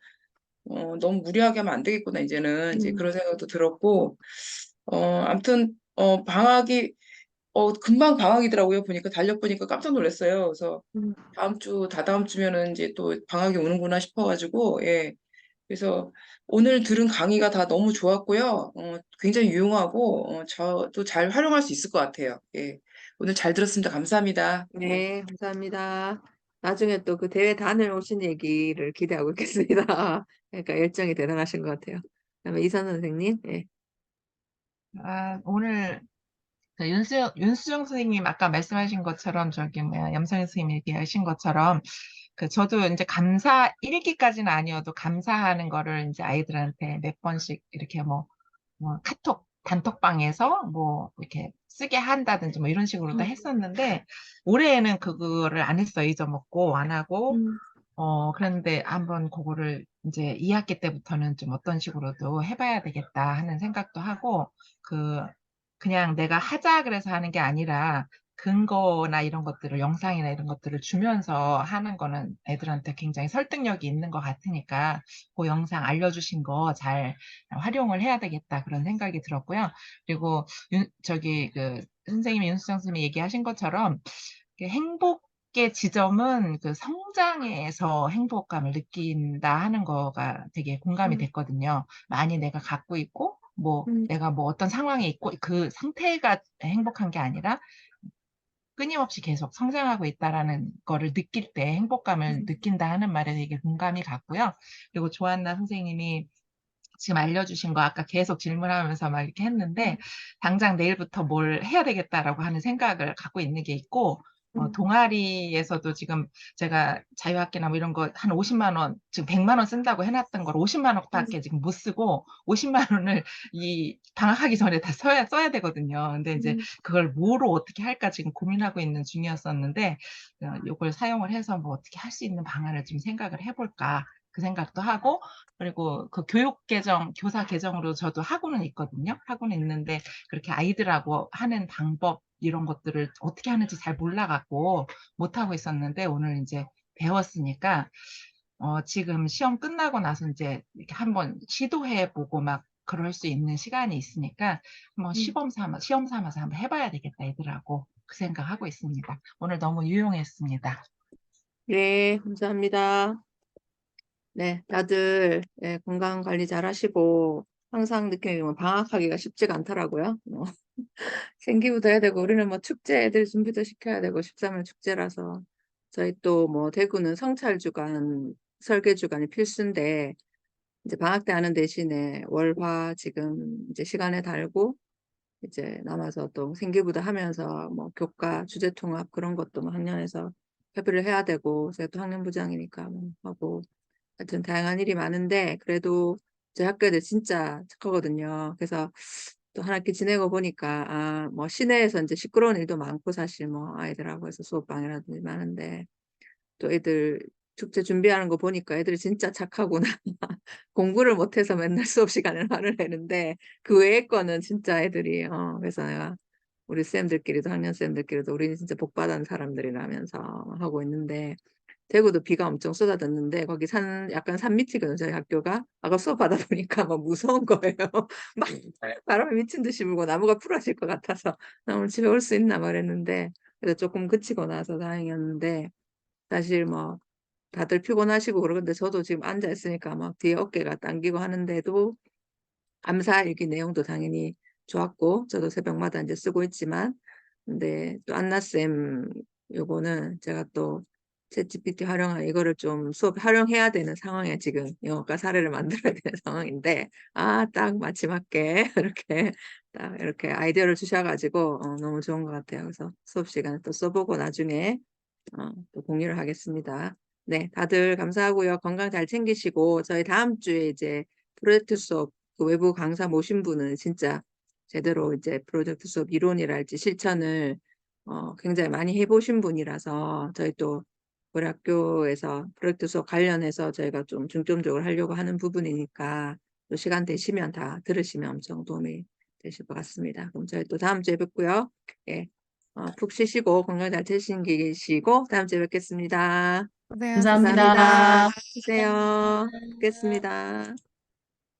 너무 무리하게 하면 안 되겠구나 이제는 이제 그런 생각도 들었고 아무튼 방학이 금방 방학이더라고요. 보니까 달력 보니까 깜짝 놀랐어요. 그래서 다다음 주면은 이제 또 방학이 오는구나 싶어가지고, 예. 그래서 오늘 들은 강의가 다 너무 좋았고요. 굉장히 유용하고, 저도 잘 활용할 수 있을 것 같아요. 예. 오늘 잘 들었습니다. 감사합니다. 네, 감사합니다. 나중에 또 그 대회 단을 오신 얘기를 기대하고 있겠습니다. 그러니까 열정이 대단하신 것 같아요. 그다음에 이선 선생님. 예. 오늘 그 윤수정 선생님 아까 말씀하신 것처럼 저기 뭐야 염성희 선생님 얘기하신 것처럼 그 저도 이제 감사 일기까지는 아니어도 감사하는 거를 이제 아이들한테 몇 번씩 이렇게 뭐 카톡 단톡방에서 뭐 이렇게 쓰게 한다든지 뭐 이런 식으로 다 했었는데 올해에는 그거를 안 했어요. 잊어먹고 안 하고 그런데 한번 그거를 이제 2학기 때부터는 좀 어떤 식으로도 해봐야 되겠다 하는 생각도 하고, 그냥 내가 하자 그래서 하는 게 아니라 근거나 이런 것들을, 영상이나 이런 것들을 주면서 하는 거는 애들한테 굉장히 설득력이 있는 것 같으니까, 그 영상 알려주신 거 잘 활용을 해야 되겠다 그런 생각이 들었고요. 그리고 선생님이 윤수정 선생님이 얘기하신 것처럼 행복의 지점은 그 성장에서 행복감을 느낀다 하는 거가 되게 공감이 됐거든요. 많이 내가 갖고 있고, 내가 뭐 어떤 상황에 있고, 그 상태가 행복한 게 아니라 끊임없이 계속 성장하고 있다라는 거를 느낄 때 행복감을 느낀다 하는 말에 되게 공감이 갔고요. 그리고 조한나 선생님이 지금 알려주신 거 아까 계속 질문하면서 막 이렇게 했는데 당장 내일부터 뭘 해야 되겠다라고 하는 생각을 갖고 있는 게 있고 동아리에서도 지금 제가 자유학기나 뭐 이런 거 한 50만 원, 지금 100만 원 쓴다고 해놨던 걸 50만 원밖에 지금 못 쓰고 50만 원을 이 방학하기 전에 다 써야 되거든요. 근데 이제 그걸 뭐로 어떻게 할까 지금 고민하고 있는 중이었었는데 이걸 사용을 해서 뭐 어떻게 할 수 있는 방안을 좀 생각을 해볼까 그 생각도 하고 그리고 그 교육 계정, 교사 계정으로 저도 하고는 있거든요. 하고는 있는데 그렇게 아이들하고 하는 방법 이런 것들을 어떻게 하는지 잘 몰라갖고 못하고 있었는데 오늘 이제 배웠으니까 지금 시험 끝나고 나서 이제 이렇게 한번 시도해보고 막 그럴 수 있는 시간이 있으니까 한번 시험 삼아서 한번 해봐야 되겠다 애들하고 그 생각하고 있습니다. 오늘 너무 유용했습니다. 네, 감사합니다. 네, 다들 건강 관리 잘 하시고 항상 느끼는 건 방학하기가 쉽지가 않더라고요. 생기부도 해야 되고 우리는 뭐 축제 애들 준비도 시켜야 되고 13일 축제라서 저희 또 뭐 대구는 성찰 주간, 설계 주간이 필수인데 이제 방학 때 하는 대신에 월화 지금 이제 시간에 달고 이제 남아서 또 생기부도 하면서 뭐 교과 주제 통합 그런 것도 뭐 학년에서 협의를 해야 되고 제가 또 학년부장이니까 뭐 하고 하여튼 다양한 일이 많은데 그래도 저희 학교 애들 진짜 착하거든요. 그래서 또 한 학기 지내고 보니까 아 뭐 시내에서 이제 시끄러운 일도 많고 사실 뭐 아이들하고 해서 수업방해라든지 많은데 또 애들 축제 준비하는 거 보니까 애들이 진짜 착하구나. 공부를 못해서 맨날 수업 시간에 화를 내는데 그 외의 거는 진짜 애들이 그래서 내가 우리 쌤들끼리도 학년 쌤들끼리도 우리는 진짜 복 받은 사람들이라면서 하고 있는데 대구도 비가 엄청 쏟아졌는데 거기 약간 산 밑이거든요 저희 학교가. 아까 수업 받아 보니까 막 무서운 거예요. 막 바람이 미친 듯이 불고 나무가 부러질 것 같아서 나 오늘 집에 올 수 있나 말했는데 그래서 조금 그치고 나서 다행이었는데 사실 뭐 다들 피곤하시고 그러는데 저도 지금 앉아 있으니까 막 뒤에 어깨가 당기고 하는데도 감사일기 내용도 당연히 좋았고 저도 새벽마다 이제 쓰고 있지만 근데 또 안나쌤 요거는 제가 또 챗GPT 활용한 이거를 좀 수업 활용해야 되는 상황에 지금 영어과 사례를 만들어야 되는 상황인데 딱 마지막에 이렇게 딱 이렇게 아이디어를 주셔가지고 너무 좋은 것 같아요. 그래서 수업 시간에 또 써보고 나중에 또 공유를 하겠습니다. 네, 다들 감사하고요. 건강 잘 챙기시고 저희 다음 주에 이제 프로젝트 수업 그 외부 강사 모신 분은 진짜 제대로 이제 프로젝트 수업 이론이랄지 실천을 굉장히 많이 해보신 분이라서 저희 또 우리 학교에서 프로젝트 수업 관련해서 저희가 좀 중점적으로 하려고 하는 부분이니까 또 시간 되시면 다 들으시면 엄청 도움이 되실 것 같습니다. 그럼 저희 또 다음 주에 뵙고요. 예, 푹 쉬시고 건강 잘 챙기시고 다음 주에 뵙겠습니다. 고생하셨습니다. 감사합니다. 감사합니다. 쉬세요. 뵙겠습니다.